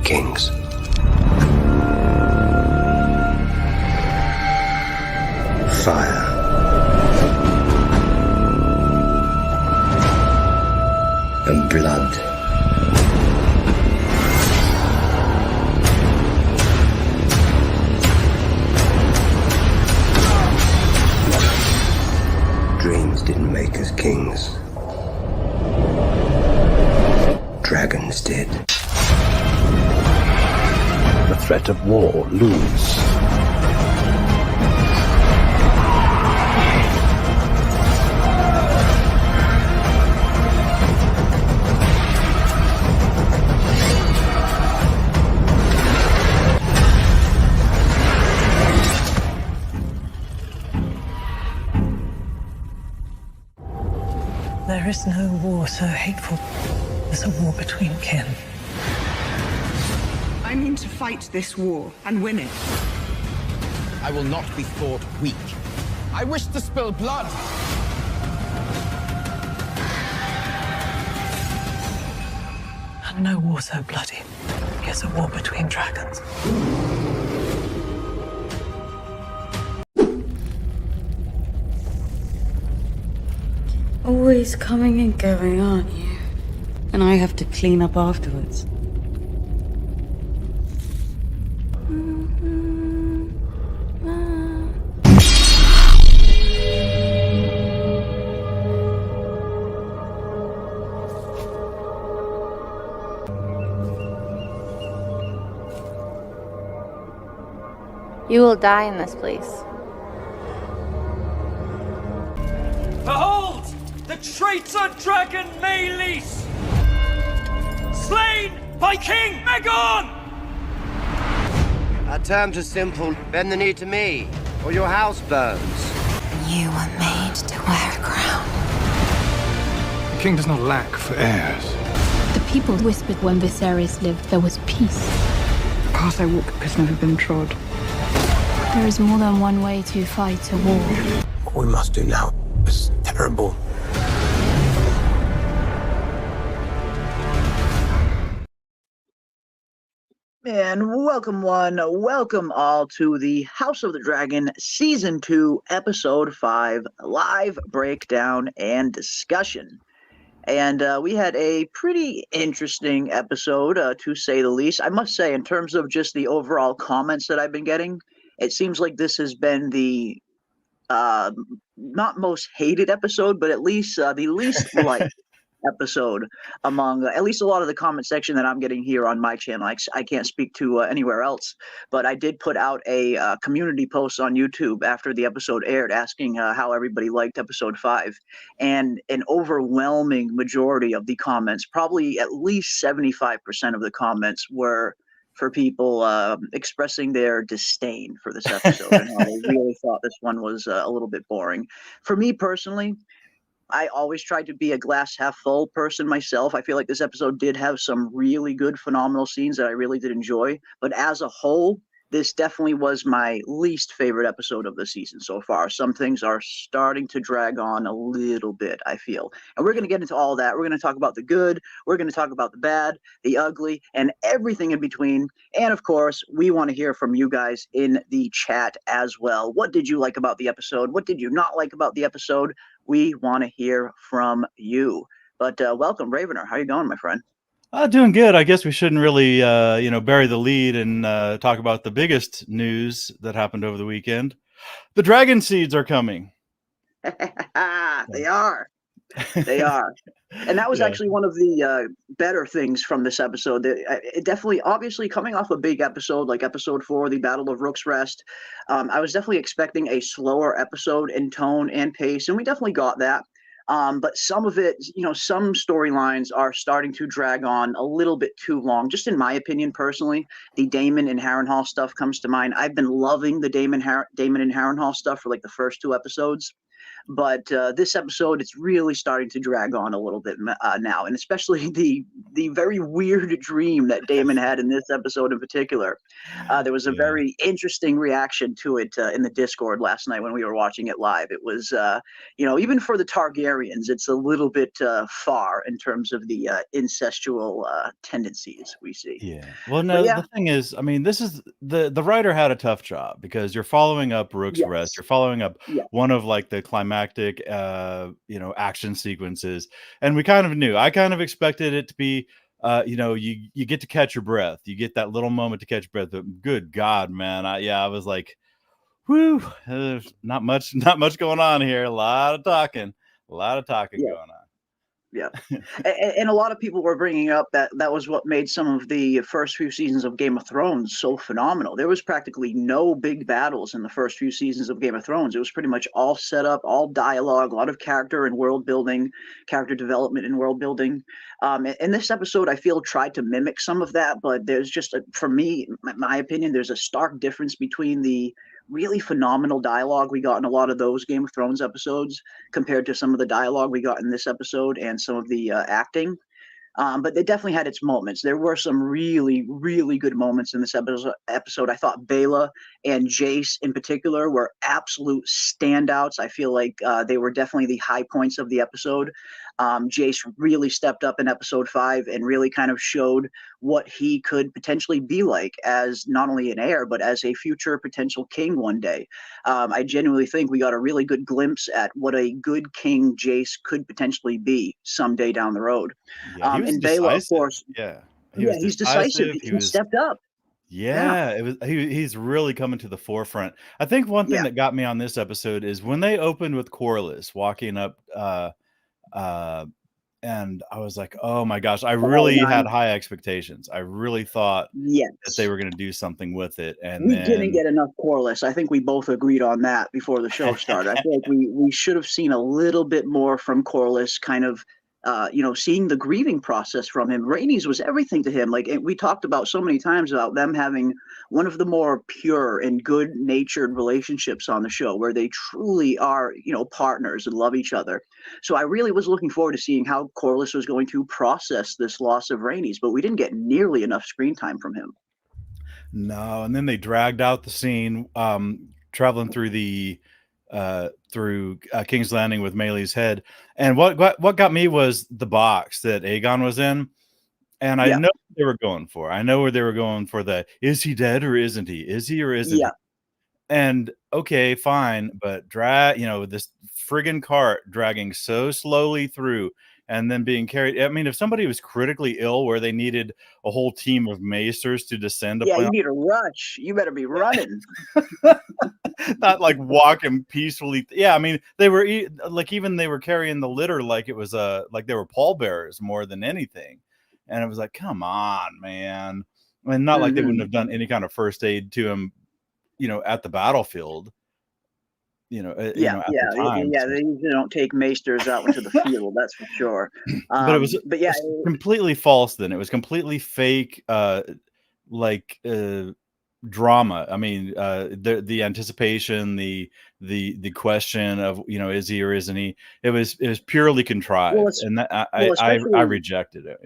kings. Fire. And blood. Dreams didn't make us kings. Dragons did. The threat of war looms. There is no war so hateful as a war between kin. I mean to fight this war and win it. I will not be thought weak. I wish to spill blood. And no war so bloody as a war between dragons. Always coming and going, aren't you? And I have to clean up afterwards. You will die in this place. Behold! The traitor dragon Maelys! Slain by King Aegon! Our terms are simple. Bend the knee to me, or your house burns. You were made to wear a crown. The king does not lack for heirs. The people whispered when Viserys lived there was peace. The path I walk has never been trod. There is more than one way to fight a war. What we must do now is terrible. And welcome one, welcome all to the House of the Dragon Season 2, Episode 5, live breakdown and discussion. And we had a pretty interesting episode, to say the least. I must say, in terms of just the overall comments that I've been getting, it seems like this has been the not most hated episode, but at least the least liked episode among at least a lot of the comment section that I'm getting here on my channel. I can't speak to anywhere else, but I did put out a community post on YouTube after the episode aired asking how everybody liked episode 5, and an overwhelming majority of the comments, probably at least 75% of the comments, were for people expressing their disdain for this episode and how they really thought this one was a little bit boring. For me personally, I always tried to be a glass half full person myself. I feel like this episode did have some really good, phenomenal scenes that I really did enjoy. But as a whole, this definitely was my least favorite episode of the season so far. Some things are starting to drag on a little bit, I feel. And we're going to get into all that. We're going to talk about the good, we're going to talk about the bad, the ugly, and everything in between. And of course, we want to hear from you guys in the chat as well. What did you like about the episode? What did you not like about the episode? We want to hear from you. But welcome, Ravener. How you going, my friend? Doing good. I guess we shouldn't really, bury the lead and talk about the biggest news that happened over the weekend. The dragon seeds are coming. They are. They are. And that was actually one of the better things from this episode. It definitely, obviously, coming off a big episode like episode 4, the Battle of Rooks Rest, I was definitely expecting a slower episode in tone and pace, and we definitely got that. But some of it, some storylines are starting to drag on a little bit too long. Just in my opinion, personally, the Daemon and Harrenhal stuff comes to mind. I've been loving the Daemon and Harrenhal stuff for like the first 2 episodes. But this episode, it's really starting to drag on a little bit now, and especially the very weird dream that Daemon had in this episode in particular. There was a very interesting reaction to it in the Discord last night when we were watching it live. It was, even for the Targaryens, it's a little bit far in terms of the incestual tendencies we see. Yeah. Well, no, the thing is, I mean, this is the writer had a tough job because you're following up Rook's Rest. You're following up one of like the climactic, action sequences, and we kind of knew. I kind of expected it to be, you get to catch your breath. You get that little moment to catch your breath. But good God, man! I was like, whoo, there's not much going on here. A lot of talking going on. Yeah, and a lot of people were bringing up that was what made some of the first few seasons of Game of Thrones so phenomenal. There was practically no big battles in the first few seasons of Game of Thrones. It was pretty much all set up, all dialogue, a lot of character and world building, character development and world building. And this episode, I feel, tried to mimic some of that, but there's just, for me, my opinion, there's a stark difference between the really phenomenal dialogue we got in a lot of those Game of Thrones episodes compared to some of the dialogue we got in this episode and some of the acting. But it definitely had its moments. There were some really, really good moments in this episode. I thought Baela and Jace in particular were absolute standouts. I feel like they were definitely the high points of the episode. Jace really stepped up in episode 5 and really kind of showed what he could potentially be like as not only an heir, but as a future potential king one day. I genuinely think we got a really good glimpse at what a good king Jace could potentially be someday down the road. Yeah, and Baela, of course. Yeah, he's decisive. He stepped up. Yeah, it was. He's really coming to the forefront. I think one thing that got me on this episode is when they opened with Corlys walking up, and I was like, oh my gosh, I really had high expectations. I really thought that they were going to do something with it, and we didn't get enough Corlys. I think we both agreed on that before the show started. I feel like we should have seen a little bit more from Corlys, kind of. Seeing the grieving process from him. Rhaenys was everything to him. Like we talked about so many times about them having one of the more pure and good-natured relationships on the show, where they truly are, partners and love each other. So I really was looking forward to seeing how Corlys was going to process this loss of Rhaenys, but we didn't get nearly enough screen time from him. No, and then they dragged out the scene, traveling through the King's Landing with Melee's head, and what got me was the box that Aegon was in, and I know what they were going for. I know where they were going for the is he dead or isn't he? Is he or isn't he? And okay, fine, but this friggin' cart dragging so slowly through and then being carried. I mean, if somebody was critically ill where they needed a whole team of maesters to descend upon, you need a rush. You better be running. Not like walking peacefully. I mean, they were even they were carrying the litter like it was like they were pallbearers more than anything. And it was like, come on, man. I mean, not like they wouldn't have done any kind of first aid to him, at the battlefield. At the time. They usually don't take maesters out into the field, that's for sure. But it was completely false then. It was completely fake, drama. I mean, the anticipation, the question of is he or isn't he? It was purely contrived, and that I rejected it.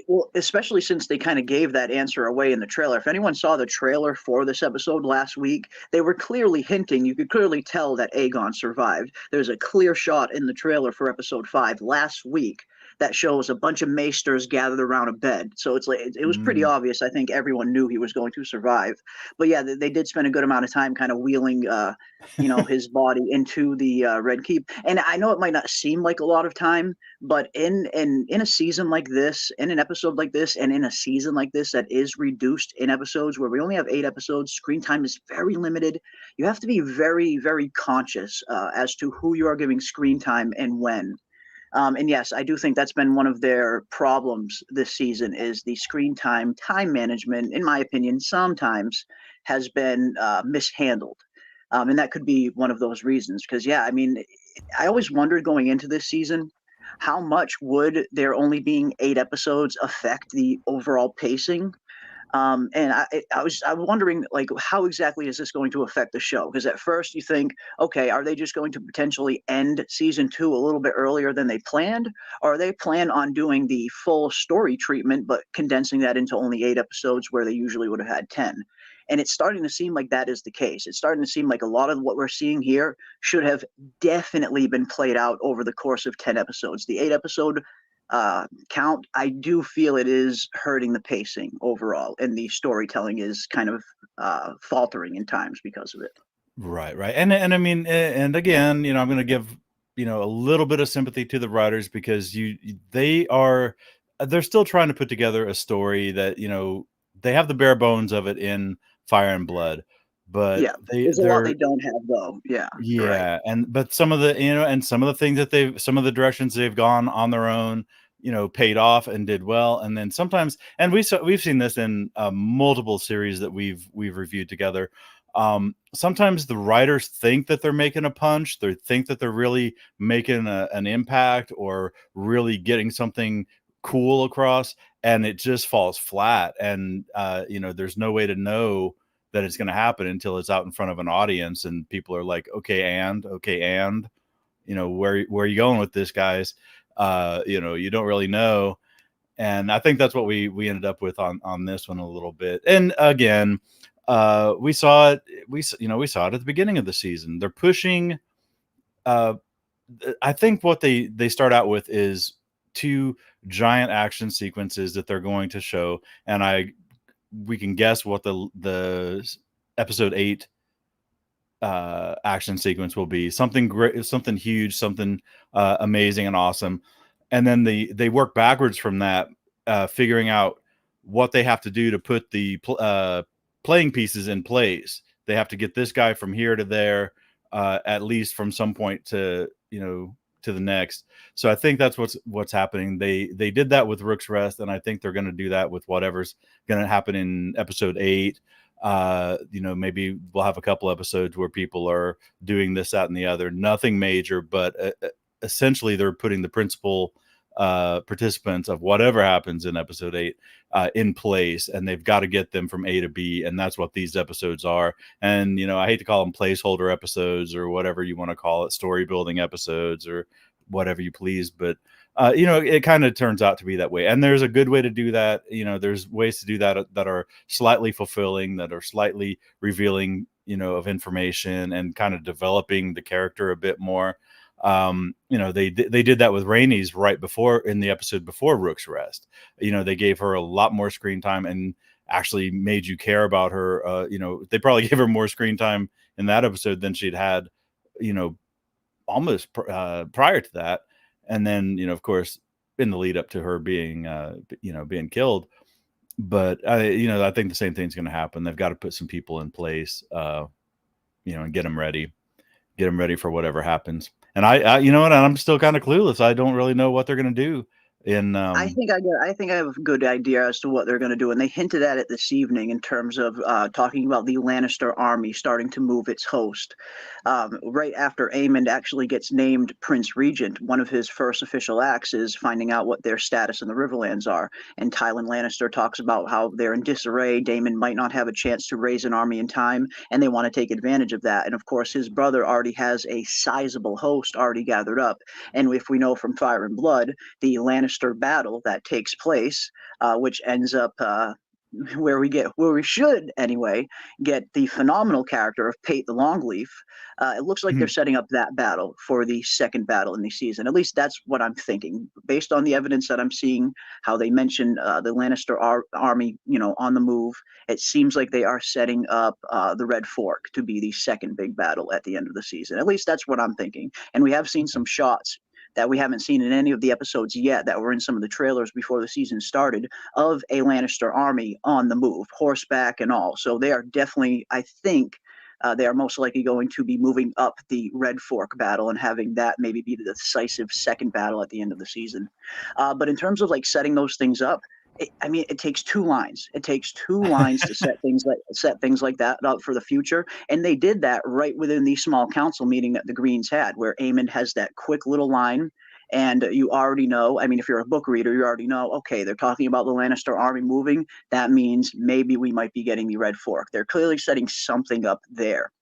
Well, especially since they kind of gave that answer away in the trailer. If anyone saw the trailer for this episode last week, they were clearly hinting. You could clearly tell that Aegon survived. There's a clear shot in the trailer for episode 5 last week that shows a bunch of maesters gathered around a bed. So it's like it was pretty obvious. I think everyone knew he was going to survive. But yeah, they did spend a good amount of time kind of wheeling, his body into the Red Keep. And I know it might not seem like a lot of time, but in a season like this, in an episode like this, and in a season like this that is reduced in episodes where we only have 8 episodes, screen time is very limited. You have to be very, very conscious as to who you are giving screen time and when. And yes, I do think that's been one of their problems this season is the screen time management, in my opinion, sometimes has been mishandled. And that could be one of those reasons because, I mean, I always wondered going into this season, how much would there only being 8 episodes affect the overall pacing? And I was wondering, like, how exactly is this going to affect the show? Because at first you think, okay, are they just going to potentially end season 2 a little bit earlier than they planned? Or are they plan on doing the full story treatment, but condensing that into only 8 episodes where they usually would have had 10? And it's starting to seem like that is the case. It's starting to seem like a lot of what we're seeing here should have definitely been played out over the course of 10 episodes. The 8 episode count, I do feel it is hurting the pacing overall, and the storytelling is kind of faltering in times because of it. Right. And I mean, and again, I'm going to give a little bit of sympathy to the writers, because they're still trying to put together a story that they have the bare bones of it in Fire and Blood, but yeah, there's a lot they don't have though. Yeah. Right. But some of the and some of the things some of the directions they've gone on their own paid off and did well. And then sometimes, and we've seen this in multiple series that we've reviewed together. Sometimes the writers think that they're making a punch, they think that they're really making an impact or really getting something cool across, and it just falls flat. And there's no way to know that it's going to happen until it's out in front of an audience and people are like, okay, and where are you going with this, guys? You don't really know. And I think that's what we ended up with on this one a little bit. And again, we saw it at the beginning of the season. They're pushing, I think what they start out with is 2 giant action sequences that they're going to show. And we can guess what the episode 8 action sequence will be. Something great, something huge, something amazing and awesome. And then they work backwards from that, figuring out what they have to do to put the playing pieces in place. They have to get this guy from here to there, at least from some point to to the next. So I think that's what's happening. They did that with Rook's Rest, and I think they're going to do that with whatever's going to happen in episode 8. Maybe we'll have a couple episodes where people are doing this, that, and the other. Nothing major, but essentially they're putting the principal participants of whatever happens in episode 8 in place, and they've got to get them from A to B, and that's what these episodes are. And I hate to call them placeholder episodes or whatever you want to call it, story building episodes or whatever you please, but it kind of turns out to be that way. And there's a good way to do that. There's ways to do that that are slightly fulfilling, that are slightly revealing of information and kind of developing the character a bit more. They did that with Rhaenys right before, in the episode before Rook's Rest. They gave her a lot more screen time and actually made you care about her. They probably gave her more screen time in that episode than she'd had, almost prior to that. And then, of course, in the lead up to her being killed. But I think the same thing's going to happen. They've got to put some people in place, and get them ready for whatever happens. And I'm still kind of clueless. I don't really know what they're going to do. I think I have a good idea as to what they're going to do, and they hinted at it this evening in terms of talking about the Lannister army starting to move its host. Right after Aemond actually gets named Prince Regent, one of his first official acts is finding out what their status in the Riverlands are. And Tywin Lannister talks about how they're in disarray. Daemon might not have a chance to raise an army in time, and they want to take advantage of that. And of course, his brother already has a sizable host already gathered up. And if we know from Fire and Blood, the Lannister battle that takes place, which ends up where we should anyway get the phenomenal character of Pate the Longleaf. It looks like they're setting up that battle for the second battle in the season. At least that's what I'm thinking, based on the evidence that I'm seeing. How they mention the Lannister army, on the move. It seems like they are setting up the Red Fork to be the second big battle at the end of the season. At least that's what I'm thinking. And we have seen some shots that we haven't seen in any of the episodes yet, that were in some of the trailers before the season started, of a Lannister army on the move, horseback and all. So they are definitely, I think, they are most likely going to be moving up the Red Fork battle and having that maybe be the decisive second battle at the end of the season. But in terms of setting those things up, it takes 2 lines. It takes 2 lines to set things like that up for the future. And they did that right within the small council meeting that the Greens had, where Aemond has that quick little line, And you already know, I mean, if you're a book reader, you already know, okay, they're talking about the Lannister army moving. That means maybe we might be getting the Red Fork. They're clearly setting something up there.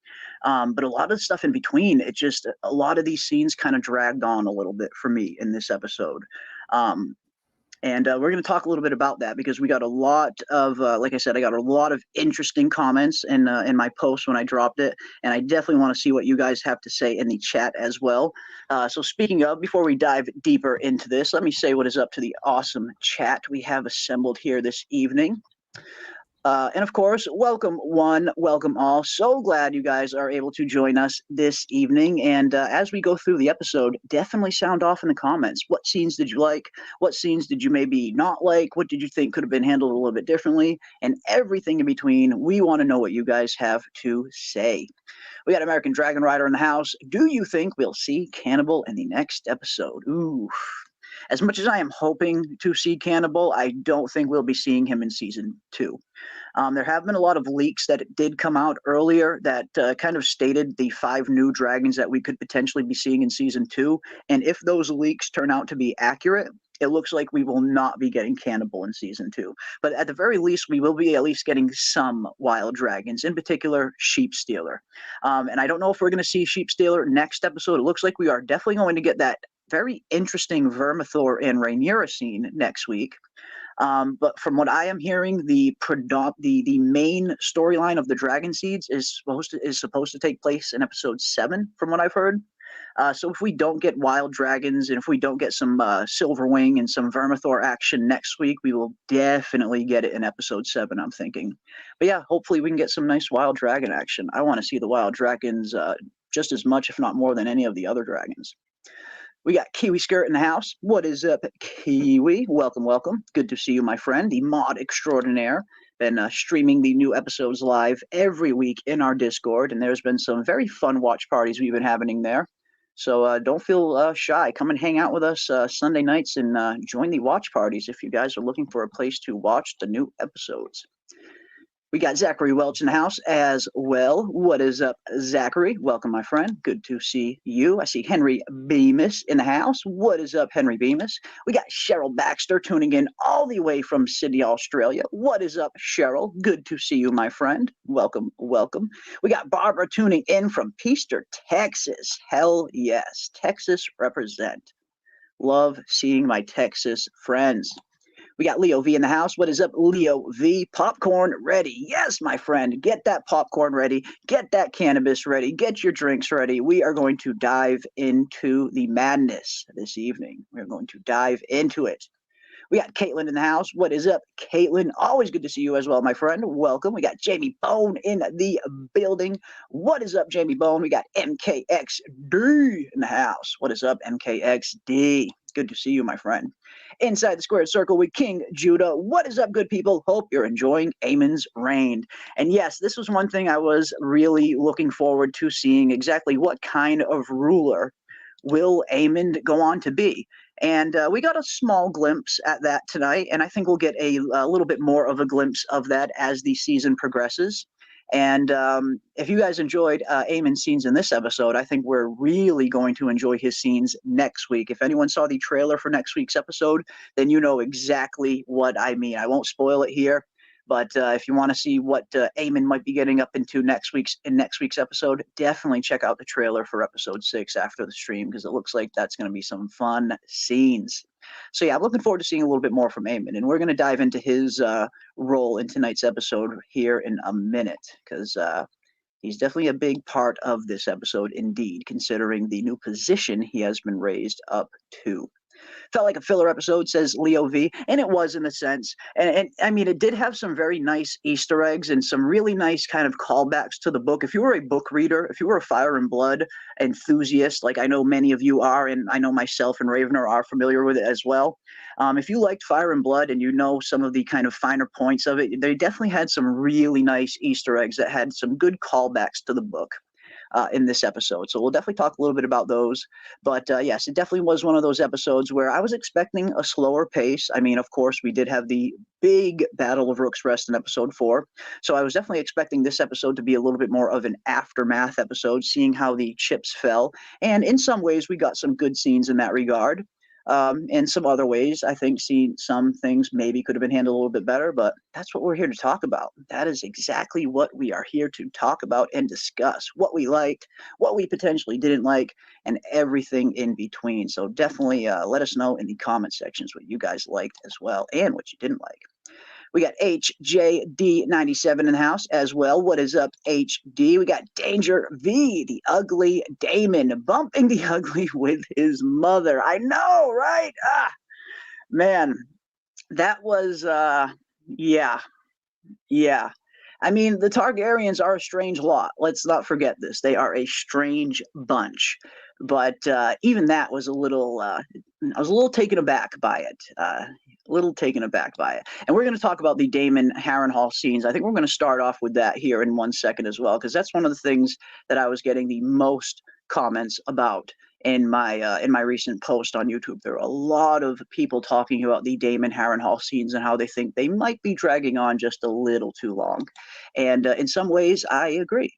But a lot of stuff in between, it just, a lot of these scenes kind of dragged on a little bit for me in this episode. And we're going to talk a little bit about that because we got a lot of, like I said, I got a lot of interesting comments in my post when I dropped it. And I definitely want to see what you guys have to say in the chat as well. So speaking of, before we dive deeper into this, let me say what is up to the awesome chat we have assembled here this evening. And of course, welcome one, welcome all. So glad you guys are able to join us this evening. And as we go through the episode, definitely sound off in the comments. What scenes did you like? What scenes did you maybe not like? What did you think could have been handled a little bit differently? And everything in between. We want to know what you guys have to say. We got American Dragon Rider in the house. Do you think we'll see Cannibal in the next episode? Ooh. As much as I am hoping to see Cannibal, I don't think we'll be seeing him in season 2. There have been a lot of leaks that did come out earlier that kind of stated the 5 new dragons that we could potentially be seeing in season 2. And if those leaks turn out to be accurate, it looks like we will not be getting Cannibal in season 2. But at the very least, we will be at least getting some wild dragons, in particular Sheepstealer. And I don't know if we're going to see Sheepstealer next episode. It looks like we are definitely going to get that very interesting Vermithor and Rhaenyra scene next week. But from what I am hearing, the main storyline of the Dragon Seeds is supposed to take place in episode 7, from what I've heard. So if we don't get wild dragons and if we don't get some Silverwing and some Vermithor action next week, we will definitely get it in episode 7, I'm thinking. But yeah, hopefully we can get some nice wild dragon action. I want to see the wild dragons just as much, if not more, than any of the other dragons. We got Kiwi Skirt in the house. What is up, Kiwi? Welcome, welcome. Good to see you, my friend, the mod extraordinaire. Been streaming the new episodes live every week in our Discord, and there's been some very fun watch parties we've been having there. So don't feel shy. Come and hang out with us Sunday nights and join the watch parties if you guys are looking for a place to watch the new episodes. We got Zachary Welch in the house as well. What is up, Zachary? Welcome, my friend. Good to see you. I see Henry Bemis in the house. What is up, Henry Bemis? We got Cheryl Baxter tuning in all the way from Sydney, Australia. What is up, Cheryl? Good to see you, my friend. Welcome, welcome. We got Barbara tuning in from Peaster, Texas. Hell yes. Texas represent. Love seeing my Texas friends. We got Leo V in the house. What is up, Leo V? Popcorn ready. Yes, my friend. Get that popcorn ready. Get that cannabis ready. Get your drinks ready. We are going to dive into the madness this evening. We're going to dive into it. We got Caitlin in the house. What is up, Caitlin? Always good to see you as well, my friend. Welcome. We got Jamie Bone in the building. What is up, Jamie Bone? We got MKXD in the house. What is up, MKXD? Good to see you, my friend. Inside the squared circle with King Judah. What is up, good people? Hope you're enjoying Aemond's reign. And yes, this was one thing I was really looking forward to seeing, exactly what kind of ruler will Aemond go on to be. And we got a small glimpse at that tonight, and I think we'll get a little bit more of a glimpse of that as the season progresses. And if you guys enjoyed Aemond's scenes in this episode, I think we're really going to enjoy his scenes next week. If anyone saw the trailer for next week's episode, then you know exactly what I mean. I won't spoil it here, but if you want to see what Aemond might be getting up into next week's episode, definitely check out the trailer for episode 6 after the stream, because it looks like that's going to be some fun scenes. So yeah, I'm looking forward to seeing a little bit more from Aemond, and we're going to dive into his role in tonight's episode here in a minute, because he's definitely a big part of this episode indeed, considering the new position he has been raised up to. Felt like a filler episode, says Leo V, and it was in a sense. And I mean, it did have some very nice Easter eggs and some really nice kind of callbacks to the book. If you were a book reader, if you were a Fire and Blood enthusiast, like I know many of you are, and I know myself and Ravener are familiar with it as well. If you liked Fire and Blood and you know some of the kind of finer points of it, they definitely had some really nice Easter eggs that had some good callbacks to the book. in this episode. So we'll definitely talk a little bit about those. But yes, it definitely was one of those episodes where I was expecting a slower pace. I mean, of course, we did have the big Battle of Rooks Rest in episode 4. So I was definitely expecting this episode to be a little bit more of an aftermath episode, seeing how the chips fell. And in some ways, we got some good scenes in that regard. In some other ways, I think some things maybe could have been handled a little bit better, but that's what we're here to talk about. That is exactly what we are here to talk about and discuss. What we liked, what we potentially didn't like, and everything in between. So definitely let us know in the comment sections what you guys liked as well and what you didn't like. We got HJD97 in the house as well. What is up, HD? We got Danger V, the ugly Daemon, bumping the ugly with his mother. I know, right? Man, that was, yeah. I mean, the Targaryens are a strange lot. Let's not forget this. They are a strange bunch. But even that was I was a little taken aback by it. And we're going to talk about the Daemon Harrenhal scenes. I think we're going to start off with that here in 1 second as well, because that's one of the things that I was getting the most comments about in my recent post on YouTube. There are a lot of people talking about the Daemon Harrenhal scenes and how they think they might be dragging on just a little too long. And in some ways, I agree.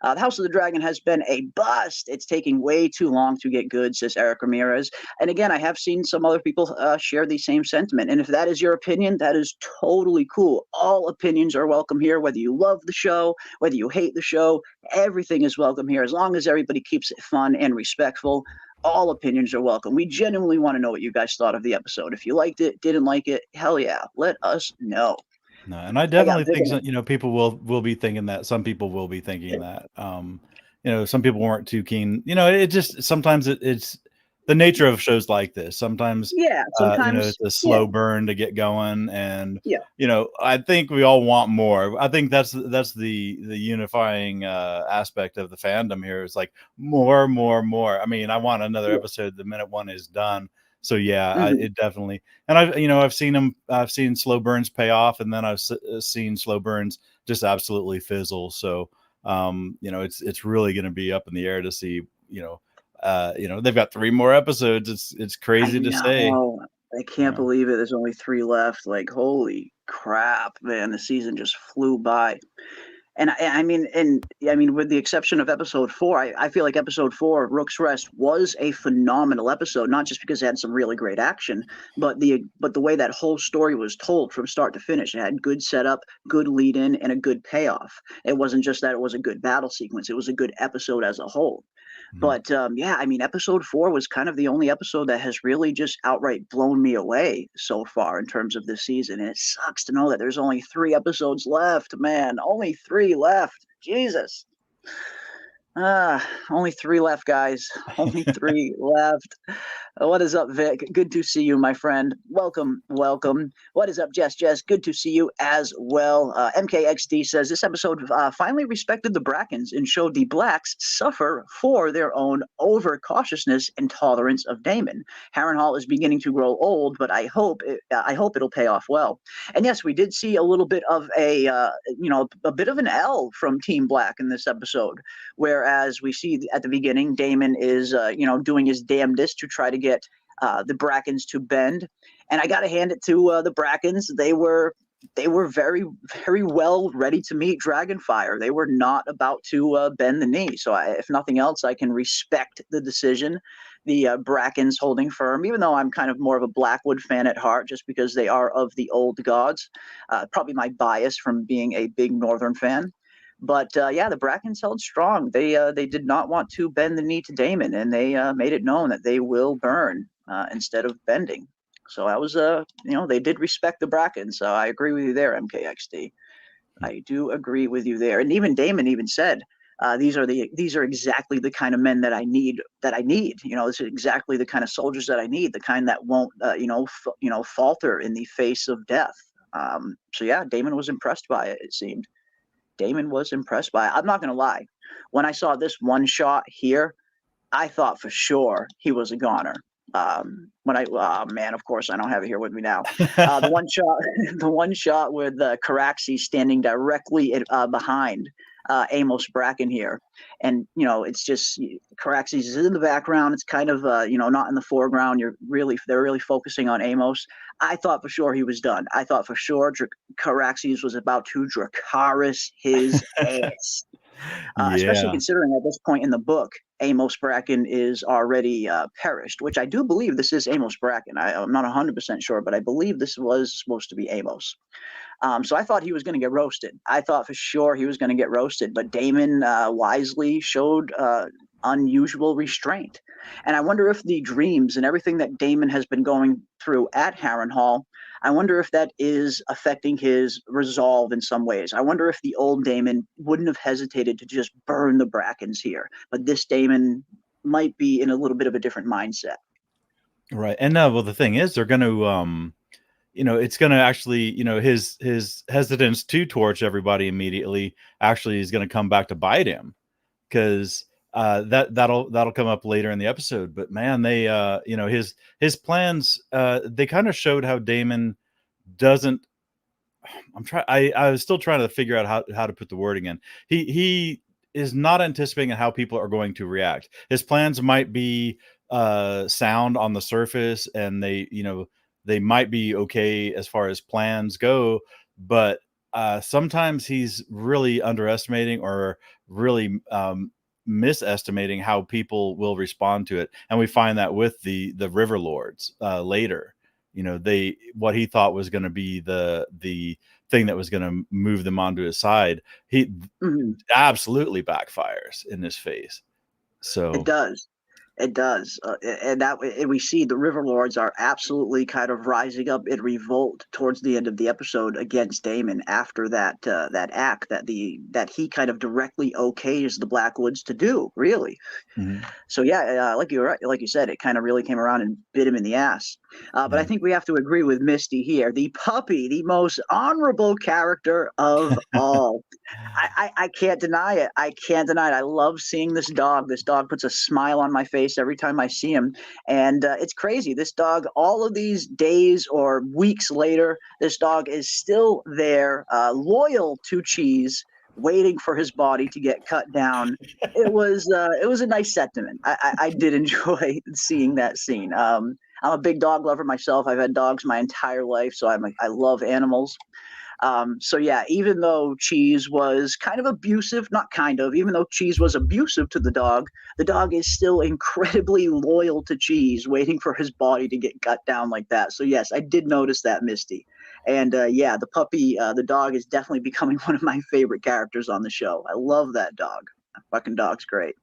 The House of the Dragon has been a bust. It's taking way too long to get good, says Eric Ramirez. And again, I have seen some other people share the same sentiment. And if that is your opinion, that is totally cool. All opinions are welcome here, whether you love the show, whether you hate the show, everything is welcome here. As long as everybody keeps it fun and respectful, all opinions are welcome. We genuinely want to know what you guys thought of the episode. If you liked it, didn't like it, hell yeah, let us know. No, and I definitely think people will be thinking that. Some people will be thinking that. Some people weren't too keen. It just sometimes it's the nature of shows like this. Sometimes it's a slow burn to get going, and I think we all want more. I think that's the unifying aspect of the fandom here. Is like more. I mean, I want another episode the minute one is done. So it definitely, and I've seen slow burns pay off, and then I've seen slow burns just absolutely fizzle. So it's really going to be up in the air to see. They've got 3 more episodes. It's crazy to say. I can't believe it. There's only 3 left. Like, holy crap, man! The season just flew by. And I mean, with the exception of episode 4, I feel like episode 4, Rooks Rest, was a phenomenal episode. Not just because it had some really great action, but the way that whole story was told from start to finish. It had good setup, good lead in, and a good payoff. It wasn't just that it was a good battle sequence; it was a good episode as a whole. But episode 4 was kind of the only episode that has really just outright blown me away so far in terms of this season. And it sucks to know that there's only 3 episodes left, man. Only 3 left. Jesus. Only 3 left, guys. Only 3 left. What is up, Vic? Good to see you, my friend. Welcome. What is up, Jess? Good to see you as well. MKXD says this episode finally respected the Brackens and showed the Blacks suffer for their own overcautiousness and tolerance of Daemon. Harrenhal is beginning to grow old, but I hope it'll pay off well. And yes, we did see a little bit of a bit of an L from Team Black in this episode, whereas we see at the beginning Daemon is doing his damnedest to try to get the Brackens to bend, and I gotta hand it to the Brackens. They were very, very well ready to meet Dragonfire. They were not about to bend the knee. So if nothing else, I can respect the decision. The Brackens holding firm, even though I'm kind of more of a Blackwood fan at heart, just because they are of the old gods. Probably my bias from being a big Northern fan. But the Brackens held strong. They did not want to bend the knee to Daemon, and they made it known that they will burn instead of bending. So that was they did respect the Brackens. So I agree with you there, MKXD. I do agree with you there. And even Daemon even said, these are exactly the kind of men that I need. This is exactly the kind of soldiers that I need, the kind that won't falter in the face of death. Daemon was impressed by it, it seemed. Daemon was impressed by it. I'm not going to lie. When I saw this one shot here, I thought for sure he was a goner. Of course, I don't have it here with me now. The one shot with Caraxes standing directly behind Amos Bracken here. And, you know, it's just Caraxes is in the background. It's kind of, you know, not in the foreground. They're really focusing on Amos. I thought for sure he was done. I thought for sure Caraxes was about to Dracarys his ass. Especially considering at this point in the book, Amos Bracken is already perished, which I do believe this is Amos Bracken. I'm not 100% sure, but I believe this was supposed to be Amos. So I thought he was going to get roasted. I thought for sure he was going to get roasted, but Daemon wisely showed unusual restraint. And I wonder if the dreams and everything that Daemon has been going through at Harrenhal, I wonder if that is affecting his resolve in some ways. I wonder if the old Daemon wouldn't have hesitated to just burn the Brackens here, but this Daemon might be in a little bit of a different mindset. Right. And well, the thing is, they're going to, you know, it's going to actually, you know, his hesitance to torch everybody immediately actually is going to come back to bite him, because that'll come up later in the episode. But man, they you know, his plans, they kind of showed how Daemon doesn't. I was still trying to figure out how to put the wording in. He is not anticipating how people are going to react. His plans might be sound on the surface, and they might be okay as far as plans go, but sometimes he's really underestimating or really misestimating how people will respond to it. And we find that with the River Lords later. You know, what he thought was going to be the thing that was going to move them onto his side, he absolutely backfires in his face. So it does. It does, and we see the River Lords are absolutely kind of rising up in revolt towards the end of the episode against Daemon after that act that he kind of directly okays the Blackwoods to do. Really, so yeah, like you said, it kind of really came around and bit him in the ass. But I think we have to agree with Misty here. The puppy, the most honorable character of all. I can't deny it. I can't deny it. I love seeing this dog. This dog puts a smile on my face every time I see him. And it's crazy. This dog, all of these days or weeks later, this dog is still there, loyal to Cheese, waiting for his body to get cut down. It was a nice sentiment. I did enjoy seeing that scene. I'm a big dog lover myself. I've had dogs my entire life, so I love animals. So yeah, even though Cheese was kind of abusive, even though Cheese was abusive to the dog is still incredibly loyal to Cheese, waiting for his body to get cut down like that. So yes, I did notice that, Misty. And yeah, the puppy, the dog is definitely becoming one of my favorite characters on the show. I love that dog. That fucking dog's great.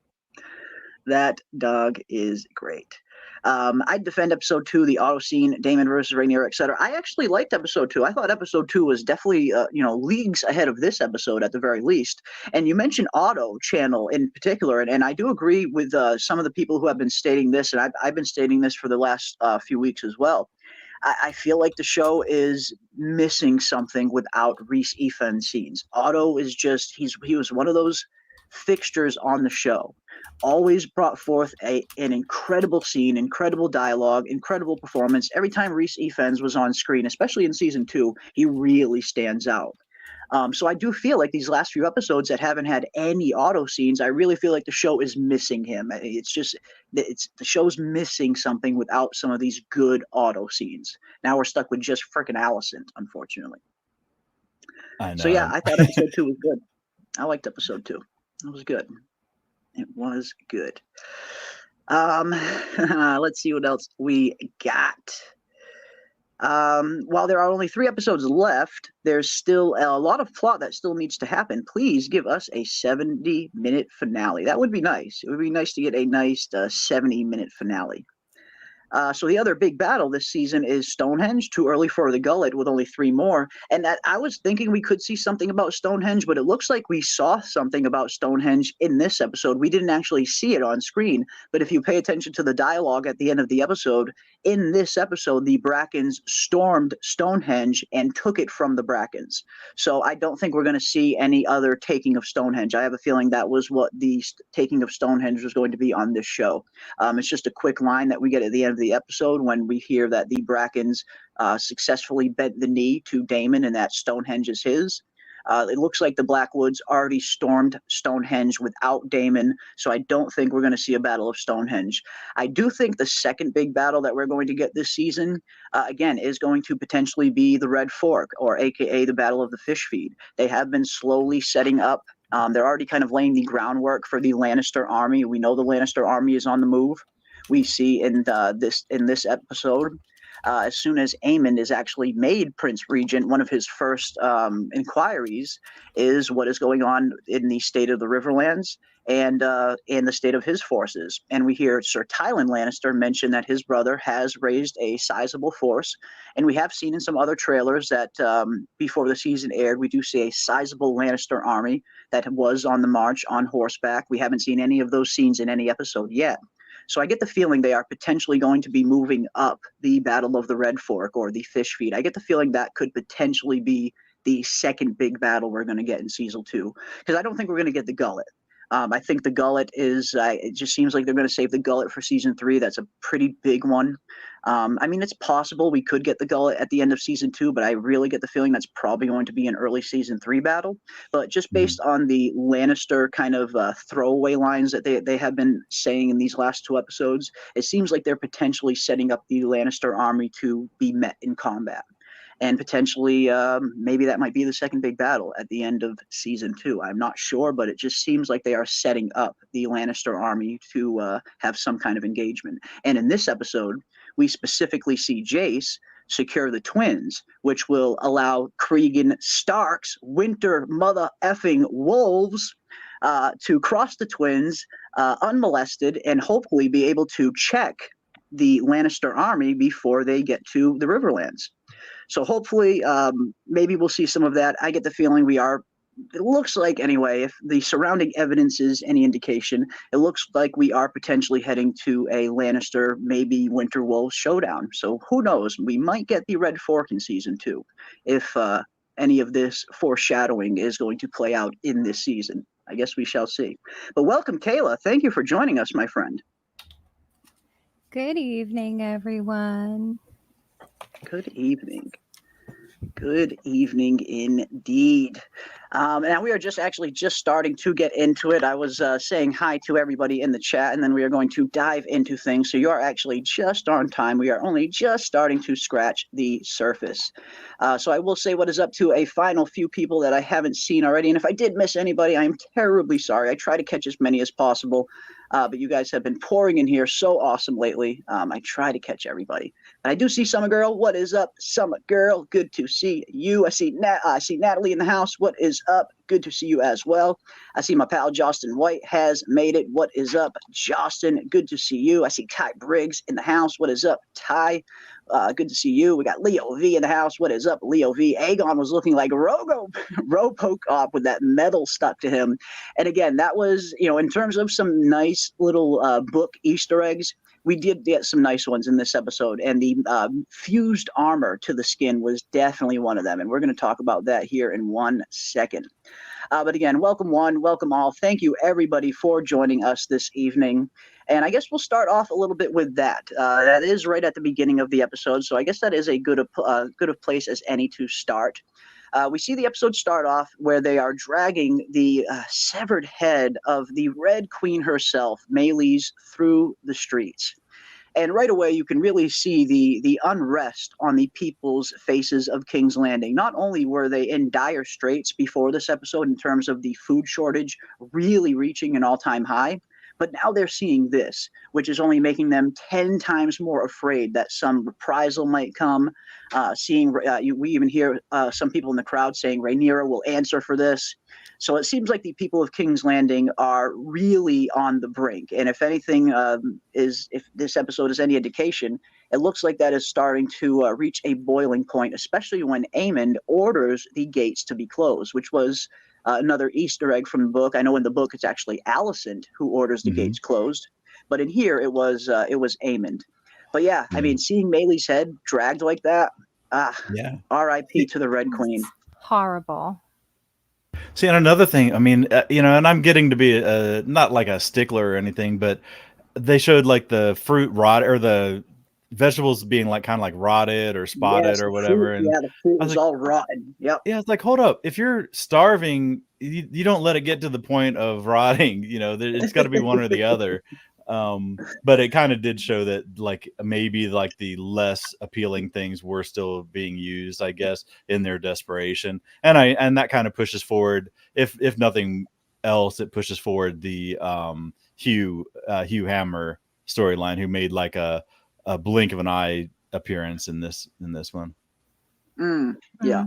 That dog is great. I'd defend episode 2, the auto scene, Daemon versus Rhaenyra, etc. I actually liked episode 2. I thought episode 2 was definitely, leagues ahead of this episode at the very least. And you mentioned Otto channel in particular, and I do agree with some of the people who have been stating this, and I've been stating this for the last few weeks as well. I feel like the show is missing something without Rhys Ifan scenes. Otto is just, he was one of those fixtures on the show. Always brought forth an incredible scene, incredible dialogue, incredible performance. Every time Rhys Ifans was on screen, especially in season 2, he really stands out. So I do feel like these last few episodes that haven't had any Otto scenes, I really feel like the show is missing him. It's just, the show's missing something without some of these good Otto scenes. Now we're stuck with just frickin' Alicent, unfortunately. I know. So yeah, I thought episode 2 was good. I liked episode 2. It was good. It was good. Let's see what else we got. While there are only 3 episodes left, there's still a lot of plot that still needs to happen. Please give us a 70-minute finale. That would be nice. It would be nice to get a nice 70-minute finale. So the other big battle this season is Stonehenge. Too early for the gullet with only 3 more. And I was thinking we could see something about Stonehenge, but it looks like we saw something about Stonehenge in this episode. We didn't actually see it on screen, but if you pay attention to the dialogue at the end of the episode, in this episode, the Brackens stormed Stonehenge and took it from the Brackens. So I don't think we're going to see any other taking of Stonehenge. I have a feeling that was what the taking of Stonehenge was going to be on this show. It's just a quick line that we get at the end of the episode when we hear that the Brackens successfully bent the knee to Daemon and that Stonehenge is his. It looks like the Blackwoods already stormed Stonehenge without Daemon, so I don't think we're going to see a Battle of Stonehenge. I do think the second big battle that we're going to get this season, again, is going to potentially be the Red Fork, or AKA the Battle of the Fish Feed. They have been slowly setting up. They're already kind of laying the groundwork for the Lannister army. We know the Lannister army is on the move. We see in this episode, as soon as Aemond is actually made Prince Regent, one of his first inquiries is what is going on in the state of the Riverlands and in the state of his forces. And we hear Sir Tywin Lannister mention that his brother has raised a sizable force. And we have seen in some other trailers that before the season aired, we do see a sizable Lannister army that was on the march on horseback. We haven't seen any of those scenes in any episode yet. So I get the feeling they are potentially going to be moving up the Battle of the Red Fork or the Fish Feed. I get the feeling that could potentially be the second big battle we're going to get in Season 2, because I don't think we're going to get the Gullet. I think the Gullet is, it just seems like they're going to save the Gullet for Season 3. That's a pretty big one. I mean, it's possible we could get the Gullet at the end of Season 2, but I really get the feeling that's probably going to be an early Season 3 battle. But just based on the Lannister kind of throwaway lines that they have been saying in these last 2 episodes, it seems like they're potentially setting up the Lannister army to be met in combat. And potentially, maybe that might be the second big battle at the end of Season 2. I'm not sure, but it just seems like they are setting up the Lannister army to have some kind of engagement. And in this episode, we specifically see Jace secure the twins, which will allow Cregan Stark's winter mother effing wolves to cross the twins unmolested and hopefully be able to check the Lannister army before they get to the Riverlands. So hopefully, maybe we'll see some of that. I get the feeling it looks like anyway, if the surrounding evidence is any indication, it looks like we are potentially heading to a Lannister, maybe Winter Wolves showdown. So who knows? We might get the Red Fork in Season 2 if any of this foreshadowing is going to play out in this season. I guess we shall see. But welcome, Kayla. Thank you for joining us, my friend. Good evening, everyone. Good evening. Good evening indeed. Now we are just starting to get into it. I was saying hi to everybody in the chat, and then we are going to dive into things. So you are actually just on time. We are only just starting to scratch the surface. So I will say what is up to a final few people that I haven't seen already. And if I did miss anybody, I am terribly sorry. I try to catch as many as possible. But you guys have been pouring in here so awesome lately. I try to catch everybody. And I do see Summer Girl. What is up, Summer Girl? Good to see you. I see Natalie in the house. What is up? Good to see you as well. I see my pal Justin White has made it. What is up, Justin? Good to see you. I see Ty Briggs in the house. What is up, Ty? Good to see you. We got Leo V in the house. What is up, Leo V? Aegon was looking like RoboCop with that medal stuck to him. And again, that was, in terms of some nice little book Easter eggs, we did get some nice ones in this episode. And the fused armor to the skin was definitely one of them. And we're going to talk about that here in 1 second. But again, welcome one, welcome all. Thank you, everybody, for joining us this evening. And I guess we'll start off a little bit with that. That is right at the beginning of the episode, so I guess that is a good of place as any to start. We see the episode start off where they are dragging the severed head of the Red Queen herself, Meleys, through the streets. And right away, you can really see the unrest on the people's faces of King's Landing. Not only were they in dire straits before this episode in terms of the food shortage really reaching an all-time high, but now they're seeing this, which is only making them 10 times more afraid that some reprisal might come. We even hear some people in the crowd saying Rhaenyra will answer for this. So it seems like the people of King's Landing are really on the brink. And if anything if this episode is any indication, it looks like that is starting to reach a boiling point, especially when Aemond orders the gates to be closed, which was another Easter egg from the book. I know in the book it's actually Alicent who orders the gates closed, but in here it was Aemond. But yeah, I mean, seeing Meleys' head dragged like that, R.I.P. to the Red Queen. Horrible. See, and another thing, I mean, and I'm getting to be not like a stickler or anything, but they showed like the fruit rot or the vegetables being like kind of like rotted or spotted Yes, or the whatever. fruit, And yeah, the fruit I was was like, all rotten. Yep. yeah, it's like, hold up. If you're starving, you don't let it get to the point of rotting. It's got to be one or the other. But it kind of did show that like maybe like the less appealing things were still being used, I guess, in their desperation. And that kind of pushes forward, if nothing else, it pushes forward the Hugh Hammer storyline, who made like a blink of an eye appearance in this one. Yeah.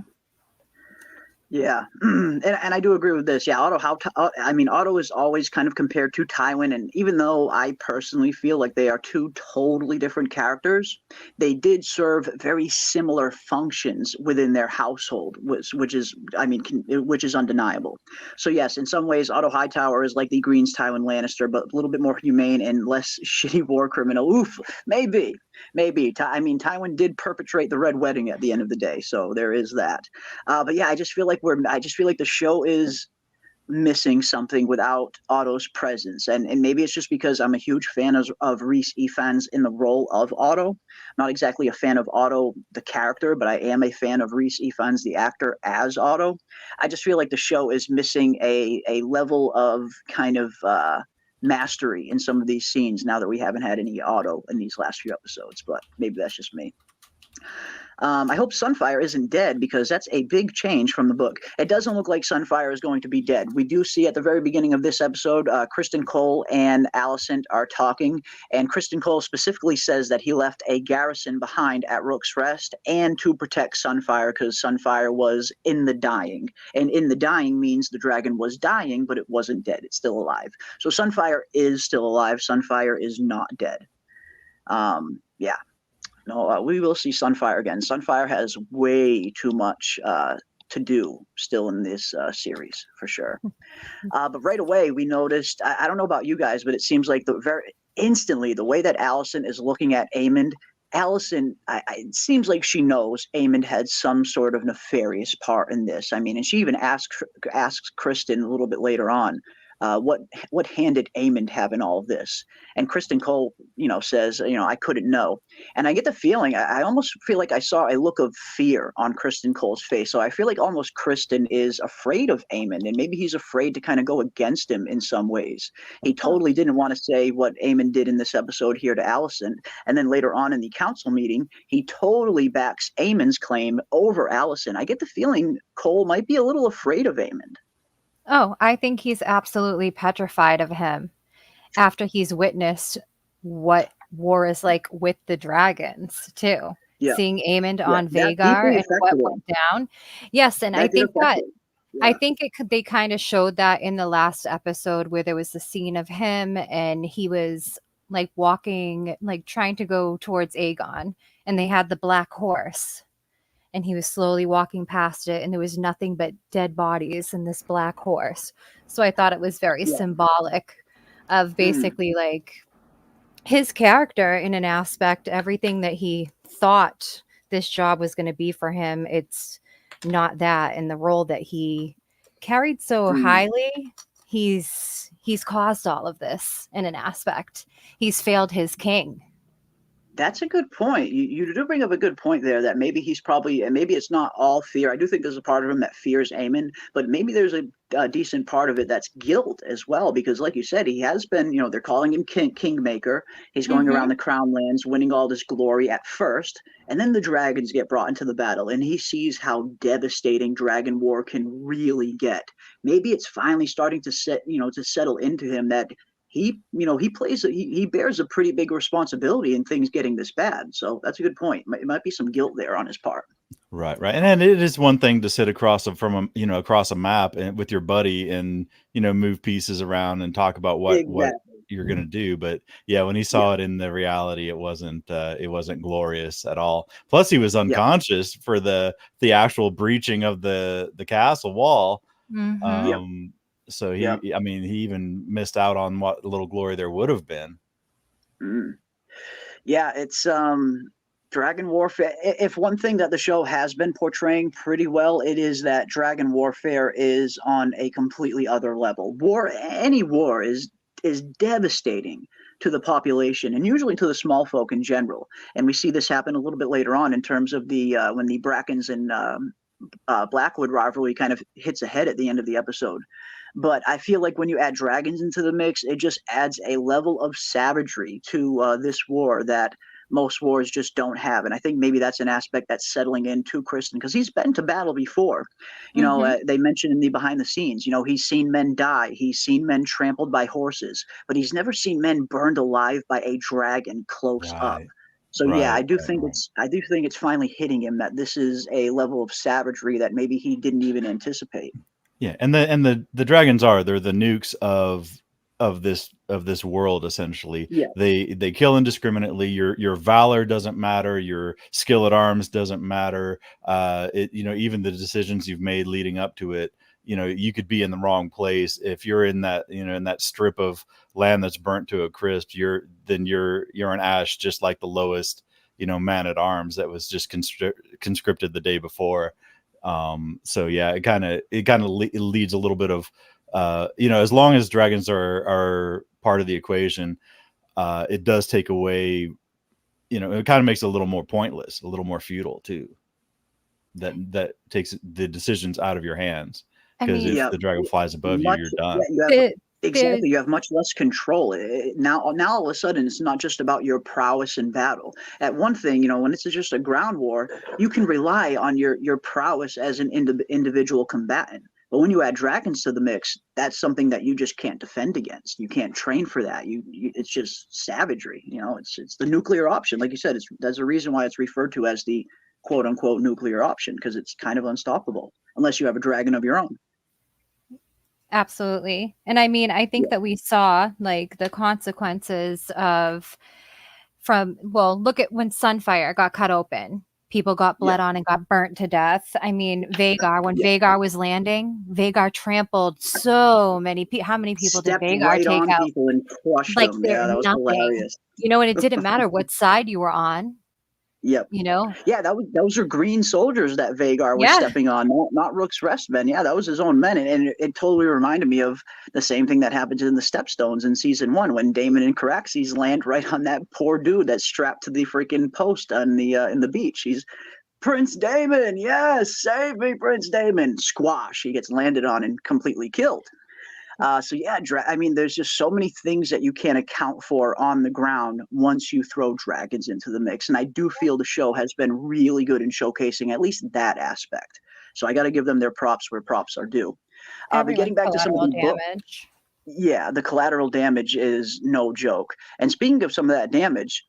Yeah, and I do agree with this. Yeah, Otto is always kind of compared to Tywin, and even though I personally feel like they are two totally different characters, they did serve very similar functions within their household, which is undeniable. So yes, in some ways, Otto Hightower is like the Green's Tywin Lannister, but a little bit more humane and less shitty war criminal. Oof, maybe. Tywin did perpetrate the Red Wedding at the end of the day, so there is that. But yeah, I just feel like the show is missing something without Otto's presence, and maybe it's just because I'm a huge fan of Rhys Ifans in the role of Otto. I'm not exactly a fan of Otto the character, but I am a fan of Rhys Ifans the actor as Otto. I just feel like the show is missing a level of kind of mastery in some of these scenes now that we haven't had any Otto in these last few episodes, but maybe that's just me. I hope Sunfire isn't dead, because that's a big change from the book. It doesn't look like Sunfire is going to be dead. We do see at the very beginning of this episode, Criston Cole and Alicent are talking, and Criston Cole specifically says that he left a garrison behind at Rooks Rest and to protect Sunfire, because Sunfire was in the dying. And in the dying means the dragon was dying, but it wasn't dead. It's still alive. So Sunfire is still alive. Sunfire is not dead. Yeah. No, we will see Sunfire again. Sunfire has way too much to do still in this series, for sure. But right away, we noticed, I don't know about you guys, but it seems like instantly, the way that Alicent is looking at Aemond, Alicent, it seems like she knows Aemond had some sort of nefarious part in this. And she even asks Criston a little bit later on, what hand did Aemond have in all of this? And Criston Cole, says, I couldn't know. And I get the feeling, I almost feel like I saw a look of fear on Criston Cole's face. So I feel like almost Criston is afraid of Aemond, and maybe he's afraid to kind of go against him in some ways. He totally didn't want to say what Aemond did in this episode here to Alicent. And then later on in the council meeting, he totally backs Aemond's claim over Alicent. I get the feeling Cole might be a little afraid of Aemond. Oh, I think he's absolutely petrified of him after he's witnessed what war is like with the dragons, too. Yeah. Seeing Aemond on Vhagar and what went down. Yes, and I think they kind of showed that in the last episode, where there was the scene of him and he was like walking, like trying to go towards Aegon, and they had the black horse. And he was slowly walking past it, and there was nothing but dead bodies in this black horse. So I thought it was very symbolic of basically like his character in an aspect. Everything that he thought this job was going to be for him, it's not that. And the role that he carried so highly, he's caused all of this in an aspect. He's failed his king. That's a good point. You do bring up a good point there, that maybe he's probably, and maybe it's not all fear. I do think there's a part of him that fears Aemond, but maybe there's a decent part of it that's guilt as well, because like you said, he has been, they're calling him Kingmaker. He's going around the Crown Lands, winning all this glory at first, and then the dragons get brought into the battle, and he sees how devastating dragon war can really get. Maybe it's finally starting to settle into him that he bears a pretty big responsibility in things getting this bad. So that's a good point. It might be some guilt there on his part. Right. And it is one thing to sit across a map and with your buddy and move pieces around and talk about what you're gonna do. But yeah, when he saw it in the reality, it wasn't glorious at all. Plus, he was unconscious for the actual breaching of the castle wall. So he even missed out on what little glory there would have been. Yeah, it's dragon warfare. If one thing that the show has been portraying pretty well, it is that dragon warfare is on a completely other level. Any war is devastating to the population and usually to the small folk in general. And we see this happen a little bit later on in terms of the when the Brackens and Blackwood rivalry kind of hits ahead at the end of the episode. But I feel like when you add dragons into the mix, it just adds a level of savagery to this war that most wars just don't have. And I think maybe that's an aspect that's settling into Criston, because he's been to battle before. You know, they mentioned in the behind the scenes, you know, he's seen men die. He's seen men trampled by horses, but he's never seen men burned alive by a dragon close up. So yeah, I do think it's finally hitting him that this is a level of savagery that maybe he didn't even anticipate. Yeah, and the dragons they're the nukes of this world, essentially. Yeah. They kill indiscriminately. Your valor doesn't matter, your skill at arms doesn't matter. You know, even the decisions you've made leading up to it, you know, you could be in the wrong place. If you're in that, you know, in that strip of land that's burnt to a crisp, you're an ash, just like the lowest, you know, man at arms that was just conscripted the day before. So yeah, it kind of leads a little bit of, you know, as long as dragons are part of the equation, it does take away, you know, it kind of makes it a little more pointless, a little more futile too. That takes the decisions out of your hands, because if the dragon flies above you, you're done. Exactly, you have much less control. Now all of a sudden, it's not just about your prowess in battle. At one thing, you know, when it's just a ground war, you can rely on your prowess as an individual combatant. But when you add dragons to the mix, that's something that you just can't defend against. You can't train for that. It's just savagery. You know, it's the nuclear option. Like you said, there's a reason why it's referred to as the quote unquote nuclear option, because it's kind of unstoppable unless you have a dragon of your own. Absolutely. And I mean, I think that we saw like the consequences look at when Sunfire got cut open. People got bled on and got burnt to death. I mean, Vhagar, when Vhagar was landing, Vhagar trampled so many people. How many people did Vhagar take out? People and crushed them. Yeah, that was hilarious. You know, and it didn't matter what side you were on. Yep. You know? Yeah, those are green soldiers that Vhagar was stepping on, not Rook's Rest men. Yeah, that was his own men. And it totally reminded me of the same thing that happened in the Stepstones in season 1 when Daemon and Caraxes land right on that poor dude that's strapped to the freaking post on the in the beach. He's Prince Daemon, yes, save me, Prince Daemon. Squash. He gets landed on and completely killed. So yeah, I mean, there's just so many things that you can't account for on the ground once you throw dragons into the mix. And I do feel the show has been really good in showcasing at least that aspect. So I got to give them their props where props are due. But getting back to some of the damage. The collateral damage is no joke. And speaking of some of that damage,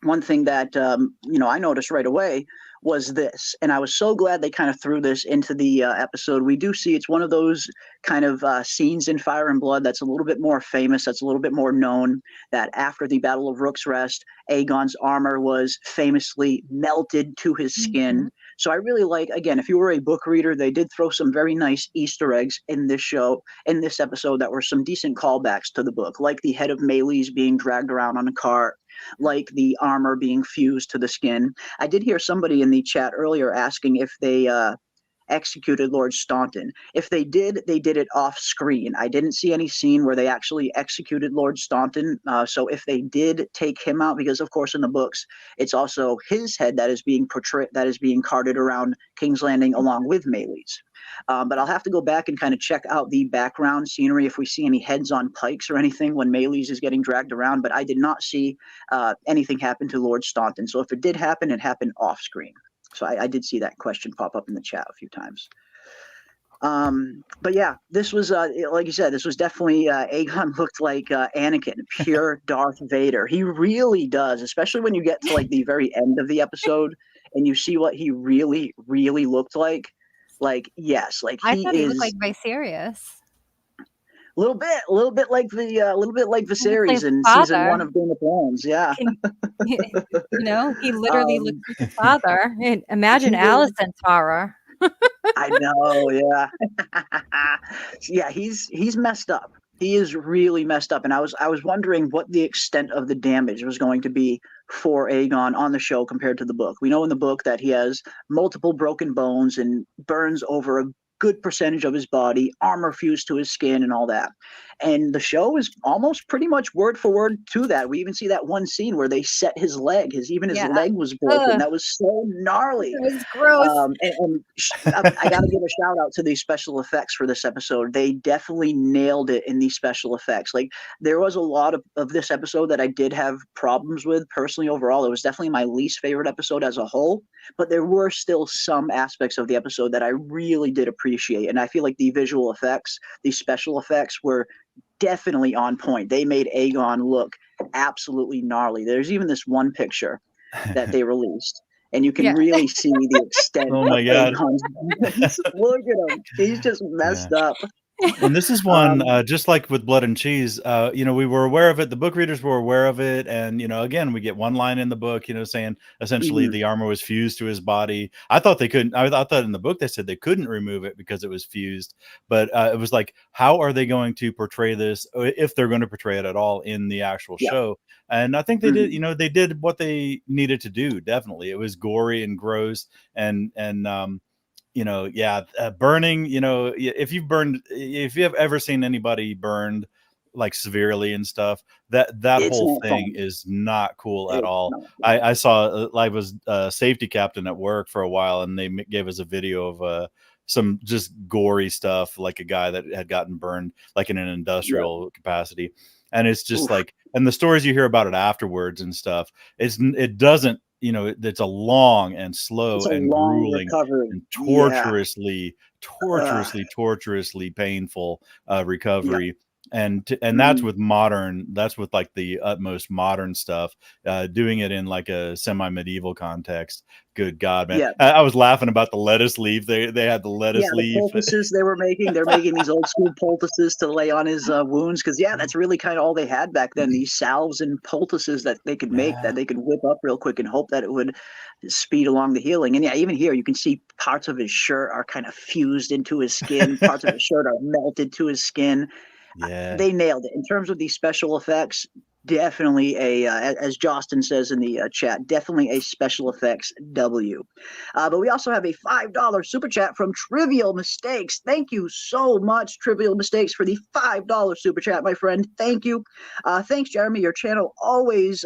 one thing that you know, I noticed right away was this, and I was so glad they kind of threw this into the episode. We do see it's one of those kind of scenes in Fire and Blood that's a little bit more famous, that's a little bit more known, that after the Battle of Rook's Rest, Aegon's armor was famously melted to his skin. So I really like, again, if you were a book reader, they did throw some very nice Easter eggs in this show, in this episode, that were some decent callbacks to the book, like the head of Melees being dragged around on a cart, like the armor being fused to the skin. I did hear somebody in the chat earlier asking if they executed Lord Staunton. If they did it off screen. I didn't see any scene where they actually executed Lord Staunton. So if they did take him out, because of course in the books, it's also his head that is being portrayed, that is being carted around King's Landing along with Melees. But I'll have to go back and kind of check out the background scenery if we see any heads on pikes or anything when Melees is getting dragged around. But I did not see anything happen to Lord Staunton. So if it did happen, it happened off screen. So I did see that question pop up in the chat a few times. But yeah, this was, like you said, this was definitely, Aegon looked like Anakin, pure Darth Vader. He really does, especially when you get to like the very end of the episode and you see what he really, really looked like. Like, yes, like I thought he looked like Viserys. A little bit like Viserys in season 1 of Game of Thrones. Yeah. You know, he literally looked like his father. And imagine Alicent's horror. I know. Yeah. Yeah. He's messed up. He is really messed up. And I was wondering what the extent of the damage was going to be for Aegon on the show compared to the book. We know in the book that he has multiple broken bones and burns over good percentage of his body, armor fused to his skin and all that. And the show is almost pretty much word for word to that. We even see that one scene where they set his leg. His leg was broken. That was so gnarly. It was gross. I got to give a shout out to the special effects for this episode. They definitely nailed it in these special effects. Like, there was a lot of this episode that I did have problems with personally overall. It was definitely my least favorite episode as a whole, but there were still some aspects of the episode that I really did appreciate. And I feel like the visual effects, the special effects were definitely on point. They made Aegon look absolutely gnarly. There's even this one picture that they released, and you can really see the extent oh my of God. Aegon's. Look at him. He's just messed up. And this is one, just like with Blood and Cheese, we were aware of it. The book readers were aware of it. And, again, we get one line in the book, saying essentially the armor was fused to his body. I thought they couldn't. I thought in the book they said they couldn't remove it because it was fused. But it was like, how are they going to portray this, if they're going to portray it at all in the actual show? And I think they did, they did what they needed to do. Definitely. It was gory and gross and burning, if you have ever seen anybody burned like severely and stuff, that whole thing is not cool at all. I saw, I was a safety captain at work for a while, and they gave us a video of some just gory stuff, like a guy that had gotten burned like in an industrial capacity. And it's just like, and the stories you hear about it afterwards and stuff, it doesn't, it's a long and slow and grueling and torturously painful recovery. And that's with that's with like the utmost modern stuff, doing it in like a semi-medieval context. Good God, man. I was laughing about the lettuce leaf. They had the lettuce leaf. The poultices they're making these old school poultices to lay on his wounds. Cause that's really kind of all they had back then. These salves and poultices that they could make, that they could whip up real quick and hope that it would speed along the healing. And even here you can see parts of his shirt are kind of fused into his skin. Parts of his shirt are melted to his skin. They nailed it in terms of these special effects. Definitely as Jostin says in the chat, definitely a special effects W. But we also have a $5 super chat from Trivial Mistakes. Thank you so much, Trivial Mistakes, for the $5 super chat, my friend. Thank you. Thanks, Jeremy. Your channel always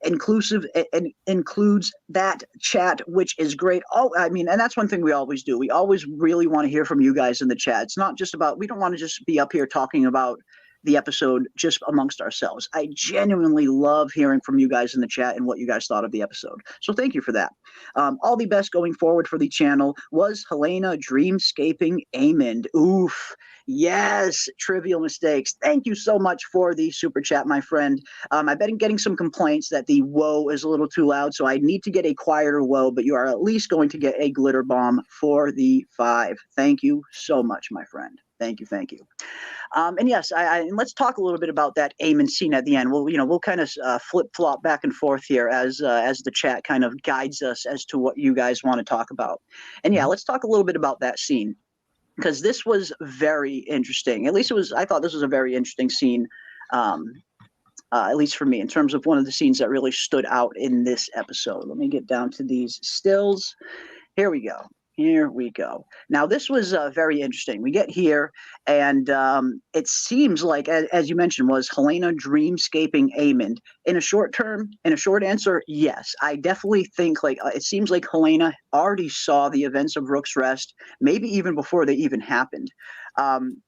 inclusive and includes that chat, which is great. And that's one thing we always do. We always really want to hear from you guys in the chat. It's not just about, we don't want to just be up here talking about the episode just amongst ourselves. I genuinely love hearing from you guys in the chat and what you guys thought of the episode. So thank you for that. All the best going forward for the channel. Was Helena dreamscaping Aemond? Oof. Yes, Trivial Mistakes. Thank you so much for the super chat, my friend. I've been getting some complaints that the whoa is a little too loud, so I need to get a quieter whoa, but you are at least going to get a glitter bomb for the 5. Thank you so much, my friend. Thank you. And yes, and let's talk a little bit about that Aemond scene at the end. We'll kind of flip-flop back and forth here as the chat kind of guides us as to what you guys want to talk about. And let's talk a little bit about that scene, because this was very interesting. At least I thought this was a very interesting scene, at least for me, in terms of one of the scenes that really stood out in this episode. Let me get down to these stills. Here we go. Now, this was very interesting. We get here, and it seems like, as you mentioned, was Helena dreamscaping Aemond? In a short answer, yes. I definitely think it seems like Helena already saw the events of Rook's Rest, maybe even before they even happened.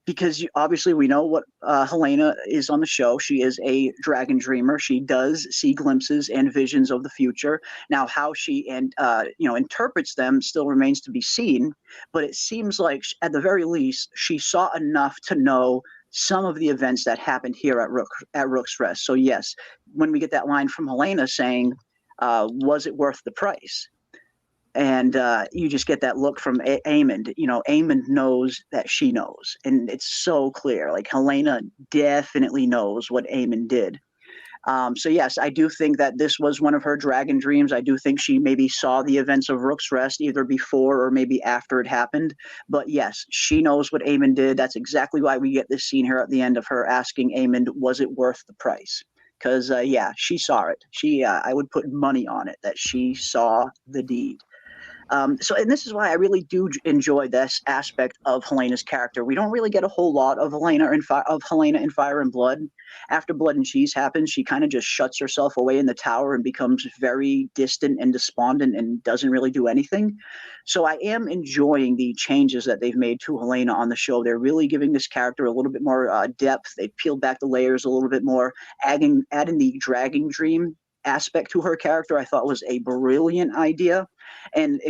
Because obviously we know what Helena is on the show. She is a dragon dreamer. She does see glimpses and visions of the future. Now, how she interprets them still remains to be seen, but it seems like at the very least she saw enough to know some of the events that happened here at Rook's Rest. So yes, when we get that line from Helena saying, was it worth the price? And you just get that look from Aemond. Aemond knows that she knows. And it's so clear. Like, Helena definitely knows what Aemond did. So, yes, I do think that this was one of her dragon dreams. I do think she maybe saw the events of Rook's Rest either before or maybe after it happened. But, yes, she knows what Aemond did. That's exactly why we get this scene here at the end of her asking Aemond, was it worth the price? Because, she saw it. I would put money on it that she saw the deed. And this is why I really do enjoy this aspect of Helena's character. We don't really get a whole lot of Helena in Fire and Blood. After Blood and Cheese happens, she kind of just shuts herself away in the tower and becomes very distant and despondent and doesn't really do anything. So I am enjoying the changes that they've made to Helena on the show. They're really giving this character a little bit more depth. They peeled back the layers a little bit more, adding the dragon dream aspect to her character. I thought was a brilliant idea, and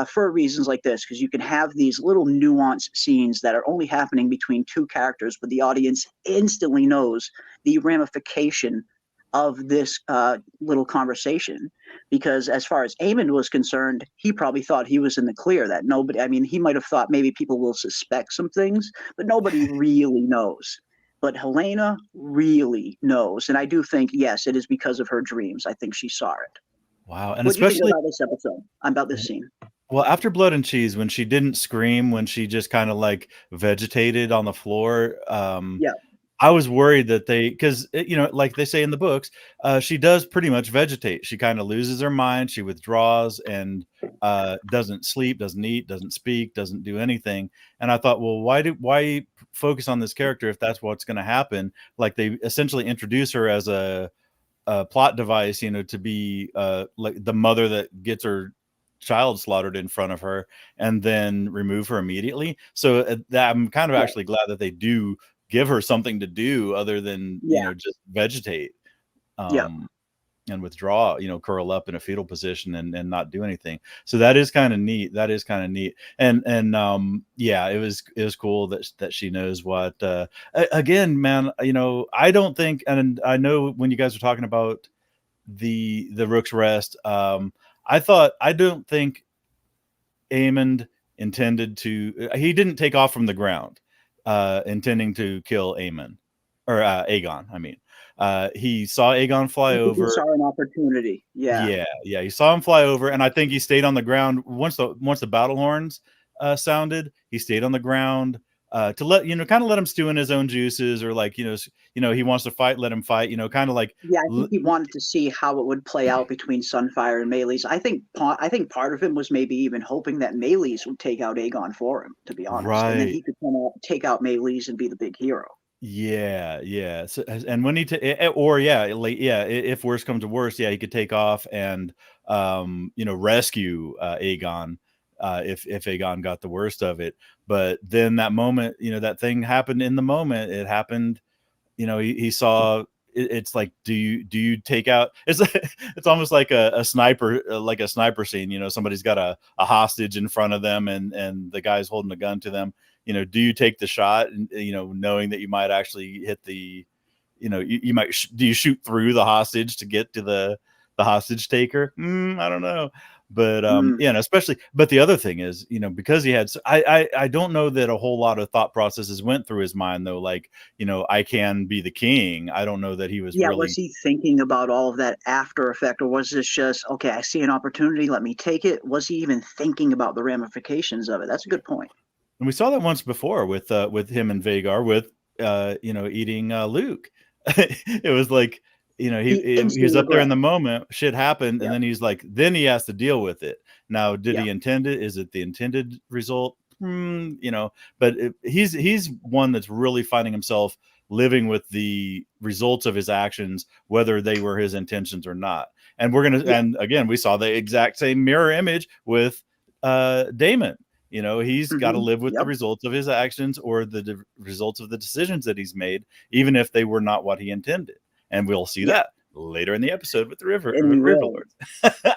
for reasons like this, because you can have these little nuanced scenes that are only happening between two characters, but the audience instantly knows the ramification of this little conversation. Because as far as Aemond was concerned, he probably thought he was in the clear, that nobody, I mean, he might have thought maybe people will suspect some things, but nobody really knows. But Helena really knows. And I do think, yes, it is because of her dreams. I think she saw it. Wow. And what do you think especially about this episode, about this scene? Well, after Blood and Cheese, when she didn't scream, when she just kind of like vegetated on the floor, Yeah. I was worried that because like they say in the books, she does pretty much vegetate. She kind of loses her mind. She withdraws and doesn't sleep, doesn't eat, doesn't speak, doesn't do anything. And I thought, well, why focus on this character if that's what's going to happen? Like they essentially introduce her as a plot device, to be like the mother that gets her child slaughtered in front of her and then remove her immediately. So I'm kind of actually glad that they do give her something to do other than just vegetate and withdraw, curl up in a fetal position and not do anything. So that is kind of neat. And it was cool that she knows what again, man, I don't think, and I know when you guys were talking about the Rooks rest, I don't think Aemond intended to, he didn't take off from the ground intending to kill Aemon or Aegon. I mean, he saw Aegon fly over. He saw an opportunity. Yeah. He saw him fly over, and I think he stayed on the ground once the battle horns sounded. He stayed on the ground to let kind of let him stew in his own juices, or like he wants to fight, let him fight. Kind of like I think he wanted to see how it would play out between Sunfire and Meleys. I think part of him was maybe even hoping that Meleys would take out Aegon for him, to be honest, right. And then he could come out, take out Meleys and be the big hero. Yeah. So, and when if worse comes to worse, he could take off and rescue Aegon if Aegon got the worst of it. But then that moment, that thing happened in the moment. It happened. He saw. It's like, do you take out? It's almost like a sniper, scene. Somebody's got a hostage in front of them, and the guy's holding a gun to them. Do you take the shot, and knowing that you might actually hit the, you might do you shoot through the hostage to get to the hostage taker? I don't know, but especially. But the other thing is, because he had, I don't know that a whole lot of thought processes went through his mind though. Like, I can be the king. I don't know that he was. Yeah, was he thinking about all of that after effect, or was this just, okay, I see an opportunity, let me take it? Was he even thinking about the ramifications of it? That's a good point. And we saw that once before with him and Vhagar with eating Luke. It was like, he was up there in the moment, shit happened, and then he's like, then he has to deal with it. Now, did he intend it? Is it the intended result? But he's one that's really finding himself living with the results of his actions, whether they were his intentions or not. And and again, we saw the exact same mirror image with Daemon. He's got to live with the results of his actions, or the results of the decisions that he's made, even if they were not what he intended. And we'll see that later in the episode with the River Lords.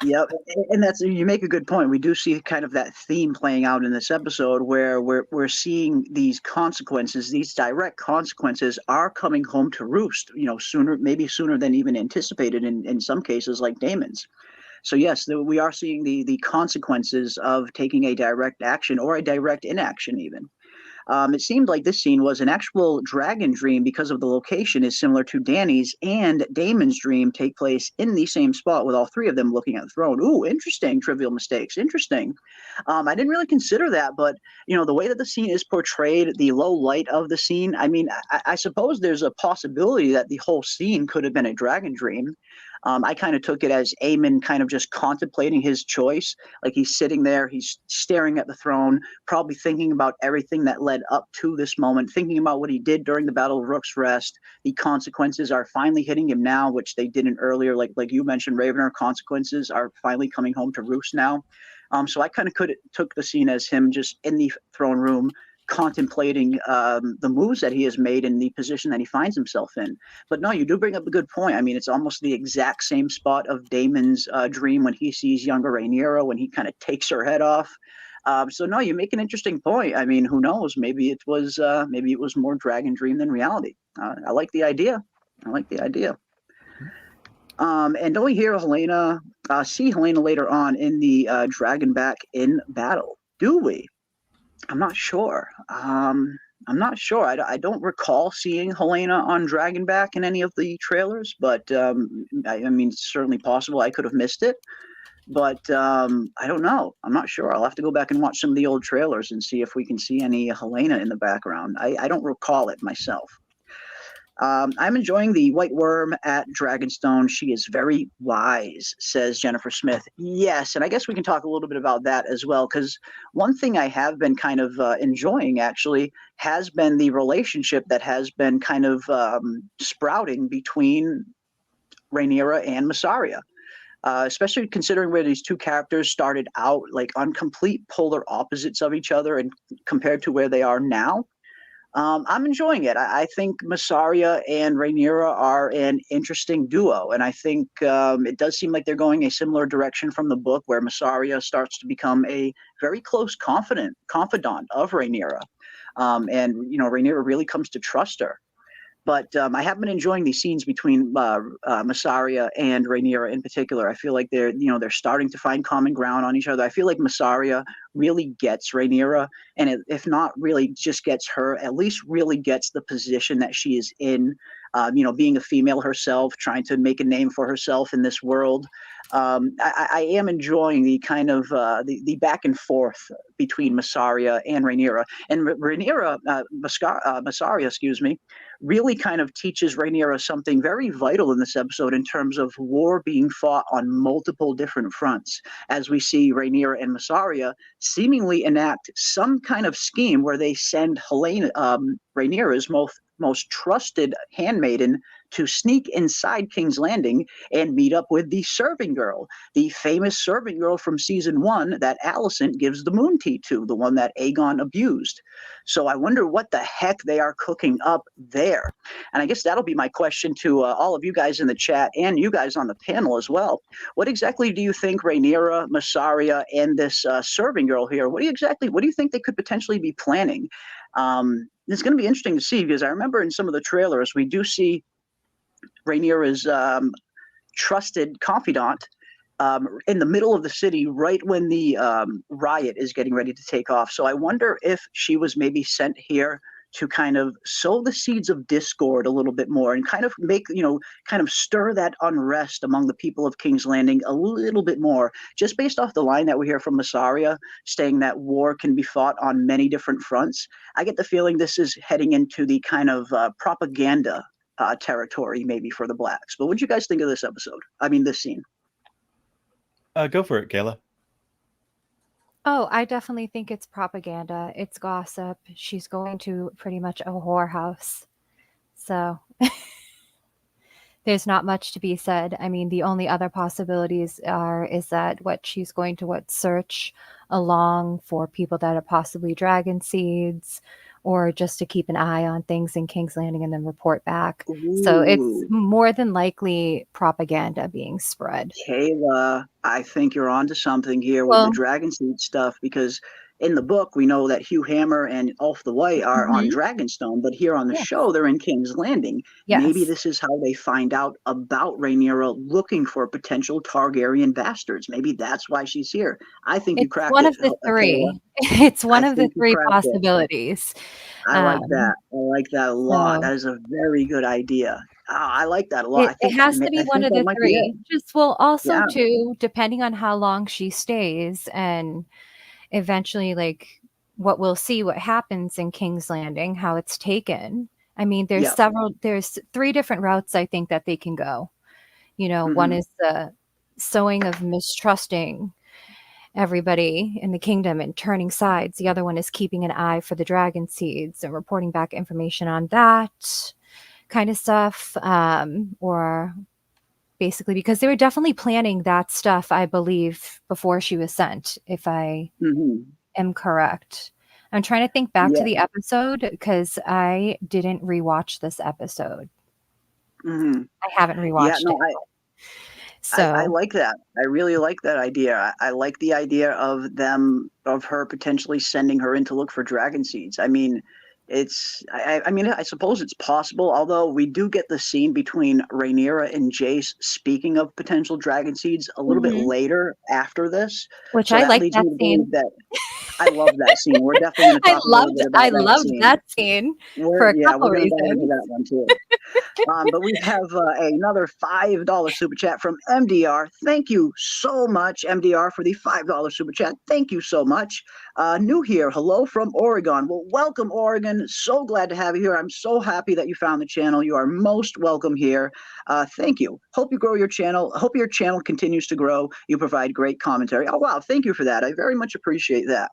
Yep. And you make a good point. We do see kind of that theme playing out in this episode, where we're seeing these consequences, these direct consequences are coming home to roost, maybe sooner than even anticipated in some cases, like Daemon's. So yes, we are seeing the consequences of taking a direct action, or a direct inaction even. It seemed like this scene was an actual dragon dream, because of the location is similar to Dany's and Daemon's dream take place in the same spot, with all three of them looking at the throne. Ooh, interesting. Trivial mistakes. Interesting. I didn't really consider that, but the way that the scene is portrayed, the low light of the scene, I mean, I suppose there's a possibility that the whole scene could have been a dragon dream. I kind of took it as Aemond kind of just contemplating his choice. Like he's sitting there, he's staring at the throne, probably thinking about everything that led up to this moment, thinking about what he did during the Battle of Rooks Rest. The consequences are finally hitting him now, which they didn't earlier. Like you mentioned, Rhaenyra, consequences are finally coming home to roost now. So I kind of took the scene as him just in the throne room, contemplating the moves that he has made and the position that he finds himself in. But no, you do bring up a good point. I mean, it's almost the exact same spot of Daemon's dream when he sees younger Rhaenyra, when he kind of takes her head off. So no, you make an interesting point. I mean, who knows? Maybe it was more dragon dream than reality. I like the idea. And don't we hear Helena, see Helena later on in the Dragonback in battle? Do we? I'm not sure. I don't recall seeing Helena on Dragonback in any of the trailers, but I mean, it's certainly possible I could have missed it. But I don't know. I'm not sure. I'll have to go back and watch some of the old trailers and see if we can see any Helena in the background. I don't recall it myself. I'm enjoying the White Worm at Dragonstone. She is very wise, says Jennifer Smith. Yes, and I guess we can talk a little bit about that as well, because one thing I have been kind of enjoying, actually, has been the relationship that has been kind of sprouting between Rhaenyra and Mysaria. Especially considering where these two characters started out, like on complete polar opposites of each other, and compared to where they are now. I'm enjoying it. I think Mysaria and Rhaenyra are an interesting duo, and I think it does seem like they're going a similar direction from the book, where Mysaria starts to become a very close confidant of Rhaenyra, and Rhaenyra really comes to trust her. But I have been enjoying these scenes between Mysaria and Rhaenyra in particular. I feel like they're starting to find common ground on each other. I feel like Mysaria really gets Rhaenyra, and if not really just gets her, at least really gets the position that she is in. Being a female herself, trying to make a name for herself in this world. I am enjoying the kind of the back and forth between Mysaria and Rhaenyra. And Rhaenyra, Mysaria, excuse me, really kind of teaches Rhaenyra something very vital in this episode in terms of war being fought on multiple different fronts, as we see Rhaenyra and Mysaria seemingly enact some kind of scheme where they send Helena, Rhaenyra's most trusted handmaiden, to sneak inside King's Landing and meet up with the serving girl, the famous serving girl from season 1 that Alicent gives the moon tea to, the one that Aegon abused. So I wonder what the heck they are cooking up there. And I guess that'll be my question to all of you guys in the chat and you guys on the panel as well. What exactly do you think Rhaenyra, Mysaria, and this serving girl here, what do you think they could potentially be planning? It's going to be interesting to see, because I remember in some of the trailers, we do see Rhaenyra's trusted confidant in the middle of the city right when the riot is getting ready to take off. So I wonder if she was maybe sent here to kind of sow the seeds of discord a little bit more and kind of make, kind of stir that unrest among the people of King's Landing a little bit more, just based off the line that we hear from Mysaria saying that war can be fought on many different fronts. I get the feeling this is heading into the kind of propaganda territory maybe for the Blacks. But what do you guys think of this episode? I mean, this scene. Go for it, Kayla. Oh, I definitely think it's propaganda. It's gossip. She's going to pretty much a whorehouse. So there's not much to be said. I mean, the only other possibilities is that she's going to search along for people that are possibly dragon seeds, or just to keep an eye on things in King's Landing and then report back. Ooh. So it's more than likely propaganda being spread. Kayla, I think you're onto something here with the dragon seed stuff, because in the book, we know that Hugh Hammer and Ulf the White are on Dragonstone, but here on the show, they're in King's Landing. Yes. Maybe this is how they find out about Rhaenyra looking for potential Targaryen bastards. Maybe that's why she's here. I think you cracked it. One of the three. It's one of the three possibilities. I like that. I like that a lot. That is a very good idea. I like that a lot. It has to be one of the three. Too, depending on how long she stays, and eventually, what we'll see what happens in King's Landing, how it's taken. I mean, there's 3 different routes I think that they can go. One is the sowing of mistrusting everybody in the kingdom and turning sides. The other one is keeping an eye for the dragon seeds and reporting back information on that kind of stuff. Or basically, because they were definitely planning that stuff, I believe, before she was sent, if I am correct. I'm trying to think back to the episode because I didn't rewatch this episode. I haven't rewatched it. So I like that. I really like that idea. I like the idea of her potentially sending her in to look for dragon seeds. I mean, I suppose it's possible, although we do get the scene between Rhaenyra and Jace speaking of potential dragon seeds a little bit later after this. Which I like that scene. I love that scene. We're definitely going to talk a little bit about that scene for a couple reasons. That one too. But we have another $5 super chat from MDR. Thank you so much, MDR, for the $5 super chat. Thank you so much. New here. Hello from Oregon. Well, welcome, Oregon. So glad to have you here. I'm so happy that you found the channel. You are most welcome here. Thank you. Hope you grow your channel. Hope your channel continues to grow. You provide great commentary. Oh, wow. Thank you for that. I very much appreciate that.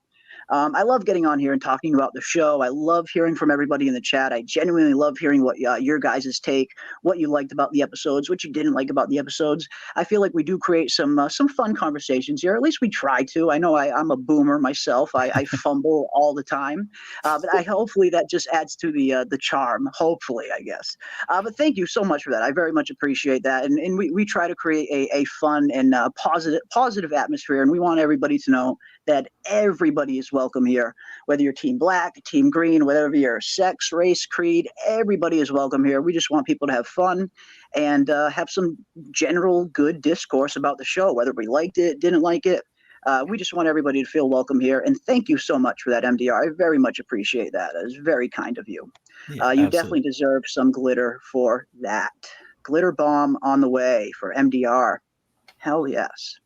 I love getting on here and talking about the show. I love hearing from everybody in the chat. I genuinely love hearing what your guys' take, what you liked about the episodes, what you didn't like about the episodes. I feel like we do create some fun conversations here. At least we try to. I know I'm a boomer myself. I fumble all the time, but hopefully that just adds to the charm. Hopefully, I guess. But thank you so much for that. I very much appreciate that. And we try to create a fun and positive atmosphere, and we want everybody to know that everybody is welcome here, whether you're team black, team green, whatever your sex, race, creed, everybody is welcome here. We just want people to have fun and have some general good discourse about the show, whether we liked it, didn't like it. We just want everybody to feel welcome here. And thank you so much for that, MDR. I very much appreciate that. It is very kind of you. You definitely deserve some glitter for that. Glitter bomb on the way for MDR. Hell yes.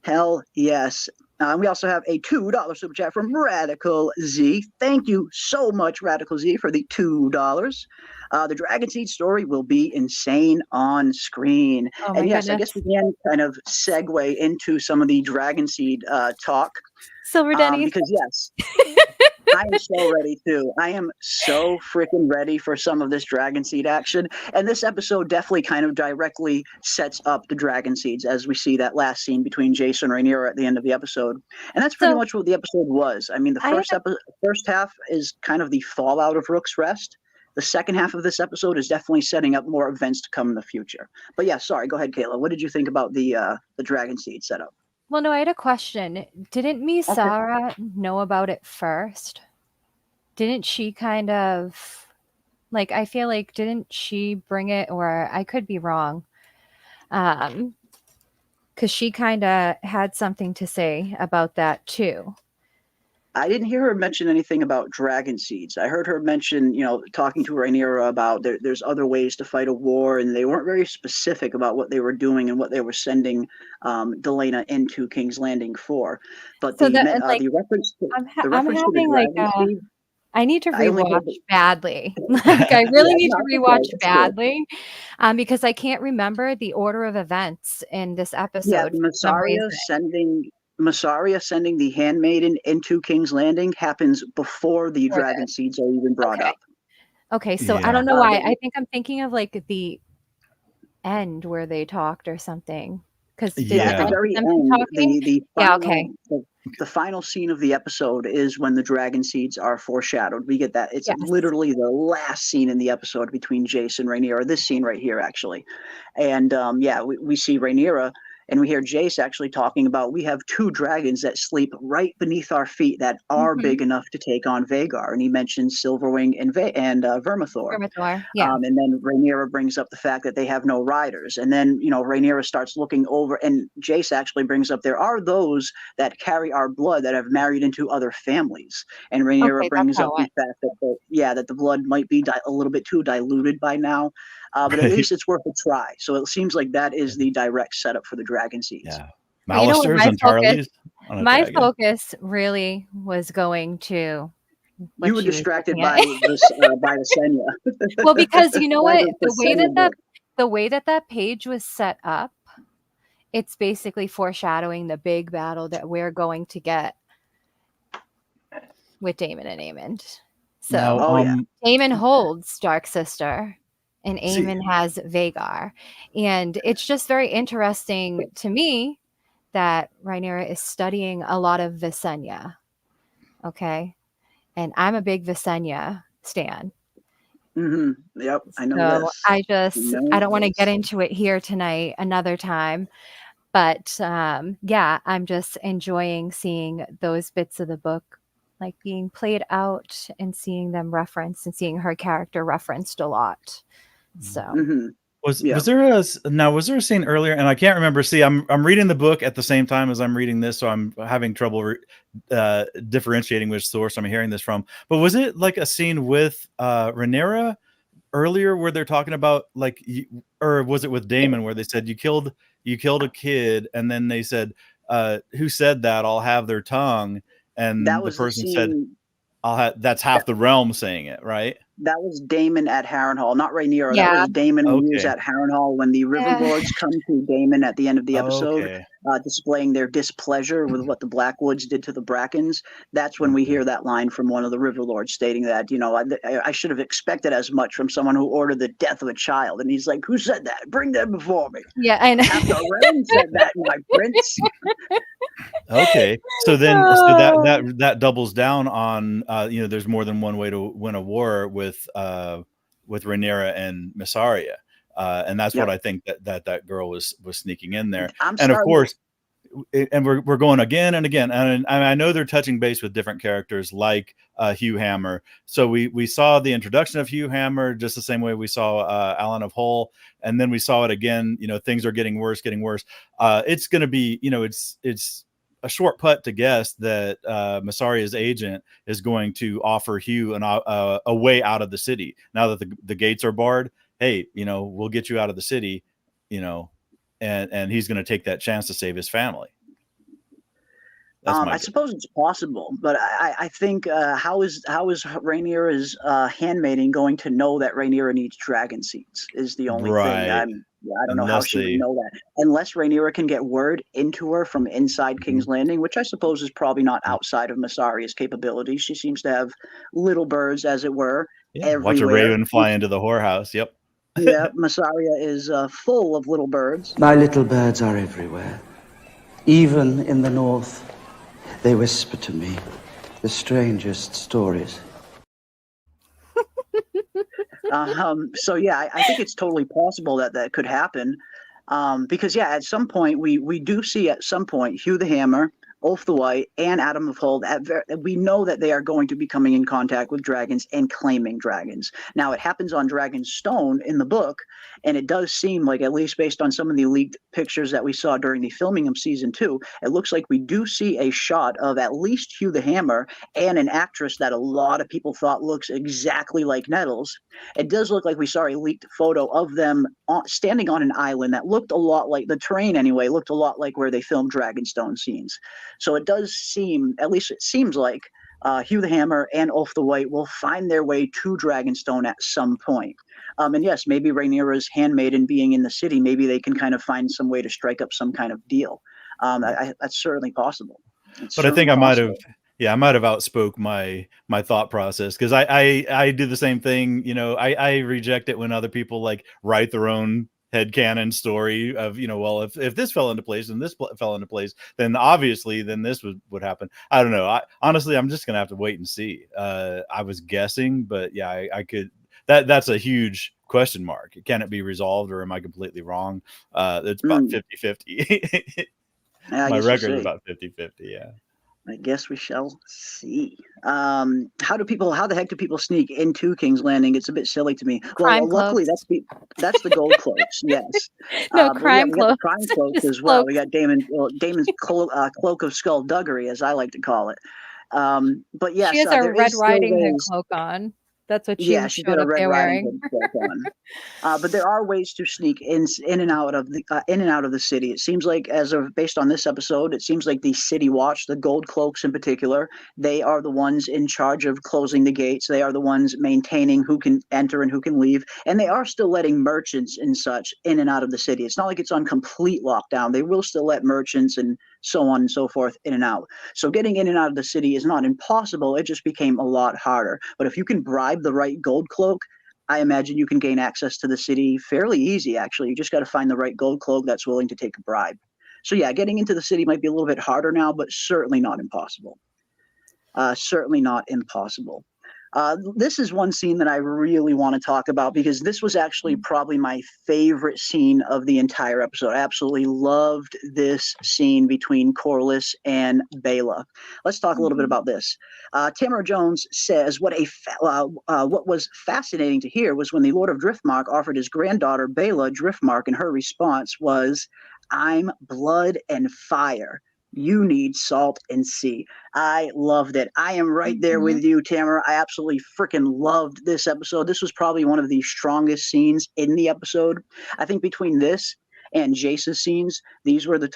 Hell yes. We also have a $2 super chat from Radical Z. Thank you so much, Radical Z, for the $2. The Dragon Seed story will be insane on screen. And yes, I guess we can kind of segue into some of the Dragon Seed talk. Silver Denny. Because yes, I am so ready too. I am so freaking ready for some of this Dragon Seed action. And this episode definitely kind of directly sets up the Dragon Seeds as we see that last scene between Jace and Rhaenyra at the end of the episode. And that's pretty much what the episode was. I mean, the first half is kind of the fallout of Rook's Rest. The second half of this episode is definitely setting up more events to come in the future. But yeah, sorry, go ahead, Kayla. What did you think about the Dragon Seed setup? Well, no, I had a question. Didn't Mysaria know about it first? Didn't she kind of, like, I feel like, didn't she bring it, or I could be wrong, because she kind of had something to say about that too. I didn't hear her mention anything about dragon seeds. I heard her mention, talking to Rhaenyra about there's other ways to fight a war, and they weren't very specific about what they were doing and what they were sending Delena into King's Landing for. But so the reference to the dragon seed, I need to rewatch badly. Like, I really need to rewatch badly, because I can't remember the order of events in this episode. Yeah, Mysaria sending the handmaiden into King's Landing happens before the dragon seeds are even brought up. Okay, so I don't know why. I think I'm thinking of like the end where they talked or something. Because at the very end, the final scene of the episode is when the dragon seeds are foreshadowed. We get that. It's literally the last scene in the episode between Jace and Rhaenyra. This scene right here, actually. And we see Rhaenyra. And we hear Jace actually talking about, we have two dragons that sleep right beneath our feet that are big enough to take on Vhagar. And he mentions Silverwing and Vermithor. And then Rhaenyra brings up the fact that they have no riders. And then, Rhaenyra starts looking over, and Jace actually brings up, there are those that carry our blood that have married into other families. And Rhaenyra brings up the fact that the blood might be a little bit too diluted by now. But at least it's worth a try. So it seems like that is the direct setup for the dragon seeds. Yeah. Malisters and Tarleys. My focus really was going to. You were distracted by Visenya. Well, because you know what? The way that the way that page was set up, it's basically foreshadowing the big battle that we're going to get with Daemon and Aemond. So now, Daemon holds Dark Sister and Aemond has Vhagar. And it's just very interesting to me that Rhaenyra is studying a lot of Visenya. Okay. And I'm a big Visenya stan. Mm-hmm. Yep, I know this. I don't want to get into it here tonight, another time. But yeah, I'm just enjoying seeing those bits of the book like being played out and seeing them referenced and seeing her character referenced a lot. So was there a scene earlier, and I can't remember. See, I'm reading the book at the same time as I'm reading this, so I'm having trouble differentiating which source I'm hearing this from. But was it like a scene with Rhaenyra earlier where they're talking about like, or was it with Daemon where they said you killed a kid, and then they said, "Who said that? I'll have their tongue." And the person said, that's half the realm saying it, right? That was Daemon at Harrenhal, not Rhaenyra. Yeah. That was Daemon when he was at Harrenhal when the River Lords come to Daemon at the end of the episode, displaying their displeasure with what the Blackwoods did to the Brackens. That's when we hear that line from one of the River Lords stating that, you know, I should have expected as much from someone who ordered the death of a child. And he's like, who said that? Bring them before me. Yeah, I know. After Ren said that, my prince. Okay, so then that doubles down on you know, there's more than one way to win a war with Rhaenyra and Mysaria, and that's what I think that girl was sneaking in there. Of course, and we're going again and again, and I know they're touching base with different characters like Hugh Hammer. So we saw the introduction of Hugh Hammer just the same way we saw Alan of Hull, and then we saw it again. You know, things are getting worse. It's going to be, you know, it's a short putt to guess that Mysaria's agent is going to offer Hugh a way out of the city now that the gates are barred. Hey, you know, we'll get you out of the city, you know, and he's going to take that chance to save his family. I suppose it's possible, but I think how is Rhaenyra's handmaiden going to know that Rhaenyra needs dragon seeds is the only thing. I don't know how she would know that. Unless Rhaenyra can get word into her from inside King's Landing, which I suppose is probably not outside of Mysaria's capabilities. She seems to have little birds, as it were, everywhere. Watch a raven fly into the whorehouse. Yep. Yeah, Mysaria is full of little birds. My little birds are everywhere. Even in the north, they whisper to me the strangest stories. So yeah, I think it's totally possible that could happen, because at some point we do see at some point Hugh the Hammer, Ulf the White, and Adam of Hull. We know that they are going to be coming in contact with dragons and claiming dragons. Now it happens on Dragonstone in the book, and it does seem like, at least based on some of the leaked pictures that we saw during the filming of season 2, it looks like we do see a shot of at least Hugh the Hammer and an actress that a lot of people thought looks exactly like Nettles. It does look like we saw a leaked photo of them standing on an island that looked a lot like, the terrain anyway, looked a lot like where they filmed Dragonstone scenes. So it does seem, at least it seems like, Hugh the Hammer and Ulf the White will find their way to Dragonstone at some point. And yes, maybe Rhaenyra's handmaiden being in the city, maybe they can kind of find some way to strike up some kind of deal. That's certainly possible. But I think I might have outspoke my thought process, because I do the same thing. You know, I reject it when other people like write their own headcanon story of, you know, well, if this fell into place and this fell into place, then obviously then this would happen. I don't know. Honestly, I'm just gonna have to wait and see. I was guessing, but yeah, I could. That's a huge question mark. Can it be resolved, or am I completely wrong? It's about 50-50. My record is about 50-50. Yeah. I guess we shall see. How the heck do people sneak into King's Landing? It's a bit silly to me. Well, luckily that's the gold cloaks. Yes. Crime cloaks. Crime cloaks as well. We got Daemon's cloak of skullduggery, as I like to call it. But yes, she has a Red Riding Hood cloak on. That's what she She's showed got a up Red there Riding wearing. Hood cloak on. But there are ways to sneak in and out of the city. It seems like, based on this episode, it seems like the City Watch, the Gold Cloaks in particular, they are the ones in charge of closing the gates. They are the ones maintaining who can enter and who can leave, and they are still letting merchants and such in and out of the city. It's not like it's on complete lockdown. They will still let merchants and so on and so forth in and out. So getting in and out of the city is not impossible. It just became a lot harder. But if you can bribe the right gold cloak, I imagine you can gain access to the city fairly easy, actually. You just got to find the right gold cloak that's willing to take a bribe. So yeah, getting into the city might be a little bit harder now, but certainly not impossible. Certainly not impossible. This is one scene that I really want to talk about because this was actually probably my favorite scene of the entire episode. I absolutely loved this scene between Corlys and Baela. Let's talk a little bit about this. Tamara Jones says, what was fascinating to hear was when the Lord of Driftmark offered his granddaughter Baela Driftmark, and her response was, "I'm blood and fire. You need salt and sea." I loved it. I am right there with you, Tamara. I absolutely freaking loved this episode. This was probably one of the strongest scenes in the episode. I think between this and Jace's scenes, these were the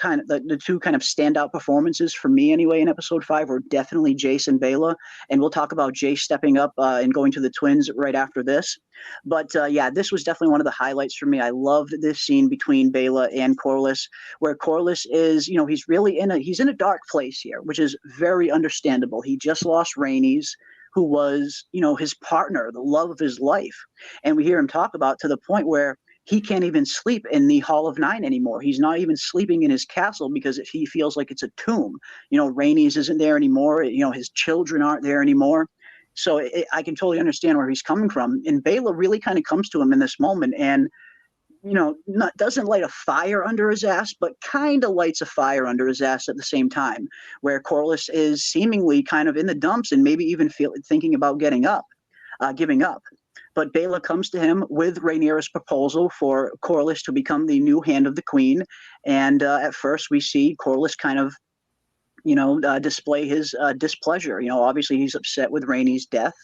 two kind of standout performances for me anyway in episode 5 were definitely Jace and Baela. And we'll talk about Jace stepping up and going to the twins right after this. But yeah, this was definitely one of the highlights for me. I loved this scene between Baela and Corlys, where Corlys is, he's really he's in a dark place here, which is very understandable. He just lost Rhaenys, who was, his partner, the love of his life. And we hear him talk about to the point where he can't even sleep in the Hall of Nine anymore. He's not even sleeping in his castle because he feels like it's a tomb. Rhaenys isn't there anymore. His children aren't there anymore. So I can totally understand where he's coming from. And Baela really kind of comes to him in this moment and, doesn't light a fire under his ass, but kind of lights a fire under his ass at the same time, where Corlys is seemingly kind of in the dumps and maybe even thinking about giving up. But Baela comes to him with Rhaenyra's proposal for Corlys to become the new hand of the queen. And at first we see Corlys kind of, display his displeasure. Obviously he's upset with Rhaenys' death,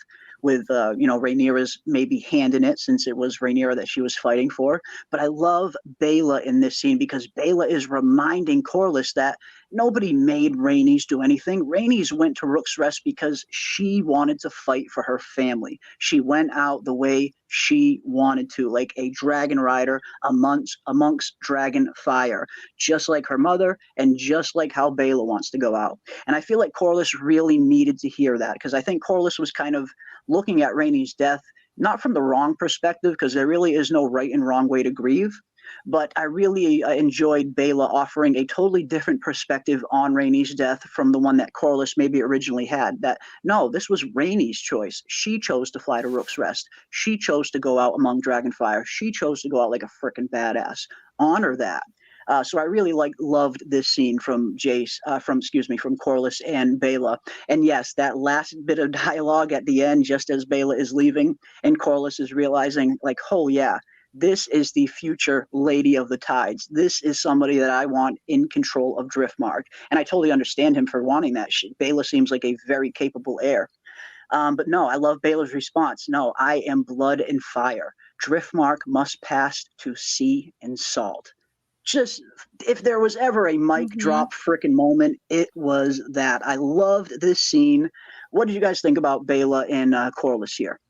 with Rhaenyra's maybe hand in it, since it was Rhaenyra that she was fighting for. But I love Baela in this scene because Baela is reminding Corlys that nobody made Rhaenys do anything. Rhaenys went to Rooks Rest because she wanted to fight for her family. She went out the way she wanted to, like a dragon rider amongst dragon fire, just like her mother and just like how Baela wants to go out. And I feel like Corlys really needed to hear that, because I think Corlys was kind of looking at Rhaenys' death not from the wrong perspective, because there really is no right and wrong way to grieve. But I really enjoyed Baela offering a totally different perspective on Rhaenys' death from the one that Corlys maybe originally had. That, no, this was Rhaenys' choice. She chose to fly to Rooks Rest. She chose to go out among Dragonfire. She chose to go out like a frickin' badass. Honor that. So I really loved this scene from Corlys and Baela. And yes, that last bit of dialogue at the end, just as Baela is leaving and Corlys is realizing, like, oh yeah, this is the future Lady of the Tides. This is somebody that I want in control of Driftmark. And I totally understand him for wanting that. Baela seems like a very capable heir. But no, I love Baela's response. No, I am blood and fire. Driftmark must pass to sea and salt. Just, if there was ever a mic drop freaking moment, it was that. I loved this scene. What did you guys think about Baela and Corlys here?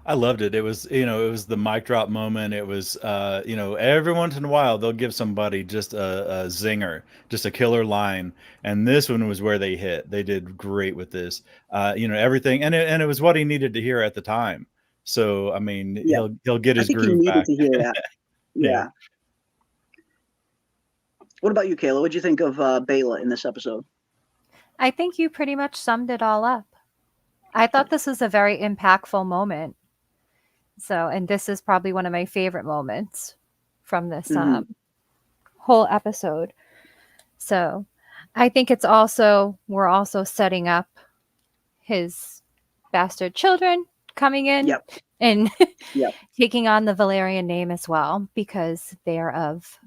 I loved it. It was, it was the mic drop moment. It was, every once in a while they'll give somebody just a zinger, just a killer line, and this one was where they hit. They did great with this, everything, and it was what he needed to hear at the time. So I mean, yeah. he'll get his groove back. He needed to hear that. Yeah. What about you, Kayla? What did you think of Baela in this episode? I think you pretty much summed it all up. I thought this was a very impactful moment. So, and this is probably one of my favorite moments from this whole episode. So I think we're also setting up his bastard children coming in and taking on the Valyrian name as well, because they are of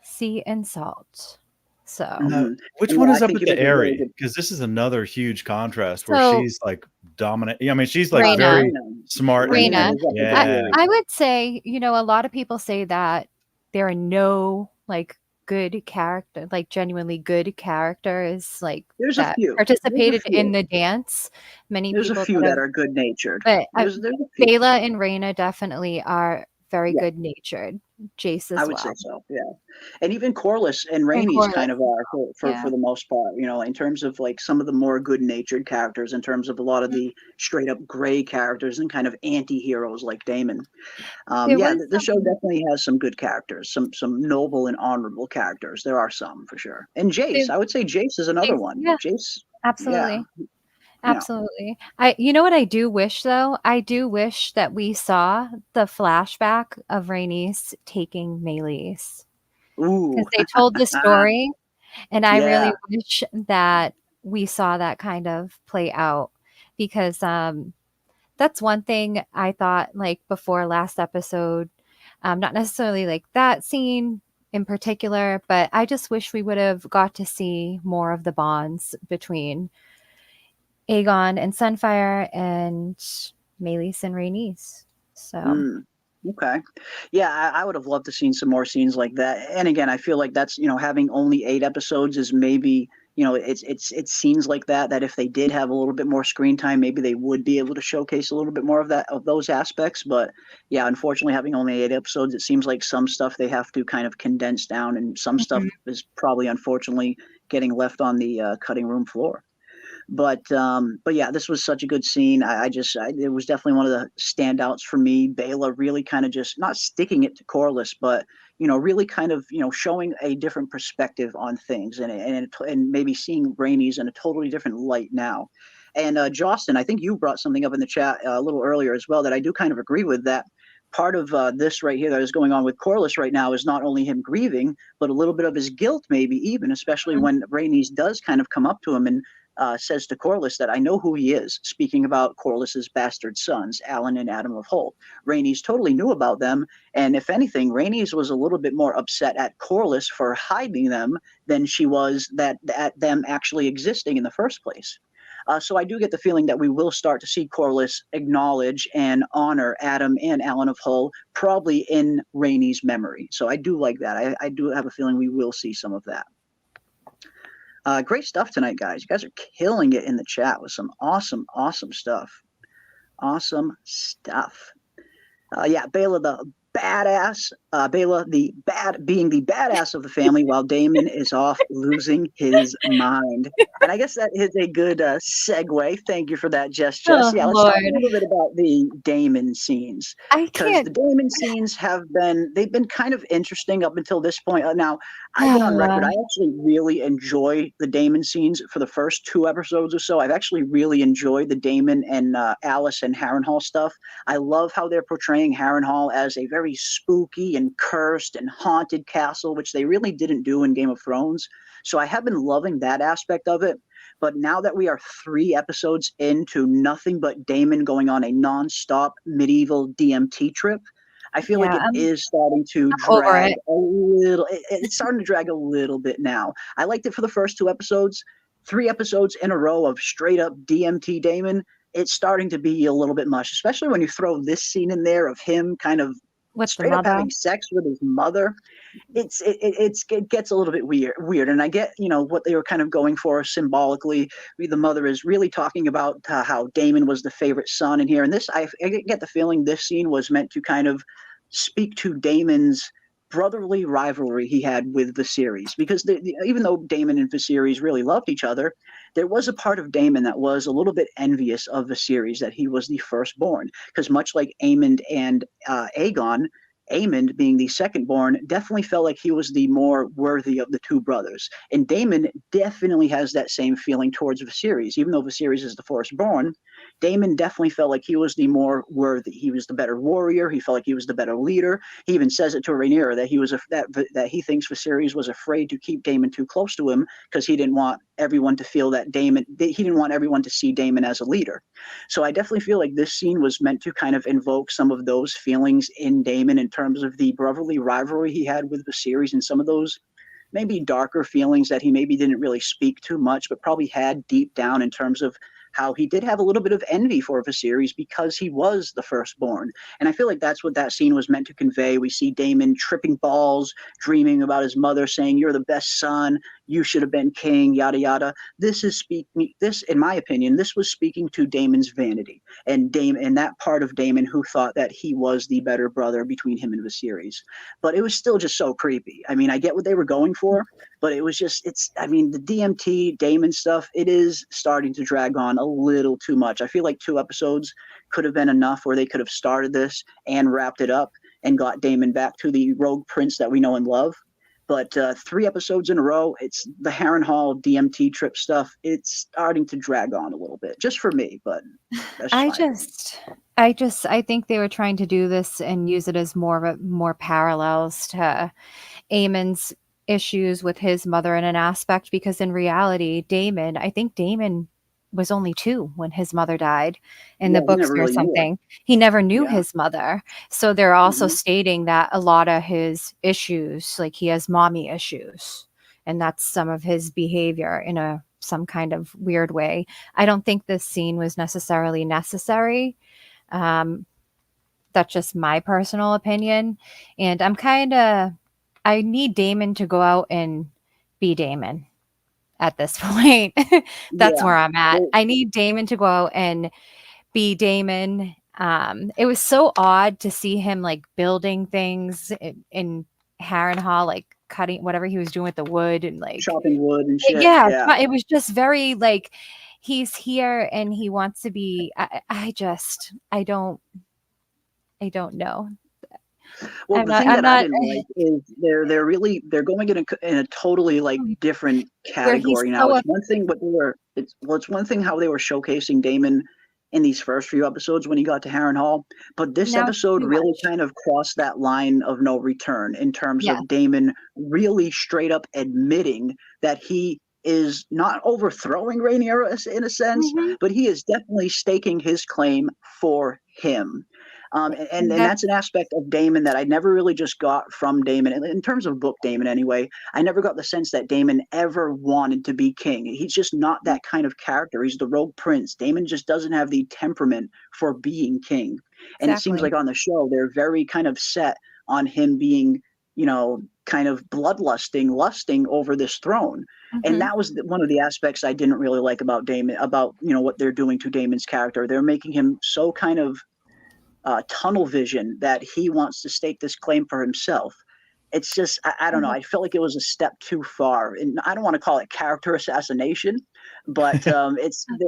sea and salt. So which one is up with the Aerie? Because this is another huge contrast where she's like dominant. I mean, she's like Rhaena. very smart. Rhaena. Yeah. I would say, you know, a lot of people say that there are no like good character, like genuinely good characters, like There's that a few participated in the dance. Many There's people a few that are good natured. but There's a few. Baela and Rhaena definitely are very good natured. Jace as well. I would say so, yeah. And even Corlys and Rhaenys kind of are for the most part, you know, in terms of like some of the more good-natured characters, in terms of a lot of the straight up gray characters and kind of anti-heroes like Daemon. The show definitely has some good characters, some noble and honorable characters. There are some for sure. And Jace, I would say Jace is another one. Yeah, Jace, absolutely. Yeah. Absolutely. You know what I do wish though? I do wish that we saw the flashback of Rhaenys taking Meleys. Because they told the story, and I really wish that we saw that kind of play out. Because that's one thing I thought like before last episode, not necessarily like that scene in particular, but I just wish we would have got to see more of the bonds between Aegon and Sunfire and Meleys and Rhaenys. So okay. Yeah, I would have loved to seen some more scenes like that. And again, I feel like that's, you know, having only 8 episodes is maybe, you know, it's scenes like that if they did have a little bit more screen time, maybe they would be able to showcase a little bit more of those aspects. But yeah, unfortunately, having only 8 episodes, it seems like some stuff they have to kind of condense down, and some stuff is probably unfortunately getting left on the cutting room floor. But yeah, this was such a good scene. It was definitely one of the standouts for me. Baela really kind of just not sticking it to Corlys, but you know, really kind of, you know, showing a different perspective on things, and maybe seeing Rhaenys in a totally different light now. And Jostin, I think you brought something up in the chat a little earlier as well that I do kind of agree with. That part of this right here that is going on with Corlys right now is not only him grieving, but a little bit of his guilt, maybe even, especially when Rhaenys does kind of come up to him and says to Corlys that I know who he is, speaking about Corlys's bastard sons, Alan and Adam of Hull. Rhaenys totally knew about them, and if anything, Rhaenys was a little bit more upset at Corlys for hiding them than she was at them actually existing in the first place. So I do get the feeling that we will start to see Corlys acknowledge and honor Adam and Alan of Hull, probably in Rhaenys' memory. So I do like that. I do have a feeling we will see some of that. Great stuff tonight, guys. You guys are killing it in the chat with some awesome stuff. Awesome stuff. Yeah, Baela the badass. Baela being the badass of the family while Daemon is off losing his mind. And I guess that is a good segue. Thank you for that, Jess. Yeah, let's talk a little bit about the Daemon scenes. Because the Daemon scenes they've been kind of interesting up until this point. Now, I've been on record. I actually really enjoy the Daemon scenes for the first 2 episodes or so. I've actually really enjoyed the Daemon and Alice and Harrenhal stuff. I love how they're portraying Harrenhal as a very spooky and cursed and haunted castle, which they really didn't do in Game of Thrones. So I have been loving that aspect of it. But now that we are 3 episodes into nothing but Daemon going on a non-stop medieval DMT trip, I feel like it is starting to drag a little. It's starting to drag a little bit now. I liked it for the first 2 episodes. 3 episodes in a row of straight up DMT Daemon, it's starting to be a little bit much, especially when you throw this scene in there of him kind of straight up having sex with his mother. It gets a little bit weird. And I get, you know, what they were kind of going for symbolically. The mother is really talking about how Daemon was the favorite son in here. And this, I get the feeling this scene was meant to kind of speak to Daemon's brotherly rivalry he had with Viserys, because even though Daemon and Viserys really loved each other, there was a part of Daemon that was a little bit envious of Viserys, that he was the firstborn, because much like Aemond and Aegon, Aemond, being the second-born, definitely felt like he was the more worthy of the 2 brothers. And Daemon definitely has that same feeling towards Viserys. Even though Viserys is the firstborn, Daemon definitely felt like he was the more worthy. He was the better warrior. He felt like he was the better leader. He even says it to Rhaenyra that he thinks Viserys was afraid to keep Daemon too close to him because he didn't want everyone to feel that he didn't want everyone to see Daemon as a leader. So I definitely feel like this scene was meant to kind of invoke some of those feelings in Daemon in terms of the brotherly rivalry he had with Viserys, and some of those maybe darker feelings that he maybe didn't really speak too much, but probably had deep down in terms of how he did have a little bit of envy for Viserys because he was the firstborn. And I feel like that's what that scene was meant to convey. We see Daemon tripping balls, dreaming about his mother, saying, "You're the best son, you should have been king," yada yada. This, in my opinion, this was speaking to Daemon's vanity and that part of Daemon who thought that he was the better brother between him and Viserys. But it was still just so creepy. I mean, I get what they were going for, but it was just, the DMT Daemon stuff, it is starting to drag on a little too much. I feel like 2 episodes could have been enough where they could have started this and wrapped it up and got Daemon back to the rogue prince that we know and love. But 3 episodes in a row, it's the Harrenhal DMT trip stuff. It's starting to drag on a little bit, just for me. But that's I think they were trying to do this and use it as more parallels to Aemond's issues with his mother in an aspect, because in reality, I think Daemon was only 2 when his mother died in the books or something. He never knew his mother. So they're also stating that a lot of his issues, like he has mommy issues, and that's some of his behavior in some kind of weird way. I don't think this scene was necessarily necessary. That's just my personal opinion. And I need Daemon to go out and be Daemon. At this point, that's where I'm at. I need Daemon to go out and be Daemon. It was so odd to see him like building things in Harrenhal, like cutting whatever he was doing with the wood and like chopping wood and shit. Yeah, it was just very like he's here and he wants to be. I don't know. Well, I didn't like is they're going in a totally like different category now. It's one thing, but it's one thing how they were showcasing Daemon in these first few episodes when he got to Harrenhal, but this episode really kind of crossed that line of no return in terms of Daemon really straight up admitting that he is not overthrowing Rhaenyra in a sense, but he is definitely staking his claim for him. And that's an aspect of Daemon that I never really just got from Daemon. In terms of book Daemon anyway, I never got the sense that Daemon ever wanted to be king. He's just not that kind of character. He's the rogue prince. Daemon just doesn't have the temperament for being king. And it seems like on the show, they're very kind of set on him being, kind of lusting over this throne. And that was one of the aspects I didn't really like about Daemon, about, what they're doing to Daemon's character. They're making him so kind of tunnel vision that he wants to stake this claim for himself. It's just, I don't know. I felt like it was a step too far. And I don't want to call it character assassination, but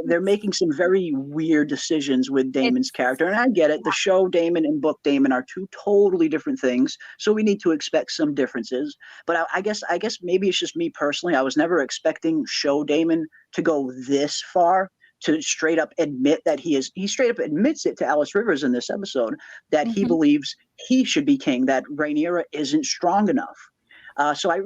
they're making some very weird decisions with Daemon's character. And I get it. The show Daemon and book Daemon are 2 totally different things. So we need to expect some differences. But I guess maybe it's just me personally. I was never expecting show Daemon to go this far, to straight up admit that he straight up admits it to Alice Rivers in this episode, that he believes he should be king, that Rhaenyra isn't strong enough. So I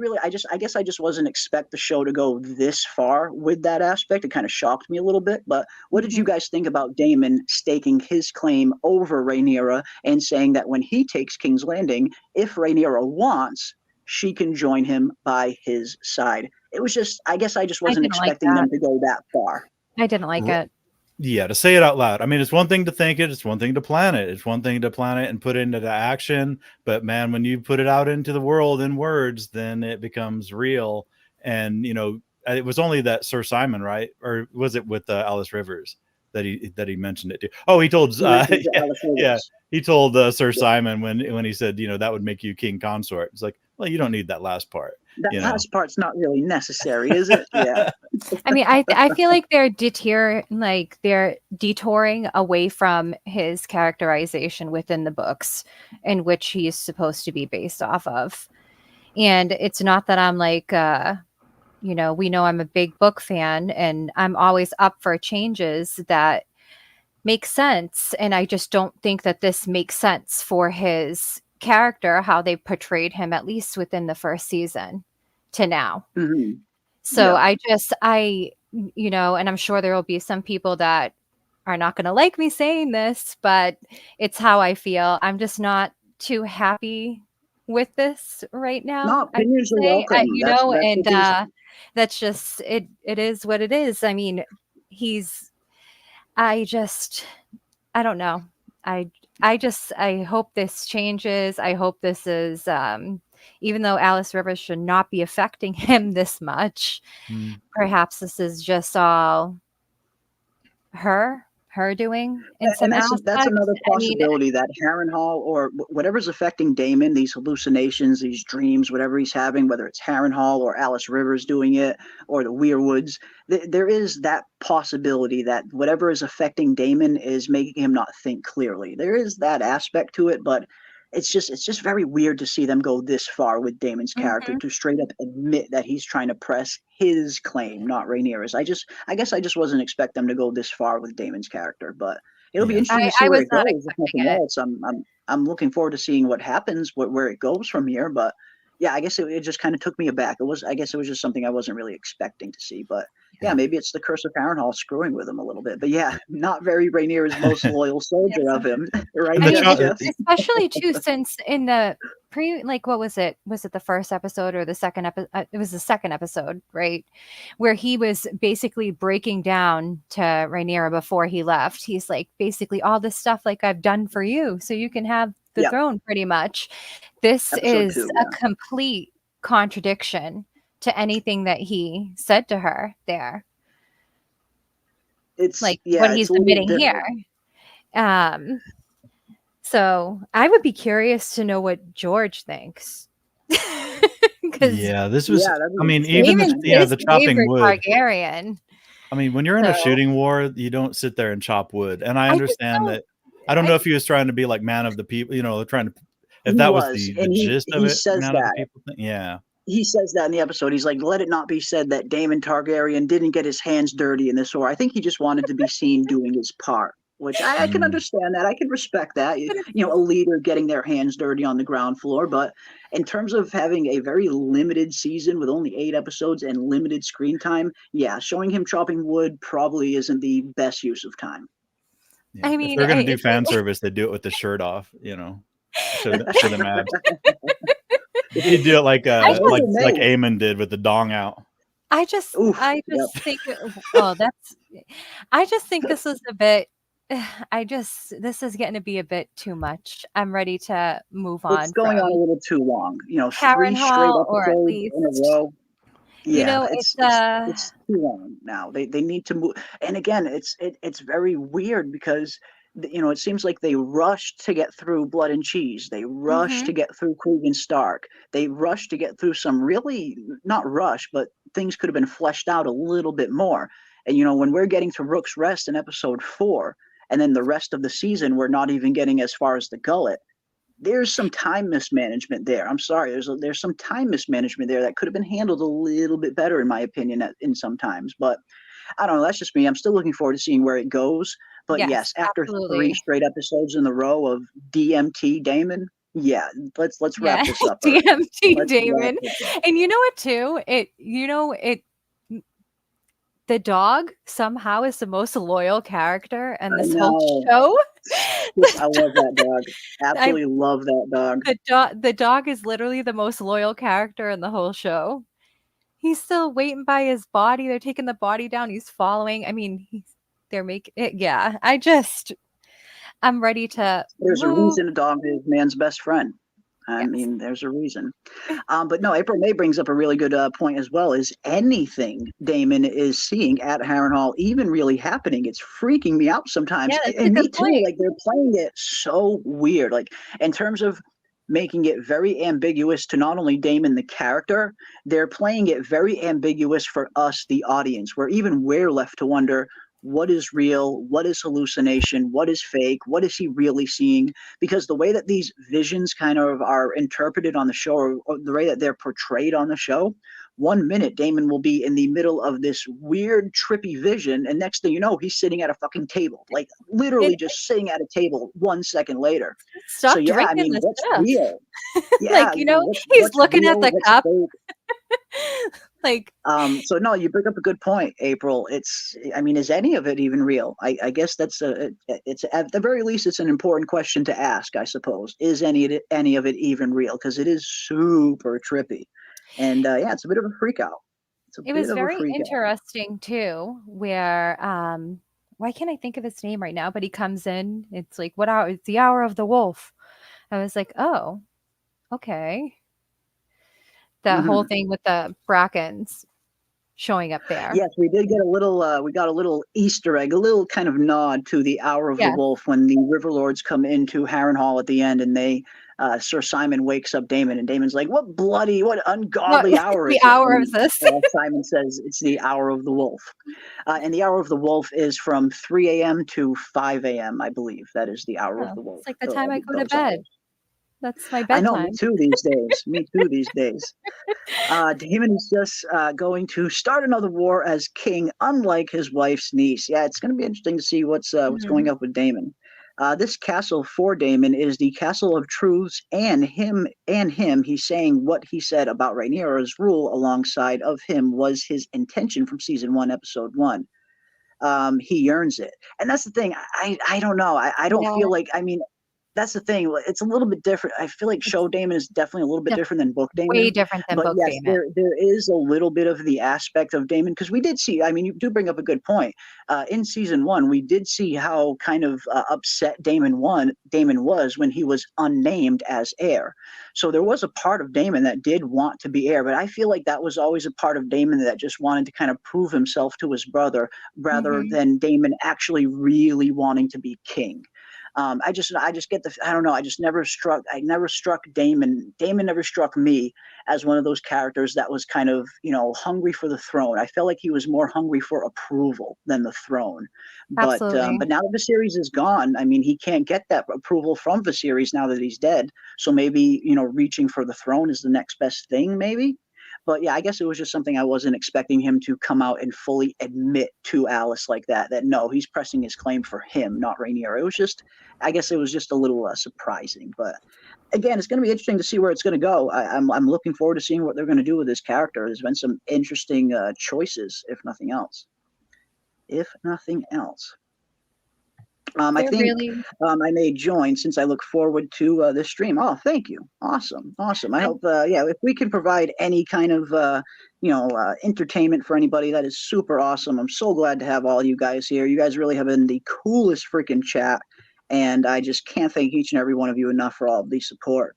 guess I just wasn't expect the show to go this far with that aspect. It kind of shocked me a little bit. But what did you guys think about Daemon staking his claim over Rhaenyra and saying that when he takes King's Landing, if Rhaenyra wants, she can join him by his side? It was just, I guess I just wasn't expecting them to go that far. I didn't like it. Yeah, to say it out loud. I mean, it's one thing to think it. It's one thing to plan it. It's one thing to plan it and put it into the action. But man, when you put it out into the world in words, then it becomes real. And, it was only that Sir Simon, right? Or was it with Alice Rivers that he mentioned it to? Oh, he told, he told Sir Simon when he said, that would make you king consort. It's like, well, you don't need that last part. That last part's not really necessary, is it? Yeah. I mean, I feel like they're detouring away from his characterization within the books in which he's supposed to be based off of. And it's not that I'm like, we know I'm a big book fan and I'm always up for changes that make sense. And I just don't think that this makes sense for his character, how they portrayed him, at least within the first season to now. So and I'm sure there will be some people that are not going to like me saying this, but it's how I feel. I'm just not too happy with this right now. No, opinions are welcome. That's just it is what it is. I mean, he's I don't know. I hope this changes. I hope this is, even though Alice Rivers should not be affecting him this much, perhaps this is just all her doing in some aspects. That's another possibility, that Harrenhal or whatever's affecting Daemon, these hallucinations, these dreams, whatever he's having, whether it's Harrenhal or Alice Rivers doing it or the Weirwoods, there is that possibility that whatever is affecting Daemon is making him not think clearly. There is that aspect to it, but it's just very weird to see them go this far with Daemon's character to straight up admit that he's trying to press his claim, not Rhaenyra's. I guess I just wasn't expecting them to go this far with Daemon's character, but it'll be interesting to see where it goes. If nothing else, I'm looking forward to seeing what happens, where it goes from here. But yeah, I guess it just kind of took me aback. I guess it was just something I wasn't really expecting to see. But yeah, maybe it's the curse of Harrenhal screwing with him a little bit. But yeah, not very Rhaenyra's most loyal soldier of him, right? Especially too, since in the what was it? Was it the first episode or the second episode? It was the second episode, right? Where he was basically breaking down to Rhaenyra before he left. He's like, basically, all this stuff like I've done for you, so you can have the throne, pretty much. This is a complete contradiction to anything that he said to her there. It's like what he's admitting here. So I would be curious to know what George thinks. This was, I mean, even the chopping wood. Targaryen. I mean, when you're in a shooting war, you don't sit there and chop wood. And I understand that. I don't know if he was trying to be like man of the people, trying to, if that was the gist of it. Man of the people thing. Yeah. He says that in the episode. He's like, let it not be said that Daemon Targaryen didn't get his hands dirty in this war. I think he just wanted to be seen doing his part, which I can understand that. I can respect that. A leader getting their hands dirty on the ground floor. But in terms of having a very limited season with only 8 episodes and limited screen time, showing him chopping wood probably isn't the best use of time. Yeah. I mean, if they're going to do fan service, they do it with the shirt off, show them abs. You do it like Aemond did with the dong out. I just think this is a bit. This is getting to be a bit too much. I'm ready to move on. It's going on a little too long. 3 straight episodes in a row. Yeah, it's too long now. They need to move. And again, it's very weird because it seems like they rushed to get through Blood and Cheese. They rushed to get through Cregan Stark. They rushed to get through some really, not rush, but things could have been fleshed out a little bit more. And, when we're getting to Rook's Rest in episode 4, and then the rest of the season, we're not even getting as far as the Gullet, there's some time mismanagement there. I'm sorry. There's some time mismanagement there that could have been handled a little bit better, in my opinion, in some times. But I don't know. That's just me. I'm still looking forward to seeing where it goes. But yes, after absolutely. 3 straight episodes in a row of DMT Daemon, let's wrap this up. DMT Daemon. And you know what too? The dog somehow is the most loyal character in this whole show. I love that dog. Absolutely love that dog. The dog is literally the most loyal character in the whole show. He's still waiting by his body. They're taking the body down. He's following. I mean, they're making it. Yeah. I'm ready to. There's a reason a dog is man's best friend. I mean, there's a reason. But no, April May brings up a really good point as well. Is anything Daemon is seeing at Harrenhal even really happening? It's freaking me out sometimes. And me too. Like, they're playing it so weird. Like, in terms of making it very ambiguous to not only Daemon the character, they're playing it very ambiguous for us, the audience, where even we're left to wonder, what is real? What is hallucination? What is fake? What is he really seeing? Because the way that these visions kind of are interpreted on the show, or the way that they're portrayed on the show, 1 minute Daemon will be in the middle of this weird, trippy vision, and next thing you know, he's sitting at a fucking table, like literally just sitting at a table 1 second later. Stop drinking this what's stuff. real? Yeah, he's looking at the cup. So no, you bring up a good point, April. Is any of it even real? I guess it's at the very least, it's an important question to ask, I suppose. Is any of it even real? Because it is super trippy. And it's a bit of a freak out. It was very interesting too, where why can't I think of his name right now? But he comes in. It's like, what hour? It's the hour of the wolf. I was like, oh, okay. That whole thing with the Brackens showing up there. Yes, we did get a little. We got a little Easter egg, a little kind of nod to the Hour of the Wolf when the Riverlords come into Harrenhal at the end, and they. Sir Simon wakes up Daemon, and Daemon's like, what ungodly hour is the hour of this? Simon says it's the Hour of the Wolf. And the Hour of the Wolf is from 3 a.m. to 5 a.m., I believe. That is the Hour of the Wolf. It's like the time I go to bed. That's my bedtime. I know, me too these days. Daemon is just going to start another war as king, unlike his wife's niece. Yeah, it's going to be interesting to see what's going up with Daemon. This castle for Daemon is the Castle of Truths, and him. He's saying what he said about Rhaenyra's rule alongside of him was his intention from season 1, episode 1. He yearns it, and that's the thing. I don't know. I don't feel like. I mean, that's the thing. It's a little bit different. I feel like show Daemon is definitely a little bit different than book Daemon. Way different than book Daemon. There is a little bit of the aspect of Daemon, because we did see, I mean, you do bring up a good point. In season 1, we did see how kind of upset Daemon was when he was unnamed as heir. So there was a part of Daemon that did want to be heir, but I feel like that was always a part of Daemon that just wanted to kind of prove himself to his brother rather than Daemon actually really wanting to be king. I just get I don't know. I never struck Daemon. Daemon never struck me as one of those characters that was kind of, hungry for the throne. I felt like he was more hungry for approval than the throne. But now that Viserys is gone, I mean, he can't get that approval from Viserys now that he's dead. So maybe, reaching for the throne is the next best thing, maybe. But yeah, I guess it was just something I wasn't expecting him to come out and fully admit to Alice like that no, he's pressing his claim for him, not Rhaenyra. I guess it was just a little surprising. But again, it's going to be interesting to see where it's going to go. I'm looking forward to seeing what they're going to do with this character. There's been some interesting choices, if nothing else. I think I may join since I look forward to this stream. Oh, thank you. Awesome. I hope, if we can provide any kind of, entertainment for anybody, that is super awesome. I'm so glad to have all you guys here. You guys really have been the coolest freaking chat. And I just can't thank each and every one of you enough for all of the support.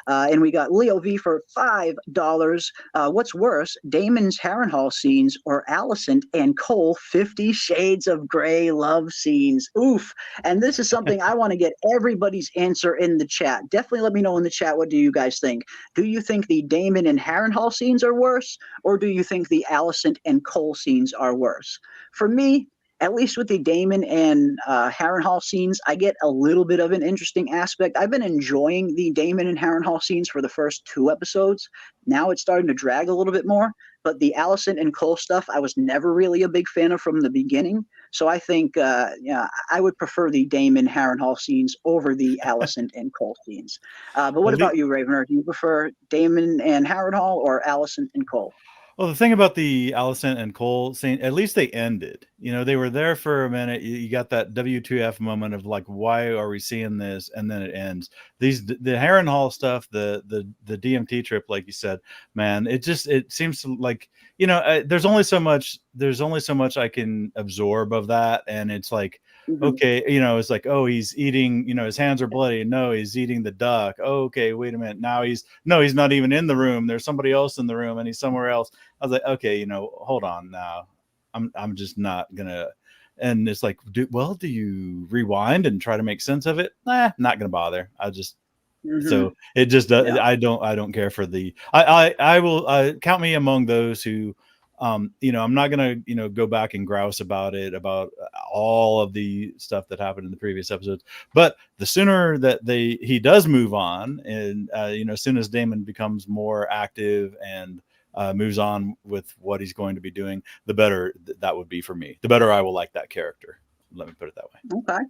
And we got Leo V for $5. What's worse, Daemon's Harrenhal scenes or Alicent and Cole 50 Shades of Grey love scenes? Oof. And this is something I want to get everybody's answer in the chat. Definitely let me know in the chat, what do you guys think? Do you think the Daemon and Harrenhal scenes are worse? Or do you think the Alicent and Cole scenes are worse? For me, at least with the Daemon and Harrenhal scenes, I get a little bit of an interesting aspect. I've been enjoying the Daemon and Harrenhal scenes for the first 2 episodes. Now it's starting to drag a little bit more. But the Alicent and Cole stuff, I was never really a big fan of from the beginning. So I think, I would prefer the Daemon Harrenhal scenes over the Alicent and Cole scenes. But what about you, Ravener? Do you prefer Daemon and Harrenhal or Alicent and Cole? Well, the thing about the Alicent and Cole scene, at least they ended. They were there for a minute. You got that W2F moment of like, why are we seeing this? And then it ends. The Harrenhal stuff, the DMT trip, like you said, man, it seems like, there's only so much I can absorb of that. And it's like, okay, it's like, oh, he's eating, his hands are bloody. No, he's eating the duck. Oh, okay, wait a minute. Now he's not even in the room. There's somebody else in the room and he's somewhere else. I was like, okay, hold on now. I'm just not gonna. And it's like, do you rewind and try to make sense of it? Not gonna bother. I just so it just does. Yeah. I don't care for the. I will count me among those who. I'm not gonna go back and grouse about all of the stuff that happened in the previous episodes. But the sooner that he does move on, and as soon as Daemon becomes more active and moves on with what he's going to be doing, the better that would be for me. The better I will like that character. Let me put it that way. Okay.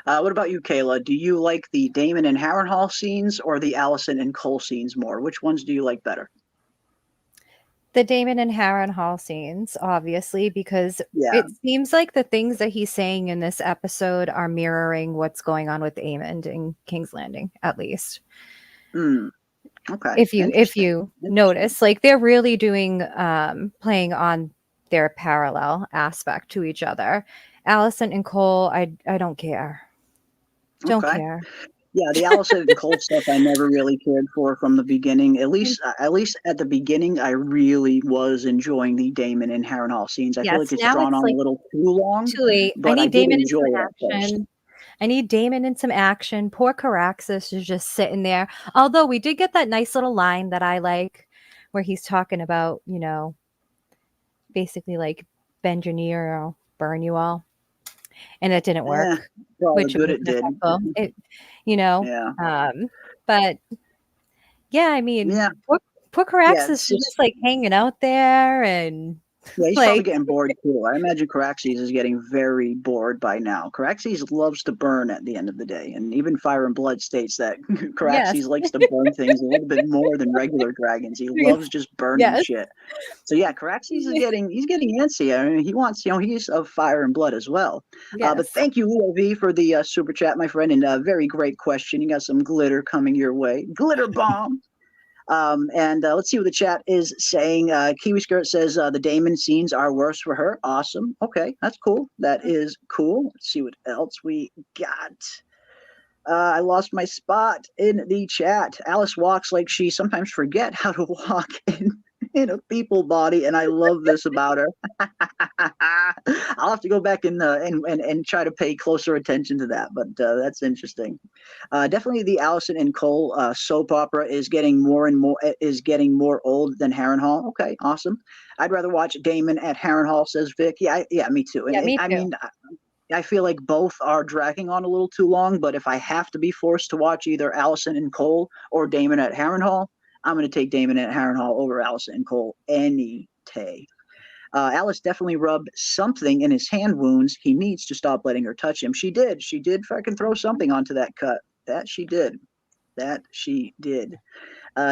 What about you, Kayla? Do you like the Daemon and Harrenhal scenes or the Alicent and Cole scenes more? Which ones do you like better? The Daemon and Harrenhal scenes, obviously, because it seems like the things that he's saying in this episode are mirroring what's going on with Aemond in King's Landing, at least. Okay. If you notice, like they're really doing playing on their parallel aspect to each other. Alicent and Cole, I don't care. Don't care. Yeah, the Alicent and Cole stuff I never really cared for from the beginning. At least at the beginning, I really was enjoying the Daemon and Harrenhal scenes. I feel like it's drawn on a little too long. Too late. But I did enjoy that action. I need Daemon in some action. Poor Caraxes is just sitting there. Although we did get that nice little line that I like, where he's talking about, basically like bend your knee or I'll burn you all. And it didn't work. Well, which good it did. But yeah, I mean, poor Caraxes is just like hanging out there and he's probably getting bored too. I imagine Caraxes is getting very bored by now. Caraxes loves to burn at the end of the day, and even Fire and Blood states that Caraxes likes to burn things a little bit more than regular dragons. He loves just burning shit. So yeah, Caraxes is getting antsy. I mean, he wants, he's of Fire and Blood as well. But thank you, Leo V, for the super chat, my friend, and a very great question. You got some glitter coming your way. Glitter bomb. And let's see what the chat is saying. Kiwi Skirt says the Daemon scenes are worse for her. Awesome. Okay, that's cool. That is cool. Let's see what else we got. I lost my spot in the chat. Alice walks like she sometimes forget how to walk in a people body, and I love this about her. I'll have to go back and try to pay closer attention to that, but that's interesting. Definitely the Alicent and Cole soap opera is getting more old than Harrenhal. Okay, awesome. I'd rather watch Daemon at Harrenhal, says Vic. Yeah, me too. Yeah, me too. I mean, I feel like both are dragging on a little too long, but if I have to be forced to watch either Alicent and Cole or Daemon at Harrenhal, I'm going to take Daemon at Harrenhal over Alicent and Cole any day. Alice definitely rubbed something in his hand wounds. He needs to stop letting her touch him. She did. She did fucking throw something onto that cut. That she did.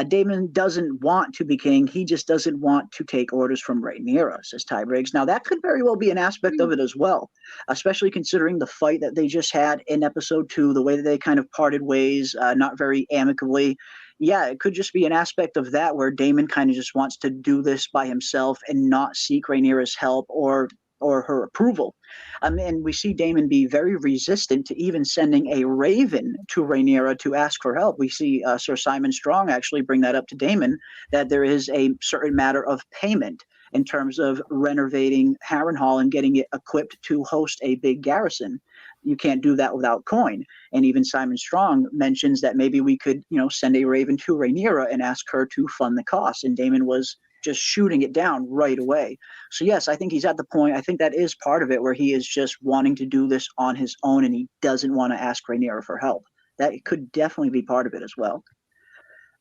Daemon doesn't want to be king. He just doesn't want to take orders from Rhaenyra, says Ty Briggs. Now, that could very well be an aspect of it as well, especially considering the fight that they just had in episode 2, the way that they kind of parted ways, not very amicably. Yeah, it could just be an aspect of that where Daemon kind of just wants to do this by himself and not seek Rhaenyra's help or her approval. And we see Daemon be very resistant to even sending a raven to Rhaenyra to ask for help. We see Sir Simon Strong actually bring that up to Daemon, that there is a certain matter of payment in terms of renovating Harrenhal and getting it equipped to host a big garrison. You can't do that without coin. And even Simon Strong mentions that maybe we could, send a raven to Rhaenyra and ask her to fund the cost. And Daemon was just shooting it down right away. So yes, I think he's at the point, I think that is part of it, where he is just wanting to do this on his own and he doesn't want to ask Rhaenyra for help. That could definitely be part of it as well.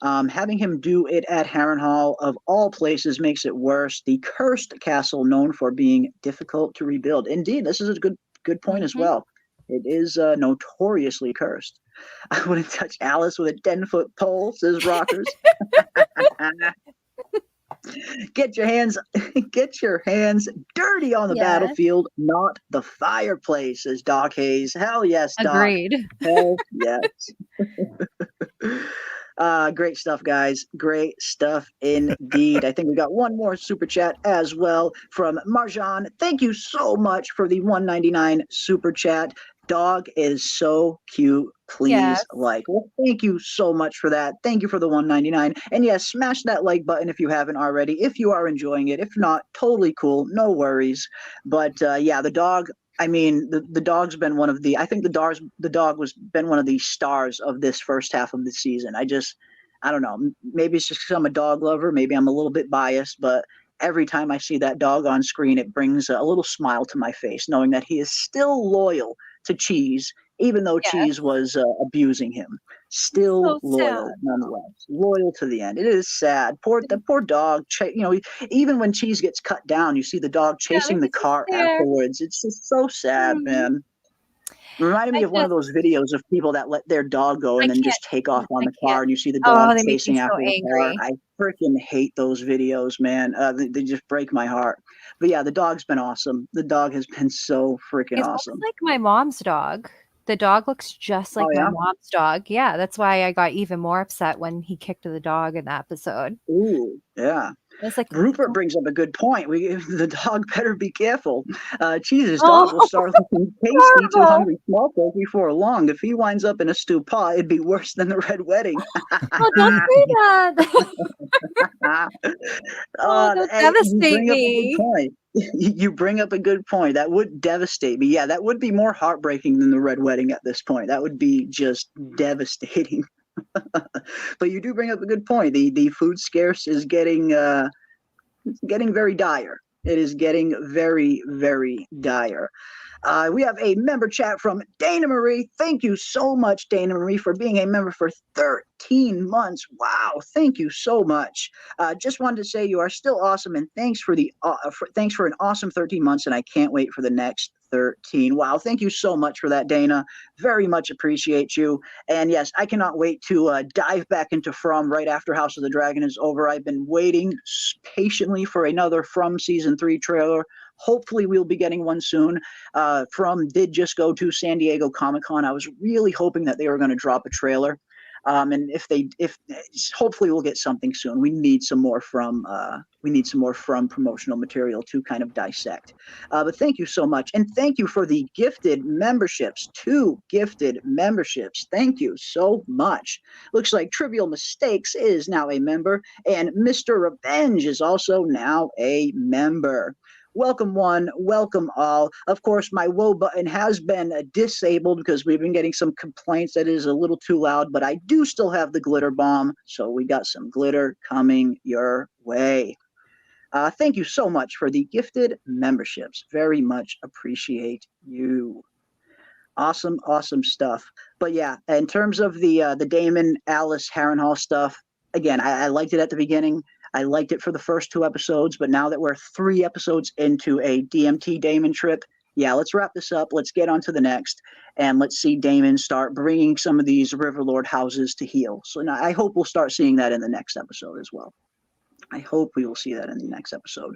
Having him do it at Harrenhal, of all places, makes it worse. The cursed castle known for being difficult to rebuild. Indeed, this is a good point as well. It is notoriously cursed. I wouldn't touch Alice with a 10-foot pole, says Rockers. Get your hands dirty on the battlefield, not the fireplace, says Doc Hayes. Hell yes, Doc. Agreed. Hell yes. Great stuff, guys. Great stuff indeed. I think we got one more super chat as well from Marjan. Thank you so much for the $1.99 super chat. Dog is so cute. Please like. Well, thank you so much for that. Thank you for the $1.99. And yes, smash that like button if you haven't already. If you are enjoying it. If not, totally cool. No worries. But the dog. I mean, the dog's been one of the. I think the dog was been one of the stars of this first half of the season. I don't know. Maybe it's just because I'm a dog lover. Maybe I'm a little bit biased, but every time I see that dog on screen, it brings a little smile to my face, knowing that he is still loyal to Cheese, even though Cheese was abusing him. Still so loyal, nonetheless. Loyal to the end. It is sad. The poor dog. Even when Cheese gets cut down, you see the dog chasing the car afterwards. It's just so sad, man. It reminded me of one of those videos of people that let their dog go and then just take off on the car, and you see the dog chasing after the car. I freaking hate those videos, man. They just break my heart. But yeah, the dog's been awesome. The dog has been so freaking awesome. It's like my mom's dog. The dog looks just like my mom's dog. Yeah, that's why I got even more upset when he kicked the dog in the episode. Ooh, yeah. It's like Rupert brings up a good point. The dog better be careful. Cheese's dog will start looking tasty to hungry small folk before long. If he winds up in a stew pot, it'd be worse than the Red Wedding. Oh, don't say that. Don't devastate me. You bring up a good point. That would devastate me. Yeah, that would be more heartbreaking than the Red Wedding at this point. That would be just devastating. But you do bring up a good point. The food scarce is getting very dire. It is getting very, very dire. We have a member chat from Dana Marie. Thank you so much, Dana Marie, for being a member for 13 months. Wow, thank you so much. Just wanted to say you are still awesome, and thanks for an awesome 13 months, and I can't wait for the next 13. Wow, thank you so much for that, Dana. Very much appreciate you. And yes, I cannot wait to dive back into From right after House of the Dragon is over. I've been waiting patiently for another From Season 3 trailer. Hopefully we'll be getting one soon. From did just go to San Diego Comic-Con. I was really hoping that they were going to drop a trailer. And if hopefully we'll get something soon. We need some more From promotional material to kind of dissect. But thank you so much. And thank you for the gifted memberships. 2 gifted memberships. Thank you so much. Looks like Trivial Mistakes is now a member, and Mr. Revenge is also now a member. Welcome one, welcome all. Of course, my woe button has been disabled because we've been getting some complaints that it is a little too loud, but I do still have the glitter bomb, so we got some glitter coming your way. Thank you so much for the gifted memberships. Very much appreciate you. Awesome, awesome stuff. But yeah, in terms of the Daemon, Alice, Harrenhal stuff, again, I liked it at the beginning. I liked it for the first 2 episodes, but now that we're 3 episodes into a DMT Daemon trip, yeah, let's wrap this up. Let's get on to the next, and let's see Daemon start bringing some of these Riverlord houses to heel. So now I hope we'll start seeing that in the next episode as well. I hope we will see that in the next episode.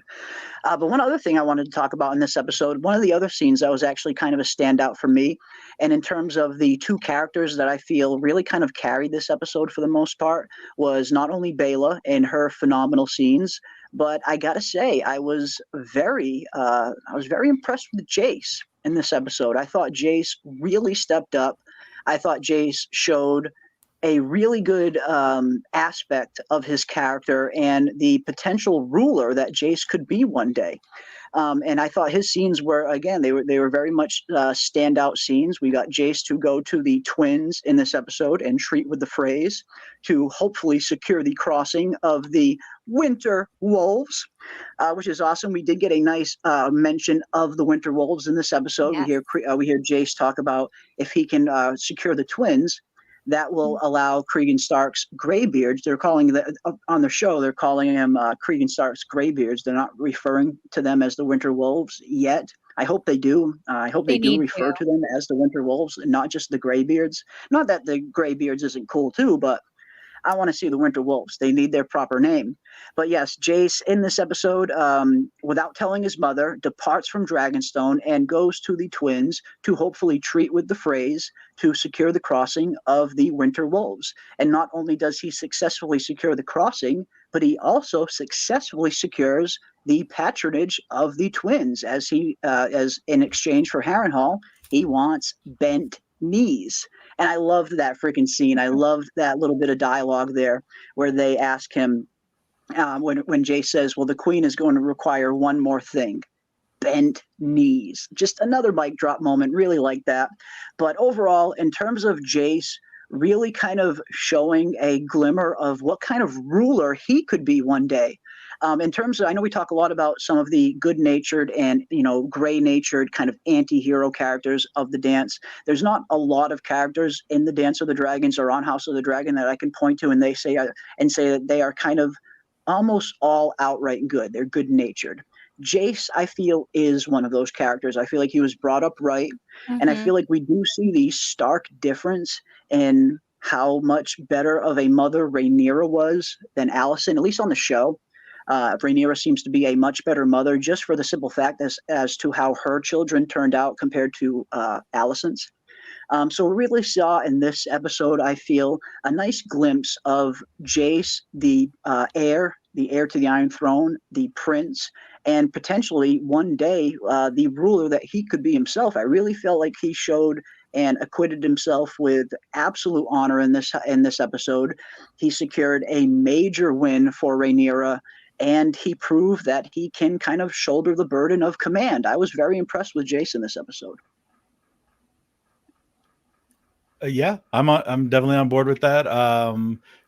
But one other thing I wanted to talk about in this episode, one of the other scenes that was actually kind of a standout for me, and in terms of the 2 characters that I feel really kind of carried this episode for the most part, was not only Baela and her phenomenal scenes, but I gotta say, I was very impressed with Jace in this episode. I thought Jace really stepped up. I thought Jace showed a really good aspect of his character and the potential ruler that Jace could be one day. And I thought his scenes were, again, they were very much standout scenes. We got Jace to go to the twins in this episode and treat with the phrase to hopefully secure the crossing of the Winter Wolves, which is awesome. We did get a nice mention of the Winter Wolves in this episode. Yes. We hear Jace talk about if he can secure the twins, that will allow Cregan Stark's Greybeards. They're calling on the show. They're calling him Cregan Stark's Greybeards. They're not referring to them as the Winter Wolves yet. I hope they do. I hope they do refer to them as the Winter Wolves, and not just the Greybeards. Not that the Greybeards isn't cool too, but I want to see the Winter Wolves. They need their proper name. But yes, Jace in this episode, without telling his mother, departs from Dragonstone and goes to the twins to hopefully treat with the phrase to secure the crossing of the Winter Wolves. And not only does he successfully secure the crossing, but he also successfully secures the patronage of the twins, as in exchange for Harrenhal, he wants bent knees. And I loved that freaking scene. I loved that little bit of dialogue there where they ask him, when Jace says, well, the queen is going to require one more thing, bent knees. Just another mic drop moment, really like that. But overall, in terms of Jace really kind of showing a glimmer of what kind of ruler he could be one day. In terms of, I know we talk a lot about some of the good-natured and, gray-natured kind of anti-hero characters of the dance. There's not a lot of characters in the Dance of the Dragons or on House of the Dragon that I can point to and say that they are kind of almost all outright good. They're good-natured. Jace, I feel, is one of those characters. I feel like he was brought up right, and I feel like we do see the stark difference in how much better of a mother Rhaenyra was than Alicent, at least on the show. Rhaenyra seems to be a much better mother just for the simple fact as to how her children turned out compared to Alicent's. So we really saw in this episode, I feel, a nice glimpse of Jace, the heir the heir to the Iron Throne, the prince, and potentially one day the ruler that he could be himself. I really felt like he showed and acquitted himself with absolute honor in this episode. He secured a major win for Rhaenyra, and he proved that he can kind of shoulder the burden of command. I was very impressed with Jace in this episode. Yeah, I'm definitely on board with that.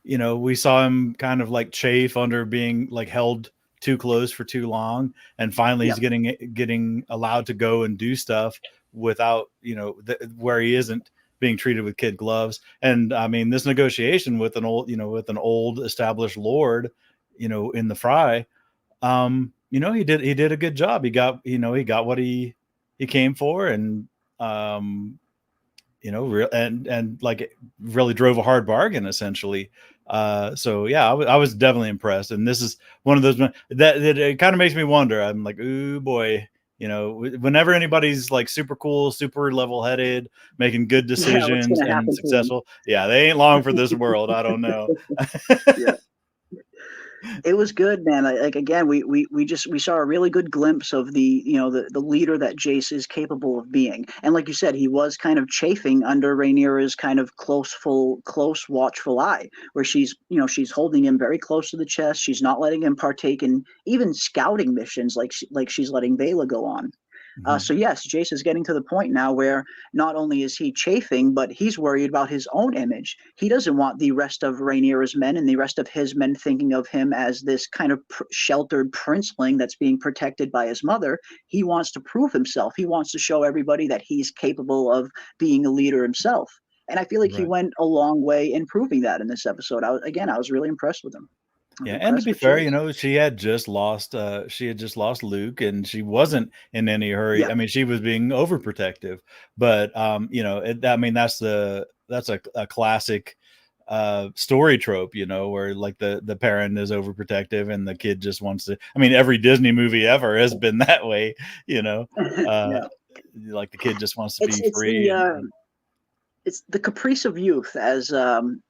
You know, we saw him kind of like chafe under being like held too close for too long, and finally he's getting allowed to go and do stuff without, you know, where he isn't being treated with kid gloves. And I mean, this negotiation with an old established lord, you know, in the fry, you know, he did a good job. He got what he came for, and you know, and like really drove a hard bargain essentially. So yeah, I was definitely impressed. And this is one of those that it kind of makes me wonder. I'm like, ooh boy, you know, whenever anybody's like super cool, super level-headed, making good decisions and successful, yeah, they ain't long for this world. I don't know. Yeah. It was good, man. Like again, we saw a really good glimpse of the leader that Jace is capable of being. And like you said, he was kind of chafing under Rhaenyra's kind of close watchful eye, where she's holding him very close to the chest. She's not letting him partake in even scouting missions like she's letting Baela go on. So yes, Jace is getting to the point now where not only is he chafing, but he's worried about his own image. He doesn't want the rest of Rhaenyra's men and the rest of his men thinking of him as this kind of sheltered princeling that's being protected by his mother. He wants to prove himself. He wants to show everybody that he's capable of being a leader himself. And I feel like he went a long way in proving that in this episode. I was really impressed with him. Yeah, and to be fair, you know, she had just lost Luke, and she wasn't in any hurry. I mean, she was being overprotective, but you know, I mean, that's a classic story trope, you know, where like the parent is overprotective and the kid just wants to. I mean, every Disney movie ever has been that way, you know. Like the kid just wants to be free. It's the caprice of youth, as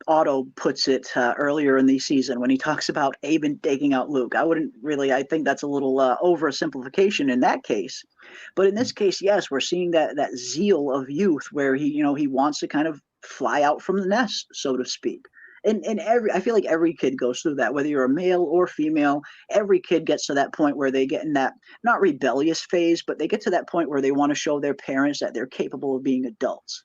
Otto puts it earlier in the season when he talks about Aemond taking out Luke. I think that's a little oversimplification in that case. But in this case, yes, we're seeing that zeal of youth where he wants to kind of fly out from the nest, so to speak. And I feel like every kid goes through that, whether you're a male or female. Every kid gets to that point where they get in that, not rebellious phase, but they get to that point where they want to show their parents that they're capable of being adults.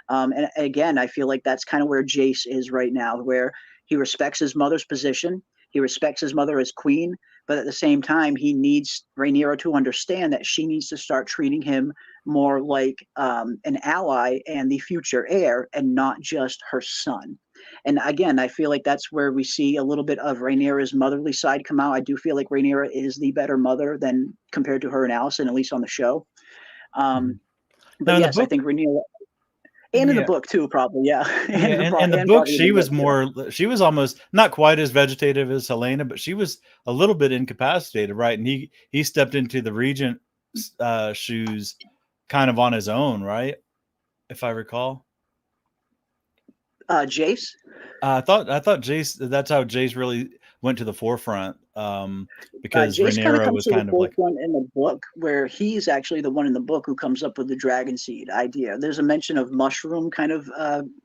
And again, I feel like that's kind of where Jace is right now, where he respects his mother's position. He respects his mother as queen, but at the same time, he needs Rhaenyra to understand that she needs to start treating him more like an ally and the future heir, and not just her son. And again, I feel like that's where we see a little bit of Rhaenyra's motherly side come out. I do feel like Rhaenyra is the better mother than compared to her and Alicent, at least on the show. But yes, I think Rhaenyra. And in the book too, probably, yeah. In the book, she was almost not quite as vegetative as Helena, but she was a little bit incapacitated, right? And he stepped into the Regent shoes kind of on his own, right? If I recall. Jace? I thought Jace. That's how Jace really went to the forefront, because Rhaenyra was kind of like in the book, where he's actually the one in the book who comes up with the dragon seed idea. There's a mention of Mushroom kind of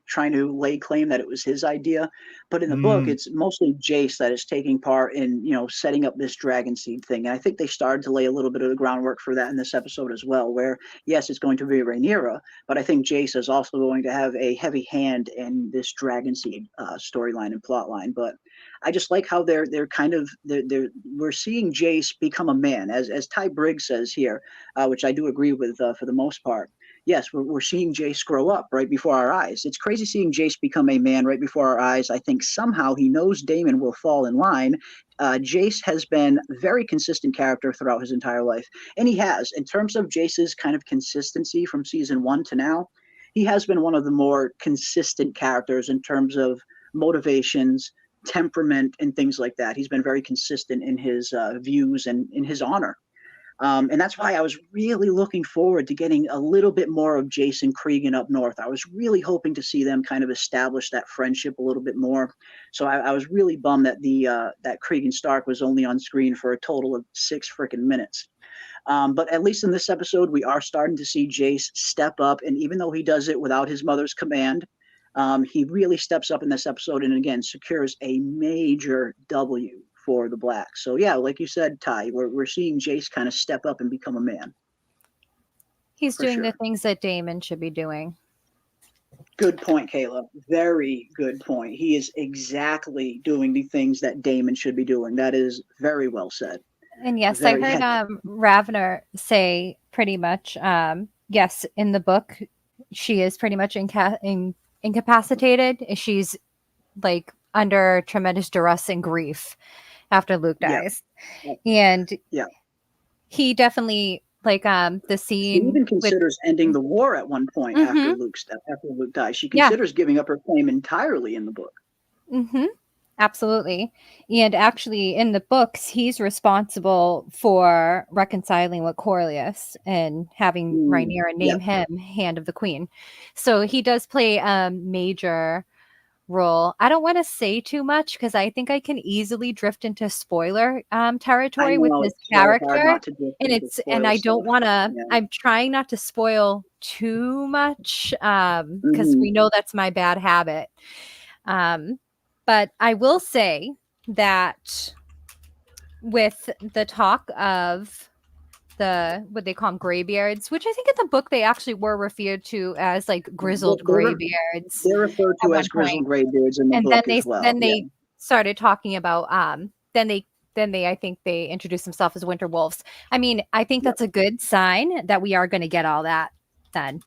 trying to lay claim that it was his idea, but in the book, it's mostly Jace that is taking part in setting up this dragon seed thing. And I think they started to lay a little bit of the groundwork for that in this episode as well. Where yes, it's going to be Rhaenyra, but I think Jace is also going to have a heavy hand in this dragon seed storyline and plot line. But I just like how we're seeing Jace become a man, as Ty Briggs says here, which I do agree with for the most part. Yes, we're seeing Jace grow up right before our eyes. It's crazy seeing Jace become a man right before our eyes. I think somehow he knows Daemon will fall in line. Jace has been a very consistent character throughout his entire life, and he has, in terms of Jace's kind of consistency from season 1 to now, he has been one of the more consistent characters in terms of motivations, temperament, and things like that. He's been very consistent in his views and in his honor. And that's why I was really looking forward to getting a little bit more of Jace and Cregan up north. I was really hoping to see them kind of establish that friendship a little bit more. So I was really bummed that that Cregan Stark was only on screen for a total of 6 freaking minutes. But at least in this episode, we are starting to see Jace step up. And even though he does it without his mother's command, he really steps up in this episode and, again, secures a major W for the Blacks. So, yeah, like you said, Ty, we're seeing Jace kind of step up and become a man. He's doing the things that Daemon should be doing. Good point, Kayla. Very good point. He is exactly doing the things that Daemon should be doing. That is very well said. And yes, I heard Ravner say pretty much, yes, in the book, she is pretty much incapacitated. She's like under tremendous duress and grief after Luke dies. And he definitely, like, the scene. She even considers ending the war at one point after Luke dies. She considers giving up her claim entirely in the book. Absolutely. And actually, in the books, he's responsible for reconciling with Corlys and having Rhaenyra name him Hand of the Queen. So he does play a major role. I don't want to say too much because I think I can easily drift into spoiler territory with this character. And I don't want to, I'm trying not to spoil too much because we know that's my bad habit. But I will say that with the talk of what they call them, graybeards, which I think in the book they actually were referred to as like grizzled graybeards. They're referred to as grizzled graybeards in the book as well. Then they started talking about then they I think they introduced themselves as winter wolves. I mean, I think that's a good sign that we are going to get all that then,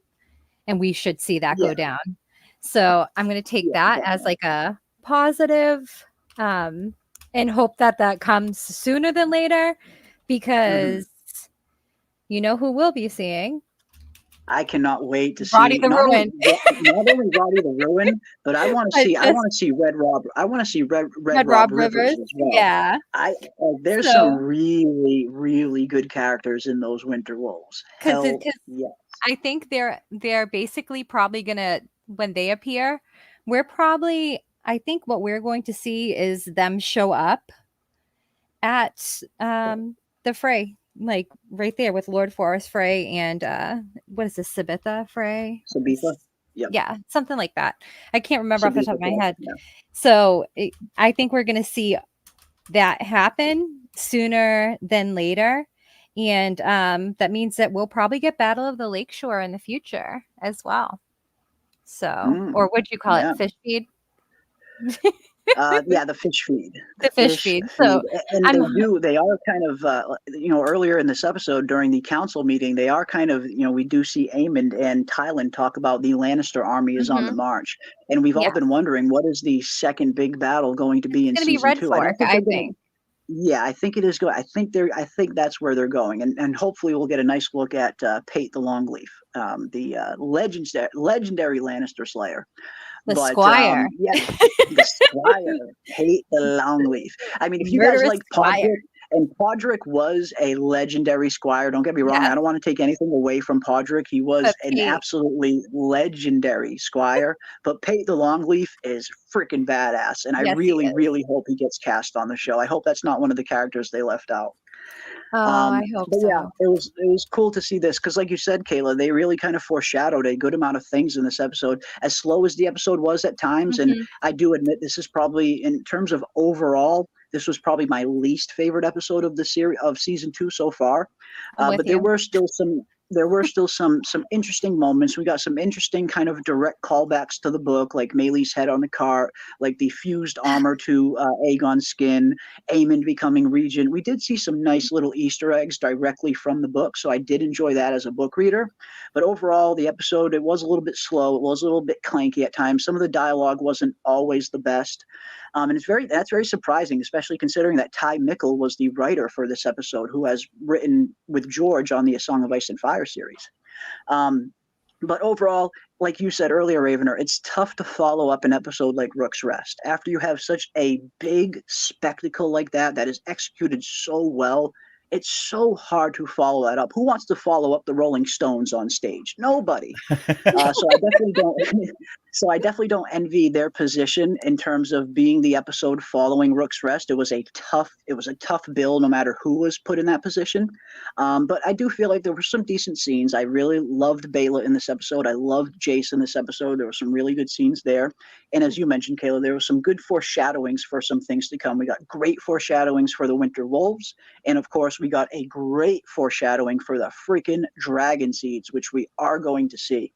and we should see that go down. So I'm going to take that as like a positive and hope that comes sooner than later, because you know who we'll be seeing. I cannot wait to see Roddy the Ruin. Not only Roddy the Ruin, but I want to see Red Rob. I want to see Red Rob Rivers as well. Yeah, there's some really, really good characters in those Winter Wolves. Yes. I think they're basically probably gonna, when they appear, I think what we're going to see is them show up at the fray, like right there with Lord Forrest Frey and what is this, Sabitha Frey? Sabitha? Yep. Yeah, something like that. I can't remember off the top of my head. Yeah. So I think we're going to see that happen sooner than later. And that means that we'll probably get Battle of the Lakeshore in the future as well. So, or would you call it fish feed? The fish feed. The fish feed. So, and they are kind of, earlier in this episode during the council meeting, they are kind of, we do see Aemond and Tylan talk about the Lannister army is on the march. And we've all been wondering, what is the second big battle going to be in season 2? I think. Yeah, I think it is going. I think that's where they're going, and hopefully we'll get a nice look at Pate the Longleaf, the legendary Lannister Slayer. Squire. The Squire, Pate the Longleaf. I mean, if you guys like Podrick, and Podrick was a legendary squire. Don't get me wrong. I don't want to take anything away from Podrick. He was an absolutely legendary squire. But Pate the Longleaf is freaking badass. And I really, really hope he gets cast on the show. I hope that's not one of the characters they left out. I hope so. Yeah, it was cool to see this because, like you said, Kayla, they really kind of foreshadowed a good amount of things in this episode. As slow as the episode was at times, and I do admit this is probably, in terms of overall, this was probably my least favorite episode of the series of season 2 so far. But there were still some interesting moments. We got some interesting kind of direct callbacks to the book, like Melee's head on the cart, like the fused armor to Aegon's skin, Aemond becoming regent. We did see some nice little Easter eggs directly from the book, so I did enjoy that as a book reader. But overall, the episode, it was a little bit slow. It was a little bit clanky at times. Some of the dialogue wasn't always the best. And that's very surprising, especially considering that Ty Mickle was the writer for this episode, who has written with George on the A Song of Ice and Fire series. But overall, like you said earlier, Ravener, it's tough to follow up an episode like Rook's Rest. After you have such a big spectacle like that is executed so well, it's so hard to follow that up. Who wants to follow up the Rolling Stones on stage? Nobody. So I definitely don't. So I definitely don't envy their position in terms of being the episode following Rook's Rest. It was a tough bill, no matter who was put in that position. But I do feel like there were some decent scenes. I really loved Baela in this episode. I loved Jace in this episode. There were some really good scenes there. And as you mentioned, Kayla, there was some good foreshadowings for some things to come. We got great foreshadowings for the Winter Wolves. And of course, we got a great foreshadowing for the freaking Dragon Seeds, which we are going to see.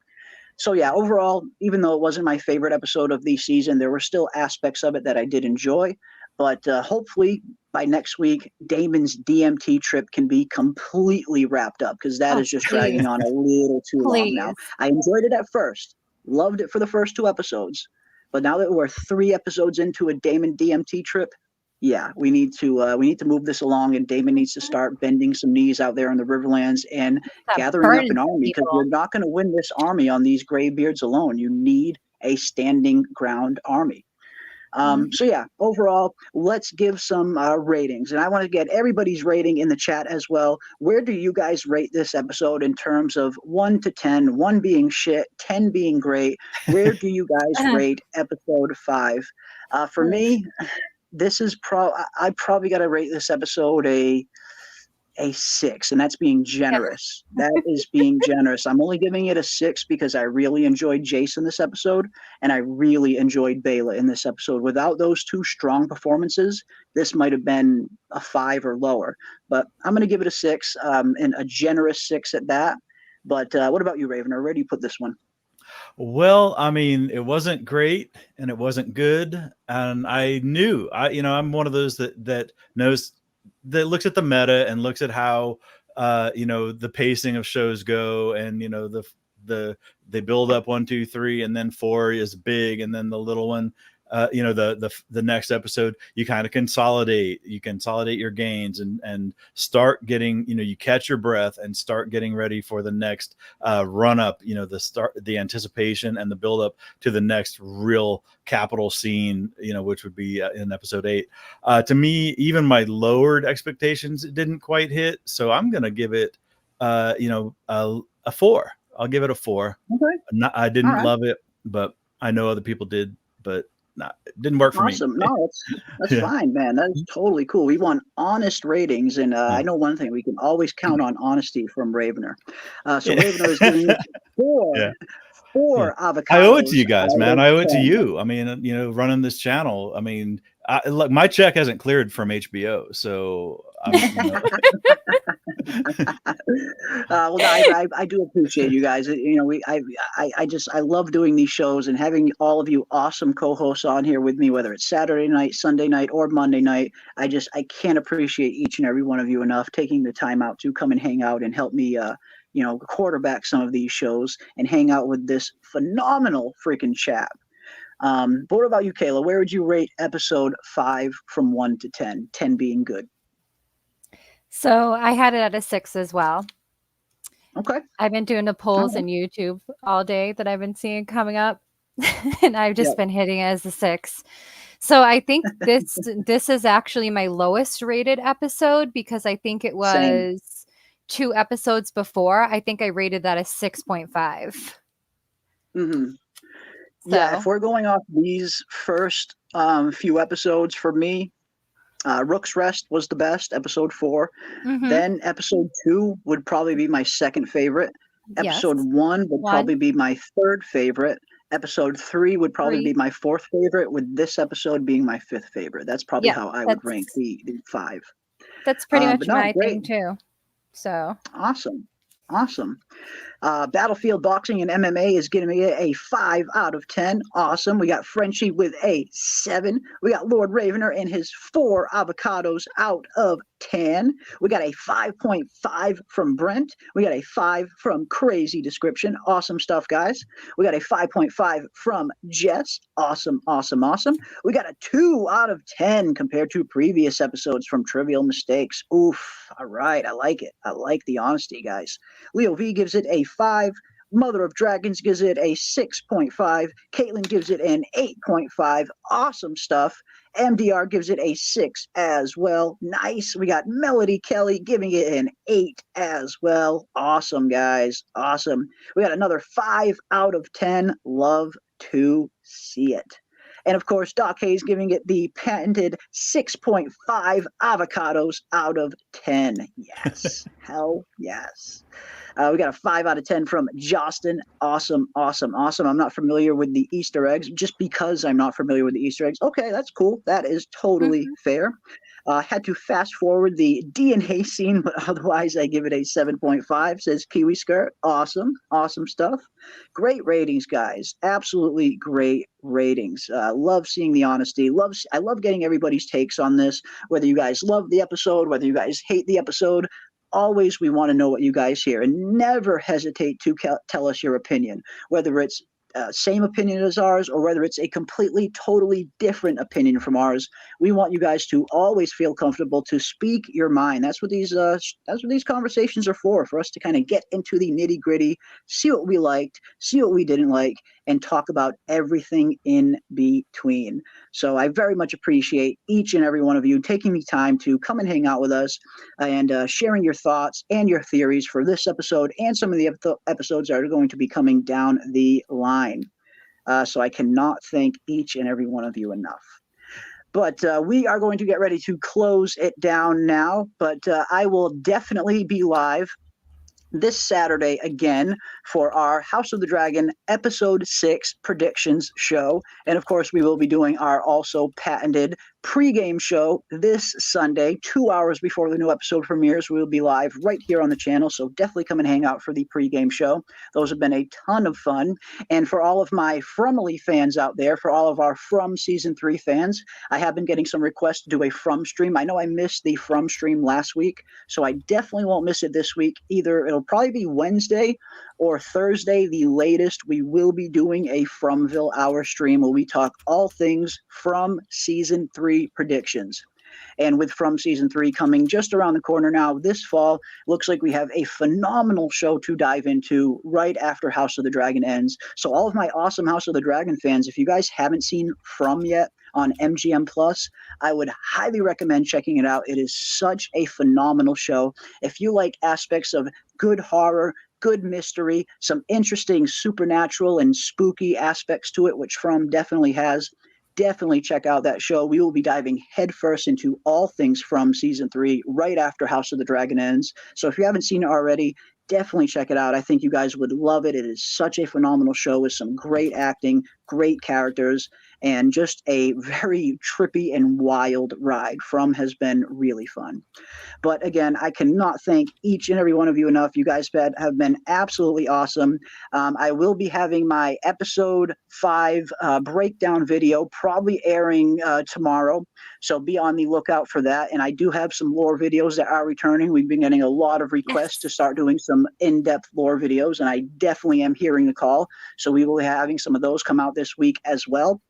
So yeah, overall, even though it wasn't my favorite episode of the season, there were still aspects of it that I did enjoy. But hopefully by next week, Daemon's DMT trip can be completely wrapped up, because that is just dragging on a little too long now. I enjoyed it at first, loved it for the first 2 episodes, but now that we're 3 episodes into a Daemon DMT trip, yeah, we need to move this along, and Daemon needs to start bending some knees out there in the Riverlands and gathering up an army, because we're not going to win this army on these graybeards alone. You need a standing ground army. So yeah, overall, let's give some ratings, and I want to get everybody's rating in the chat as well. Where do you guys rate this episode in terms of 1 to 10, 1 being shit, 10 being great? Where do you guys rate episode 5? For me, this is I probably got to rate this episode a 6, and that's being generous. That is being generous. I'm only giving it a 6 because I really enjoyed Jace in this episode, and I really enjoyed Baela in this episode. Without those 2 strong performances, this might have been a 5 or lower. But I'm going to give it a 6, and a generous 6 at that. But what about you, Ravener? Where do you put this one? Well, I mean, it wasn't great and it wasn't good, and I knew I'm one of those that knows, that looks at the meta and looks at how the pacing of shows go, and they build up 1, 2, 3, and then 4 is big, and then the little one, the next episode, you kind of consolidate your gains and start getting, you catch your breath and start getting ready for the next run up, the anticipation and the build up to the next real capital scene, which would be in episode 8. To me, even my lowered expectations didn't quite hit, so I'm gonna give it a 4. I'll give it a 4. Okay. I didn't love it, but I know other people did, but it didn't work for me. Awesome. No, that's fine, man. That's totally cool. We want honest ratings, and I know one thing: we can always count on honesty from Ravener. So Ravener is giving 4 avocados. I owe it to you guys, man. I owe it to you. I mean, running this channel. I mean, look, my check hasn't cleared from HBO, so. Well, I do appreciate you guys. I love doing these shows and having all of you awesome co-hosts on here with me, whether it's Saturday night, Sunday night, or Monday night. I can't appreciate each and every one of you enough taking the time out to come and hang out and help me quarterback some of these shows and hang out with this phenomenal freaking chap. But what about you, Kayla? Where would you rate episode 5 from 1 to 10, 10 being good? So I had it at a 6 as well. Okay. I've been doing the polls in YouTube all day that I've been seeing coming up, and I've just been hitting it as a 6. So I think this is actually my lowest rated episode, because I think it was 2 episodes before. I think I rated that a 6.5. Mm-hmm. So. Yeah, if we're going off these first few episodes, for me, Rook's Rest was the best, episode 4. Mm-hmm. Then episode 2 would probably be my second favorite. Episode 1 would probably be my third favorite. Episode 3 would probably be my 4th favorite, with this episode being my 5th favorite. That's probably how I would rank the 5. That's pretty much my thing too. So awesome. Battlefield Boxing and MMA is giving me a 5 out of 10. Awesome. We got Frenchie with a 7. We got Lord Ravener and his 4 avocados out of 10. We got a 5.5 from Brent. We got a 5 from Crazy Description. Awesome stuff, guys. We got a 5.5 from Jess. Awesome. We got a 2 out of 10 compared to previous episodes from Trivial Mistakes. Oof. All right. I like it. I like the honesty, guys. Leo V gives it a 5. Mother of Dragons gives it a 6.5. Caitlin gives it an 8.5. Awesome stuff. MDR gives it a 6 as well. Nice. We got Melody Kelly giving it an 8 as well. Awesome, guys. Awesome. We got another 5 out of 10. Love to see it. And of course, Doc Hayes giving it the patented 6.5 avocados out of 10. Yes. Hell yes. We got a 5 out of 10 from Justin. Awesome, awesome, awesome. I'm not familiar with the Easter eggs. Just because I'm not familiar with the Easter eggs. Okay, that's cool. That is totally fair. Had to fast forward the DNA scene, but otherwise I give it a 7.5, says Kiwi Skirt. Awesome. Awesome stuff. Great ratings, guys. Absolutely great ratings. Love seeing the honesty. I love getting everybody's takes on this, whether you guys love the episode, whether you guys hate the episode. Always we want to know what you guys hear, and never hesitate to tell us your opinion, whether it's same opinion as ours or whether it's a completely, totally different opinion from ours. We want you guys to always feel comfortable to speak your mind. That's what these conversations are for us to kind of get into the nitty-gritty, see what we liked, see what we didn't like, and talk about everything in between. So I very much appreciate each and every one of you taking the time to come and hang out with us and sharing your thoughts and your theories for this episode and some of the episodes that are going to be coming down the line. So I cannot thank each and every one of you enough. But we are going to get ready to close it down now. But I will definitely be live this Saturday again for our House of the Dragon Episode 6 predictions show. And of course, we will be doing our also patented pregame show this Sunday, 2 hours before the new episode premieres. We will be live right here on the channel, so definitely come and hang out for the pregame show. Those have been a ton of fun. And for all of my Fromly fans out there, for all of our From Season 3 fans, I have been getting some requests to do a From stream. I know I missed the From stream last week, so I definitely won't miss it this week. Either it'll probably be Wednesday or Thursday, the latest. We will be doing a Fromville Hour stream where we talk all things From Season 3 predictions. And with From Season 3 coming just around the corner now this fall, looks like we have a phenomenal show to dive into right after House of the Dragon ends. So all of my awesome House of the Dragon fans, if you guys haven't seen From yet on MGM Plus, I would highly recommend checking it out. It is such a phenomenal show. If you like aspects of good horror, good mystery, some interesting supernatural and spooky aspects to it, which From definitely has, definitely check out that show. We will be diving headfirst into all things From Season 3 right after House of the Dragon ends. So if you haven't seen it already, definitely check it out. I think you guys would love it. It is such a phenomenal show with some great acting, great characters, and just a very trippy and wild ride. From has been really fun. But again, I cannot thank each and every one of you enough. You guys have been absolutely awesome. I will be having my episode 5 breakdown video probably airing tomorrow. So be on the lookout for that. And I do have some lore videos that are returning. We've been getting a lot of requests to start doing some in-depth lore videos, and I definitely am hearing the call. So we will be having some of those come out this week as well.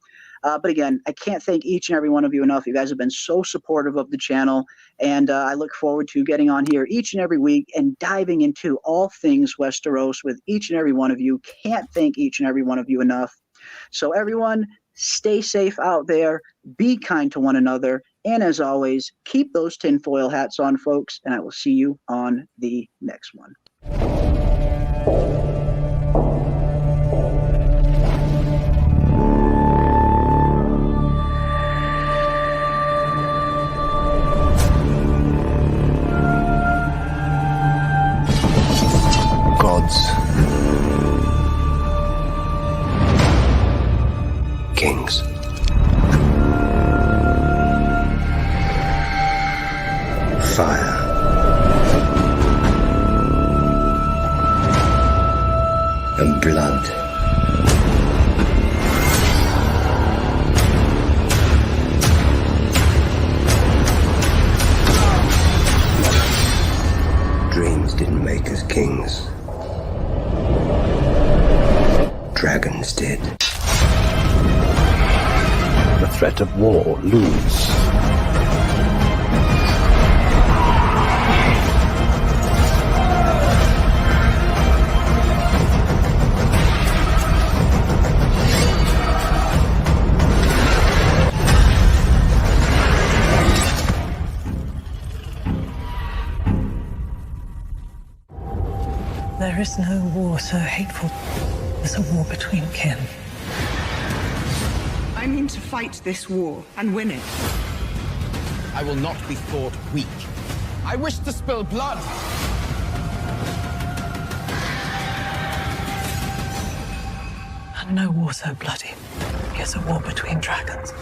But again, I can't thank each and every one of you enough. You guys have been so supportive of the channel, and I look forward to getting on here each and every week and diving into all things Westeros with each and every one of you. Can't thank each and every one of you enough. So everyone, stay safe out there, be kind to one another, and as always, keep those tinfoil hats on, folks, and I will see you on the next one. Kings. Fire. And blood. Dreams didn't make us kings. Dragons did. The threat of war looms. There is no war so hateful as a war between kin. I mean to fight this war and win it. I will not be thought weak. I wish to spill blood. And no war so bloody as a war between dragons.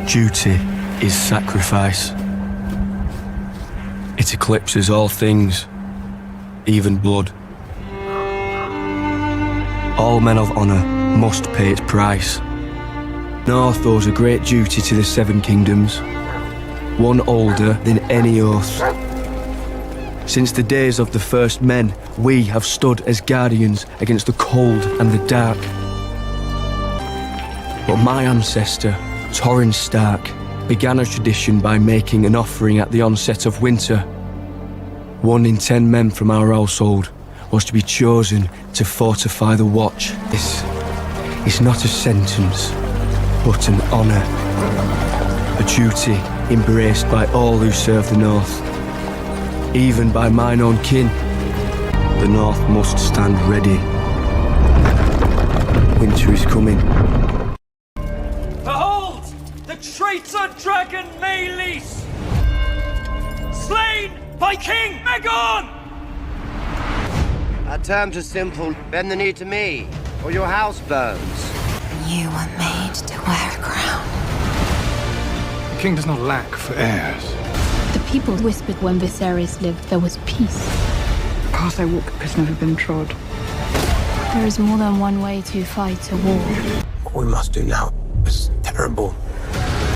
Duty is sacrifice. It eclipses all things, even blood. All men of honour must pay its price. North owes a great duty to the Seven Kingdoms, one older than any oath. Since the days of the first men, we have stood as guardians against the cold and the dark. But my ancestor, Torrhen Stark, began a tradition by making an offering at the onset of winter. 1 in 10 men from our household was to be chosen to fortify the watch. This is not a sentence, but an honour. A duty embraced by all who serve the North. Even by mine own kin. The North must stand ready. Winter is coming. Behold! The traitor dragon Mysaria! Slain by King Aegon! Our terms are simple. Bend the knee to me, or your house burns. You were made to wear a crown. The king does not lack for heirs. The people whispered when Viserys lived there was peace. The path I walk has never been trod. There is more than one way to fight a war. What we must do now is terrible.